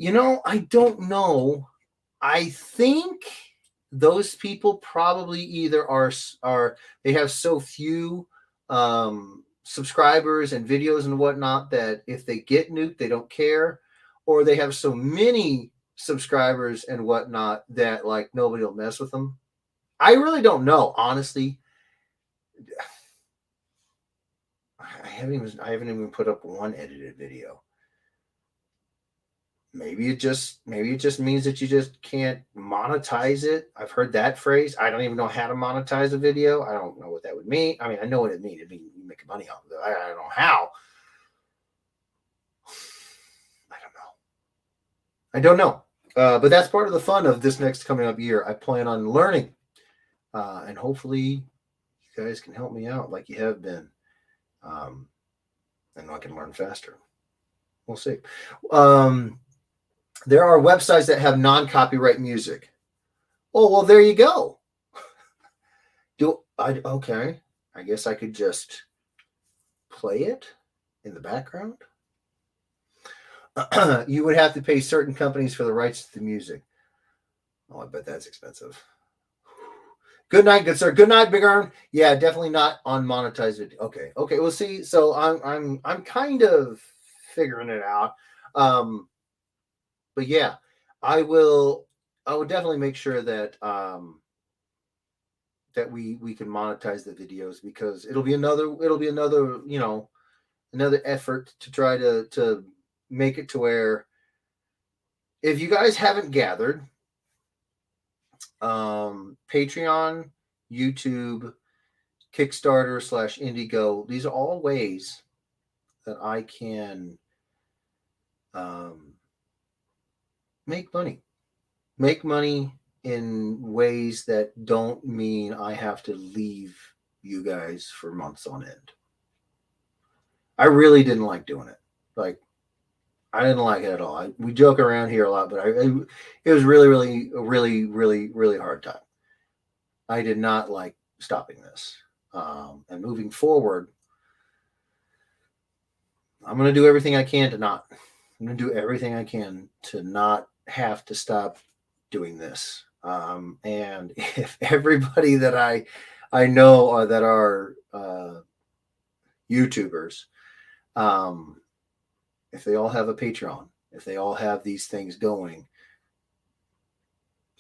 Speaker 1: I don't know. I think those people probably either are they have so few subscribers and videos and whatnot that if they get nuked, they don't care, or they have so many subscribers and whatnot that like nobody will mess with them. I really don't know, honestly. haven't even put up one edited video. Maybe it just means that you just can't monetize it. I've heard that phrase. I don't even know how to monetize a video. I don't know what that would mean. I mean, I know what it means. It means you make money off of it. I don't know how. I don't know. But that's part of the fun of this next coming up year. I plan on learning. And hopefully you guys can help me out like you have been. And I can learn faster. We'll see. There are websites that have non-copyright music. Oh, well, there you go. Okay. I guess I could just play it in the background. You would have to pay certain companies for the rights to the music. Oh, I bet that's expensive. Good night, good sir. Good night, Big Earn. Yeah, definitely not on monetized video. Okay. We'll see. So I'm kind of figuring it out. But yeah, I will definitely make sure that that we can monetize the videos, because it'll be another another effort to try to make it to where, if you guys haven't gathered, Patreon, YouTube, Kickstarter / Indigo, these are all ways that I can make money in ways that don't mean I have to leave you guys for months on end. I really didn't like doing it. Like, I didn't like it at all. We joke around here a lot, but it was really hard time. I did not like stopping this. And moving forward, I'm going to do everything I can to not. I'm going to do everything I can to not have to stop doing this. And if everybody that I know that are YouTubers, if they all have a Patreon, if they all have these things going,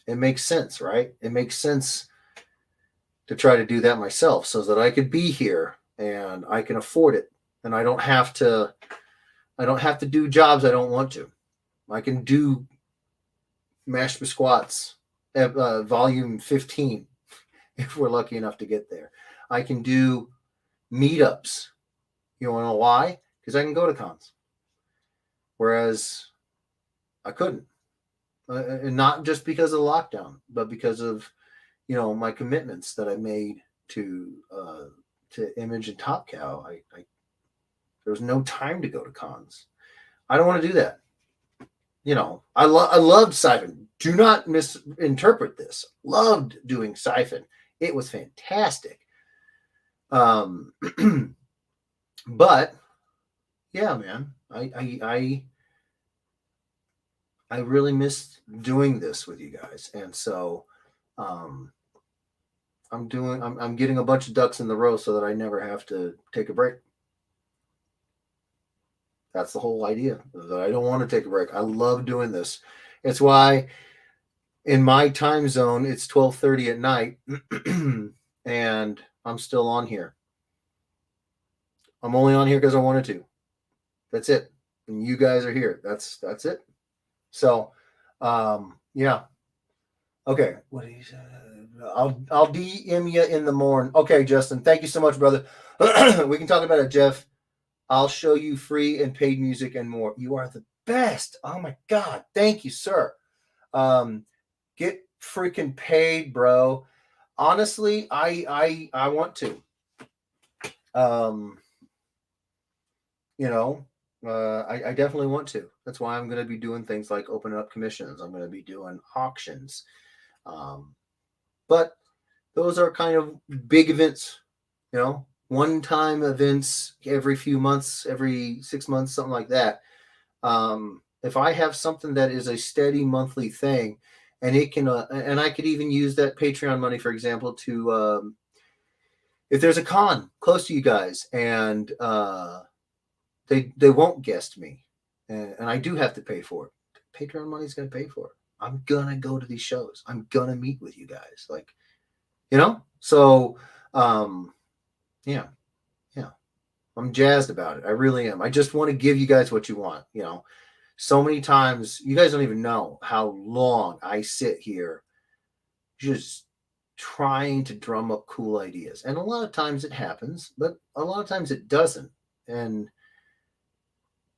Speaker 1: it makes sense, right? It makes sense to try to do that myself, so that I could be here and I can afford it, and I don't have to do jobs I don't want to. I can do Mash My Squats volume 15 if we're lucky enough to get there. I can do meetups. You want to know why? Because I can go to cons. Whereas I couldn't. And not just because of the lockdown, but because of, my commitments that I made to Image and Top Cow. There was no time to go to cons. I don't want to do that. I loved Siphon. Do not misinterpret this. Loved doing Siphon. It was fantastic. But yeah, man, I really missed doing this with you guys, and so I'm getting a bunch of ducks in the row so that I never have to take a break. That's the whole idea. That I don't want to take a break. I love doing this. It's why in my time zone it's 12:30 at night, and I'm still on here. I'm only on here because I wanted to. That's it. And you guys are here. That's it. So, yeah. Okay. What do you say? I'll DM you in the morning. Okay, Justin. Thank you so much, brother. We can talk about it, Jeff. I'll show you free and paid music and more. You are the best. Oh my God. Thank you, sir. Get freaking paid, bro. Honestly, I want to. I definitely want to. That's why I'm going to be doing things like opening up commissions. I'm going to be doing auctions. But those are kind of big events, one-time events every few months, every 6 months, something like that. If I have something that is a steady monthly thing, and it can, and I could even use that Patreon money, for example, to, if there's a con close to you guys and they won't guest me, and I do have to pay for it. Patreon money is going to pay for it. I'm going to go to these shows. I'm going to meet with you guys. So, yeah. I'm jazzed about it. I really am. I just want to give you guys what you want. So many times you guys don't even know how long I sit here just trying to drum up cool ideas. And a lot of times it happens, but a lot of times it doesn't. And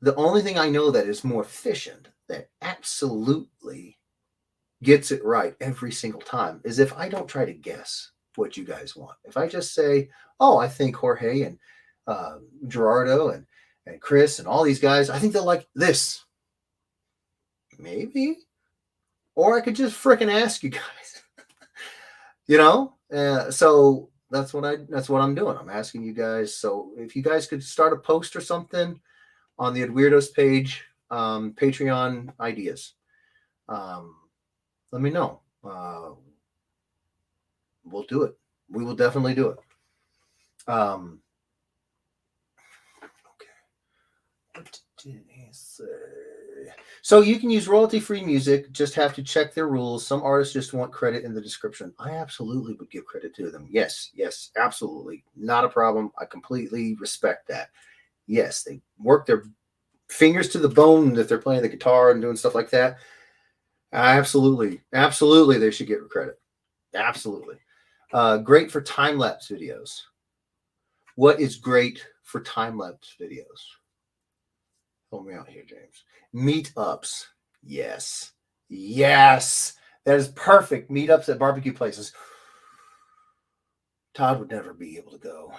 Speaker 1: the only thing I know that is more efficient, that absolutely gets it right every single time, is if I don't try to guess what you guys want. If I just say, oh, I think Jorge and Gerardo and Chris and all these guys, I think they'll like this. Maybe. Or I could just fricking ask you guys. So that's what I'm doing. I'm asking you guys. So if you guys could start a post or something on the Weirdos page, Patreon ideas, let me know. We'll do it. We will definitely do it. Okay. What did he say? So you can use royalty-free music, just have to check their rules. Some artists just want credit in the description. I absolutely would give credit to them. Yes, absolutely. Not a problem. I completely respect that. Yes, they work their fingers to the bone if they're playing the guitar and doing stuff like that. Absolutely. They should get credit. Absolutely. Great for time-lapse videos. What is great for time-lapse videos? Help me out here, James. Meetups. Yes. That is perfect. Meetups at barbecue places. Todd would never be able to go.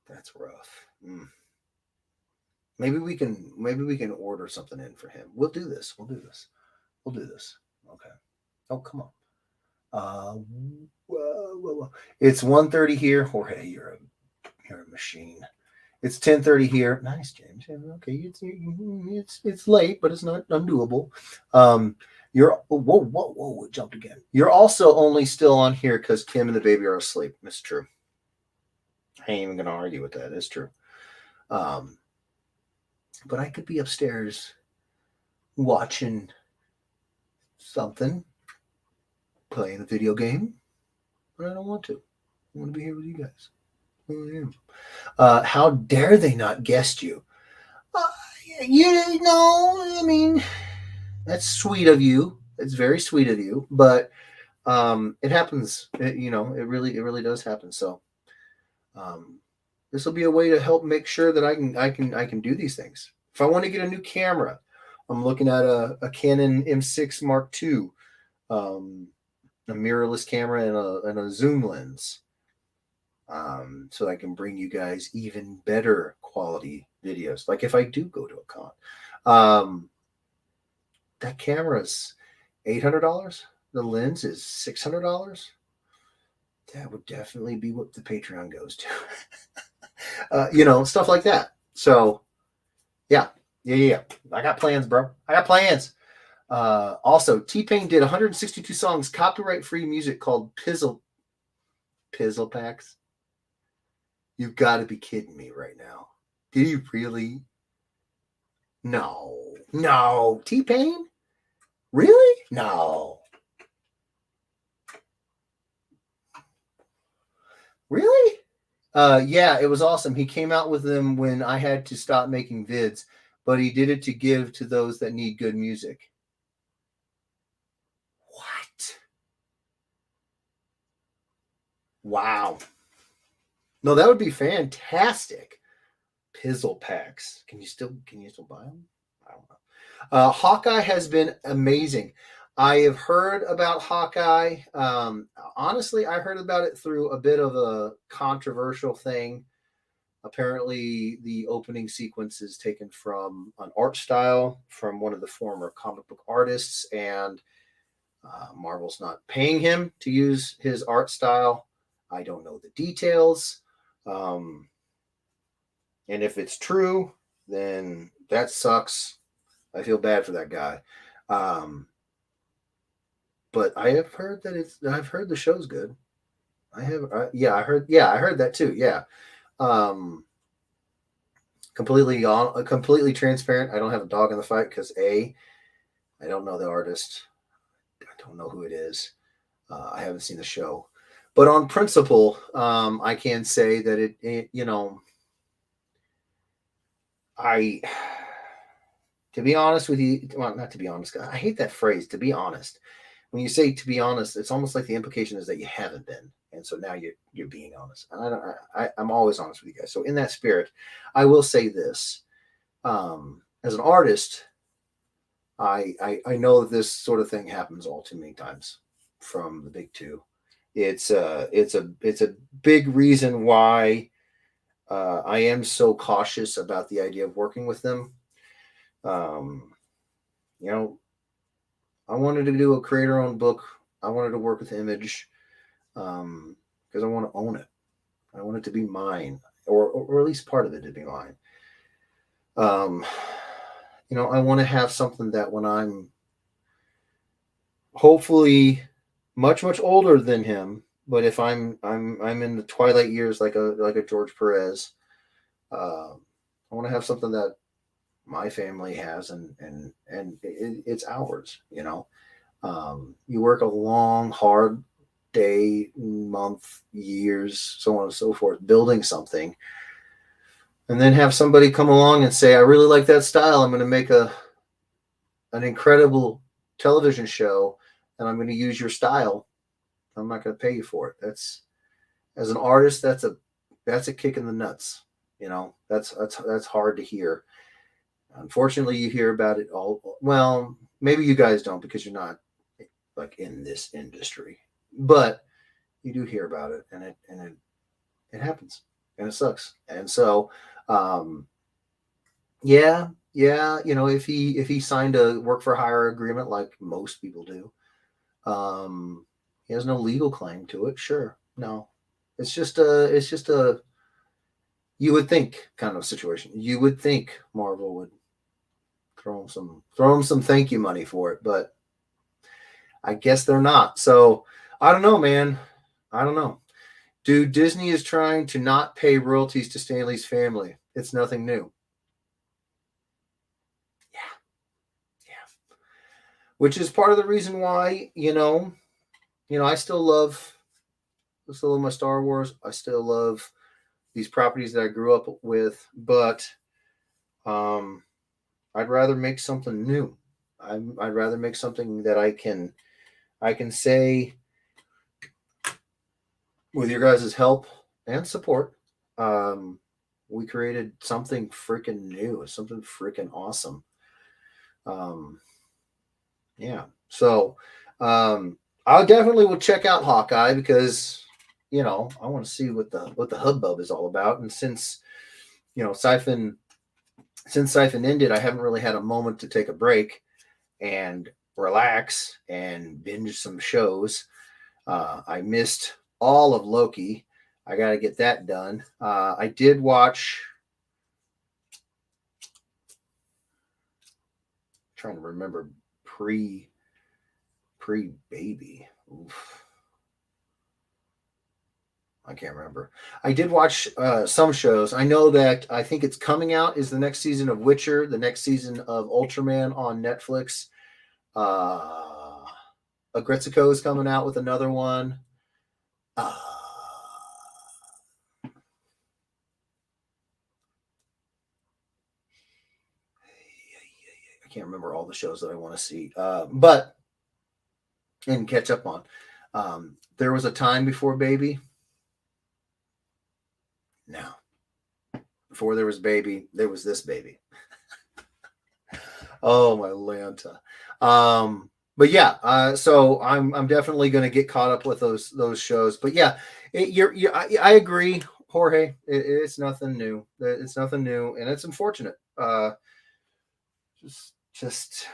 Speaker 1: That's rough. Maybe we can order something in for him. We'll do this. Okay. Oh, come on. Whoa. It's 1:30 here. Jorge, you're a machine. It's 10:30 here. Nice, James. Okay, it's late, but it's not undoable. You're whoa, it jumped again. You're also only still on here because Kim and the baby are asleep. It's true. I ain't even gonna argue with that. It's true. But I could be upstairs watching something, playing a video game, but I don't want to. I want to be here with you guys. How dare they not guest you? I mean, that's sweet of you. It's very sweet of you, but it happens. It really does happen. So this will be a way to help make sure that I can do these things. If I want to get a new camera, I'm looking at a Canon M6 Mark II, a mirrorless camera and a zoom lens. So I can bring you guys even better quality videos. Like if I do go to a con, that camera's $800. The lens is $600. That would definitely be what the Patreon goes to. Stuff like that. So yeah. I got plans, bro. I got plans. Also, T-Pain did 162 songs, copyright-free music called Pizzle Packs. You've got to be kidding me right now. Did you really? No. T-Pain? Really? No. Really? Yeah, it was awesome. He came out with them when I had to stop making vids, but he did it to give to those that need good music. What? Wow. No, that would be fantastic. Pizzle packs. Can you still buy them? I don't know. Hawkeye has been amazing. I have heard about Hawkeye. Honestly, I heard about it through a bit of a controversial thing. Apparently, the opening sequence is taken from an art style from one of the former comic book artists, and Marvel's not paying him to use his art style. I don't know the details. And if it's true, then that sucks. I feel bad for that guy. But I have heard that I've heard the show's good. I heard that too. Yeah. Completely transparent. I don't have a dog in the fight because I don't know the artist. I don't know who it is. I haven't seen the show. But on principle, I can say that it to be honest with you, well, not to be honest, I hate that phrase, to be honest. When you say to be honest, it's almost like the implication is that you haven't been. And so now you're being honest. And I'm always honest with you guys. So in that spirit, I will say this. As an artist, I know that this sort of thing happens all too many times from the big two. It's a big reason why I am so cautious about the idea of working with them. Um, you know, I wanted to do a creator-owned book. I wanted to work with Image because I want to own it. I want it to be mine, or at least part of it to be mine. I want to have something that when I'm hopefully much older than him, but if I'm in the twilight years like a George Perez, I want to have something that my family has and it's ours. You work a long, hard day, month, years, so on and so forth, building something, and then have somebody come along and say, I really like that style. I'm going to make an incredible television show and I'm going to use your style. I'm not going to pay you for it. That's, as an artist, that's a kick in the nuts. That's hard to hear. Unfortunately, you hear about it all. Well, maybe you guys don't because you're not like in this industry, but you do hear about it, and it happens, and it sucks. And so, yeah. If he signed a work for hire agreement like most people do, he has no legal claim to it. Sure, no, it's just a you would think kind of situation. You would think Marvel would throw him some thank you money for it, but I guess they're not. So I don't know, man. I don't know. Dude, Disney is trying to not pay royalties to Stanley's family. It's nothing new. Yeah. Which is part of the reason why, I still love my Star Wars. I still love these properties that I grew up with, but I'd rather make something new. I'd rather make something that I can say with your guys' help and support, we created something freaking new, something freaking awesome. Yeah. So I definitely will check out Hawkeye because I want to see what the hubbub is all about. And since Siphon ended, I haven't really had a moment to take a break and relax and binge some shows. I missed all of Loki. I got to get that done. I did watch. Trying to remember pre baby. Oof. I can't remember. I did watch some shows. I know that I think it's coming out is the next season of Witcher, the next season of Ultraman on Netflix. Agritzico is coming out with another one. I can't remember all the shows that I want to see, but and catch up on. There was a time before Baby. No. Before there was Baby, there was this baby. Oh my Lanta. But yeah, so I'm definitely going to get caught up with those shows. But yeah, I agree, Jorge. It's nothing new. It's nothing new, and it's unfortunate. Just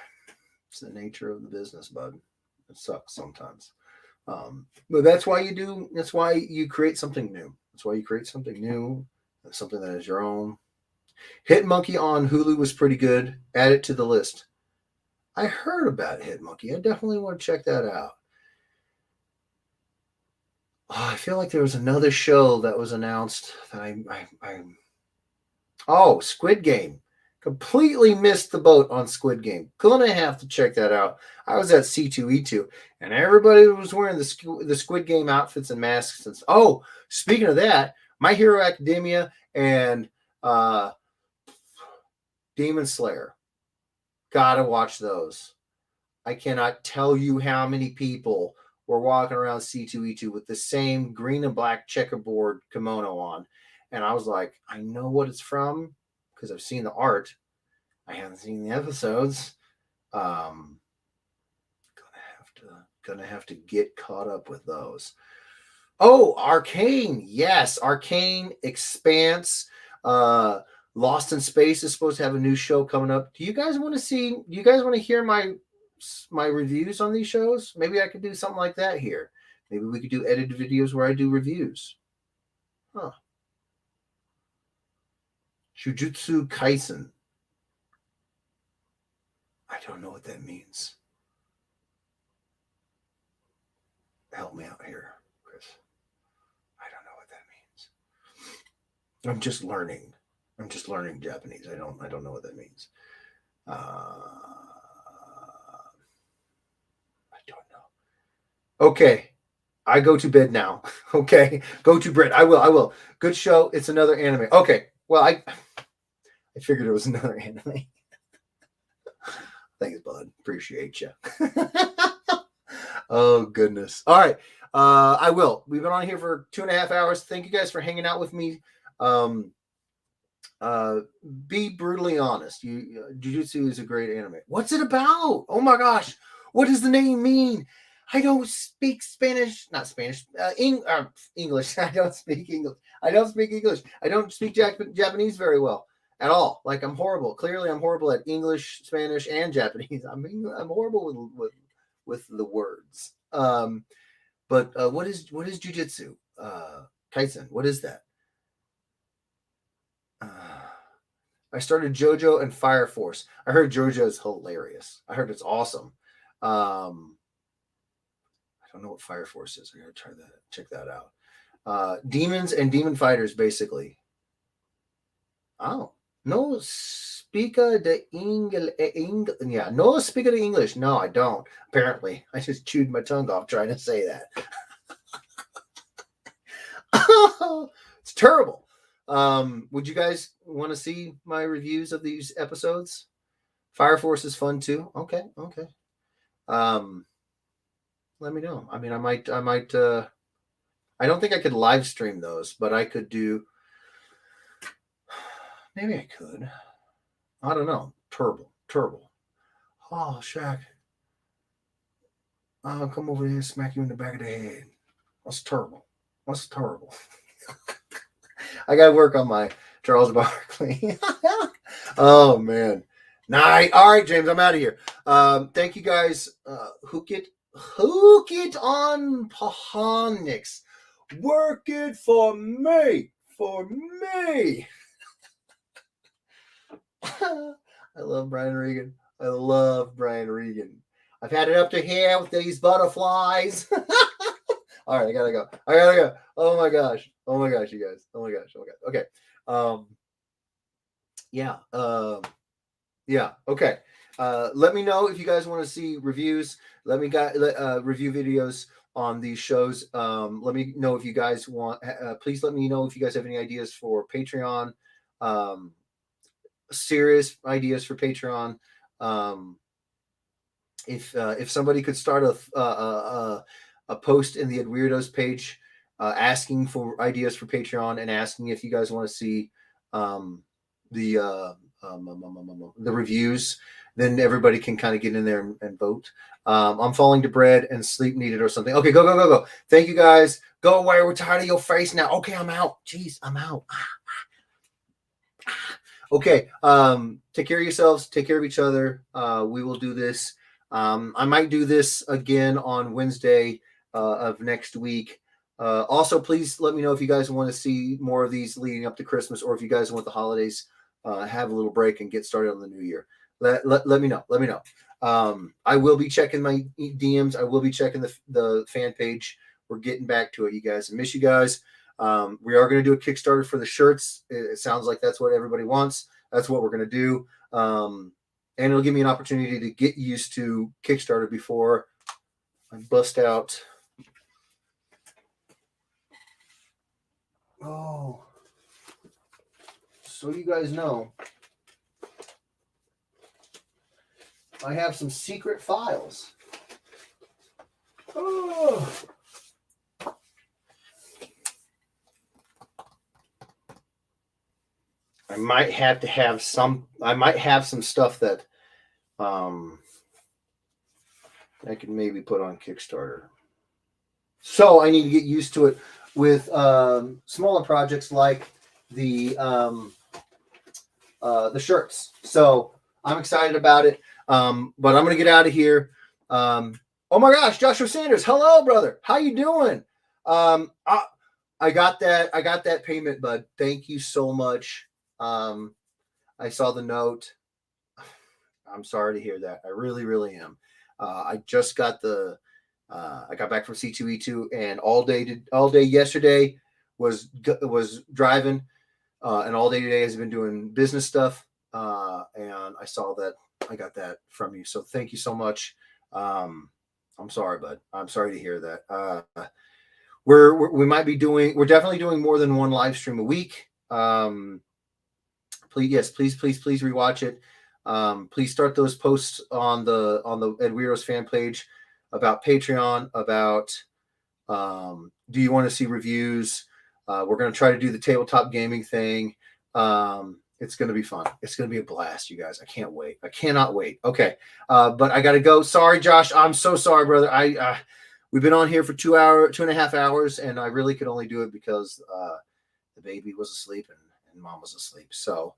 Speaker 1: it's the nature of the business, bud. It sucks sometimes. But that's why you do. That's why you create something new. That's why you create something new, something that is your own. Hit Monkey on Hulu was pretty good. Add it to the list. I heard about Hit Monkey. I definitely want to check that out. Oh, I feel like there was another show that was announced that I Squid Game Completely missed the boat on Squid Game. Gonna have to check that out. I was at C2E2, and everybody was wearing the Squid Game outfits and masks. And oh, speaking of that, My Hero Academia and Demon Slayer. Gotta watch those. I cannot tell you how many people were walking around C2E2 with the same green and black checkerboard kimono on. And I was like, I know what it's from because I've seen the art. I haven't seen the episodes. Gonna have to get caught up with those. Oh, Arcane. Yes, Arcane, Expanse, Lost in Space is supposed to have a new show coming up. Do you guys want to hear my reviews on these shows? Maybe I could do something like that here. Maybe we could do edited videos where I do reviews. Huh. Jujutsu Kaisen. I don't know what that means. Help me out here, Chris. I don't know what that means. I'm just learning. I'm just learning Japanese. I don't know what that means. I don't know. Okay. I go to bed now. Okay. Go to bed. I will. Good show. It's another anime. Okay. Well, I figured it was another anime. Thanks, bud. Appreciate you. Oh, goodness. All right. I will. We've been on here for 2.5 hours. Thank you guys for hanging out with me. Be brutally honest. Jujutsu is a great anime. What's it about? Oh my gosh. What does the name mean? I don't speak Spanish. Not Spanish. English. I don't speak English. I don't speak Japanese very well at all. Like, I'm horrible. Clearly, I'm horrible at English, Spanish, and Japanese. I'm horrible with the words. But what is Jujutsu? Kaisen. What is that? I started JoJo and Fire Force. I heard JoJo is hilarious. I heard it's awesome. I don't know what Fire Force is. I gotta try that. Check that out. Demons and Demon Fighters, basically. Oh, no speaker de English. Yeah, no speaker de English. No, I don't. Apparently, I just chewed my tongue off trying to say that. It's terrible. Would you guys want to see my reviews of these episodes? Fire Force is fun too. Okay. Let me know. I mean, I might, I don't think I could live stream those, but I could do, maybe I could. I don't know. Terrible. Oh, Shaq. I'll come over here and smack you in the back of the head. That's terrible. I got to work on my Charles Barkley. Oh, man. Night. All right, James, I'm out of here. Thank you guys. Hook it on Pahonix. Work it for me. I love Brian Regan. I've had it up to here with these butterflies. All right, I gotta go. Oh my gosh, you guys. Oh my gosh. Okay. Yeah. Okay. Let me know if you guys want to see reviews. Let me review videos on these shows. Let me know if you guys want. Please let me know if you guys have any ideas for Patreon. Serious ideas for Patreon. If somebody could start a post in the Ed Weirdos page asking for ideas for Patreon and asking if you guys want to see the reviews, then everybody can kind of get in there and vote. I'm falling to bread and sleep needed or something. Okay, go. Thank you guys. Go away. We're tired of your face now. Okay, I'm out. Jeez, I'm out. Okay. Take care of yourselves. Take care of each other. We will do this. I might do this again on Wednesday of next week. Also, please let me know if you guys want to see more of these leading up to Christmas, or if you guys want the holidays, have a little break and get started on the new year. Let me know. I will be checking my DMs. I will be checking the fan page. We're getting back to it, you guys. I miss you guys. We are going to do a Kickstarter for the shirts. It sounds like that's what everybody wants. that's what we're going to do. And it'll give me an opportunity to get used to Kickstarter before I bust out. Oh, so you guys know, I have some secret files. Oh. I might have some stuff that I can maybe put on Kickstarter. So I need to get used to it with smaller projects like the shirts. So I'm excited about it. But I'm gonna get out of here. Oh my gosh, Joshua Sanders, hello, brother. How you doing? I got that payment, bud. Thank you so much. I saw the note. I'm sorry to hear that. I really, really am. I just got I got back from C2E2, and all day yesterday was driving, and all day today has been doing business stuff. And I saw that I got that from you, so thank you so much. I'm sorry, bud. I'm sorry to hear that. We're definitely doing more than one live stream a week. Please rewatch it. Please start those posts on the Ed Weirdos fan page about Patreon, about do you want to see reviews? We're going to try to do the tabletop gaming thing. It's going to be fun. It's going to be a blast, you guys. I can't wait. I cannot wait. Okay. But I got to go. Sorry, Josh. I'm so sorry, brother. We've been on here for 2.5 hours, and I really could only do it because the baby was asleep and mom was asleep. So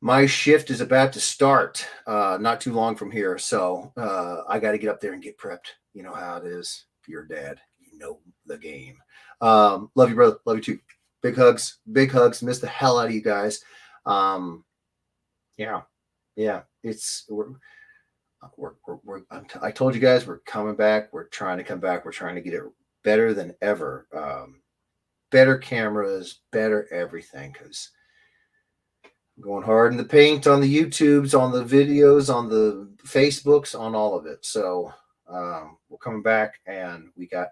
Speaker 1: my shift is about to start not too long from here. So I got to get up there and get prepped. You know how it is. If you're a dad, you know the game. Love you, brother. Love you too. Big hugs. Big hugs. Miss the hell out of you guys. Yeah. I told you guys we're coming back. We're trying to come back. We're trying to get it better than ever. Better cameras, better everything, because I'm going hard in the paint on the YouTubes, on the videos, on the Facebooks, on all of it. So we're coming back, and we got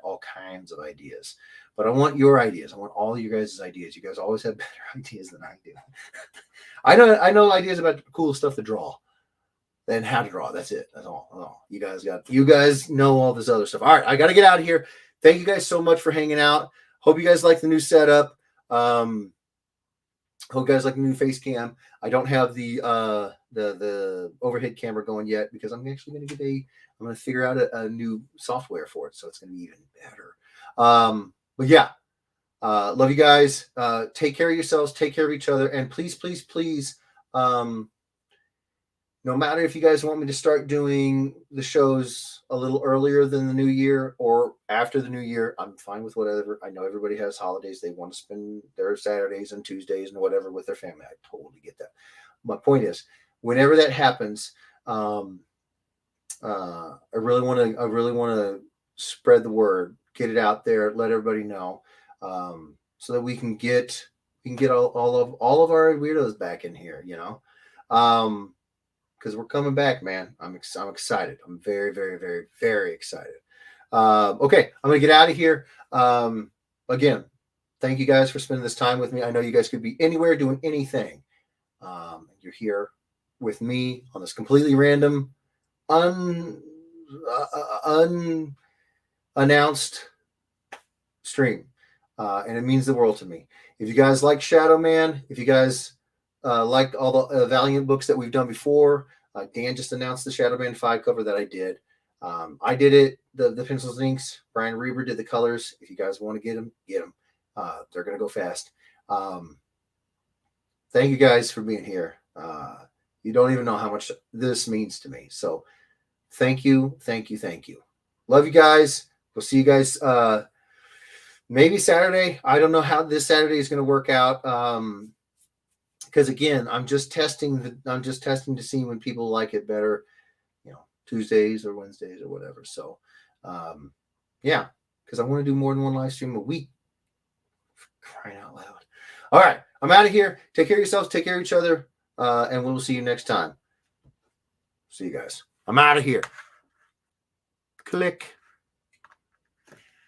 Speaker 1: all kinds of ideas. But I want your ideas. I want all you guys' ideas. You guys always have better ideas than I do. I know ideas about cool stuff to draw and how to draw. That's it. That's all. You guys know all this other stuff. All right, I got to get out of here. Thank you guys so much for hanging out. Hope you guys like the new setup. Hope you guys like the new face cam. I don't have the overhead camera going yet because I'm actually going to I'm going to figure out a new software for it, so it's going to be even better. But yeah, love you guys. Take care of yourselves. Take care of each other, and please, no matter if you guys want me to start doing the shows a little earlier than the new year or after the new year, I'm fine with whatever. I know everybody has holidays. They want to spend their Saturdays and Tuesdays and whatever with their family. I totally get that. My point is, whenever that happens, I really want to spread the word, get it out there, let everybody know, so that we can get all of our weirdos back in here, you know. Because we're coming back, man. I'm excited. I'm very, very, very, very excited. Okay, I'm gonna get out of here. Again, thank you guys for spending this time with me. I know you guys could be anywhere doing anything. You're here with me on this completely random, unannounced stream, and it means the world to me. If you guys like Shadow Man, if you guys like all the Valiant books that we've done before, Dan just announced the Shadow Man 5 cover that I did. I did it, the pencils and inks. Brian Reber did the colors. If you guys want to get them, get them. They're going to go fast. Thank you guys for being here. You don't even know how much this means to me. So thank you. Love you guys. We'll see you guys maybe Saturday. I don't know how this Saturday is going to work out. Because again, I'm just testing to see when people like it better, you know, Tuesdays or Wednesdays or whatever. So, yeah, because I want to do more than one live stream a week. For crying out loud. All right, I'm out of here. Take care of yourselves. Take care of each other. And we'll see you next time. See you guys. I'm out of here. Click.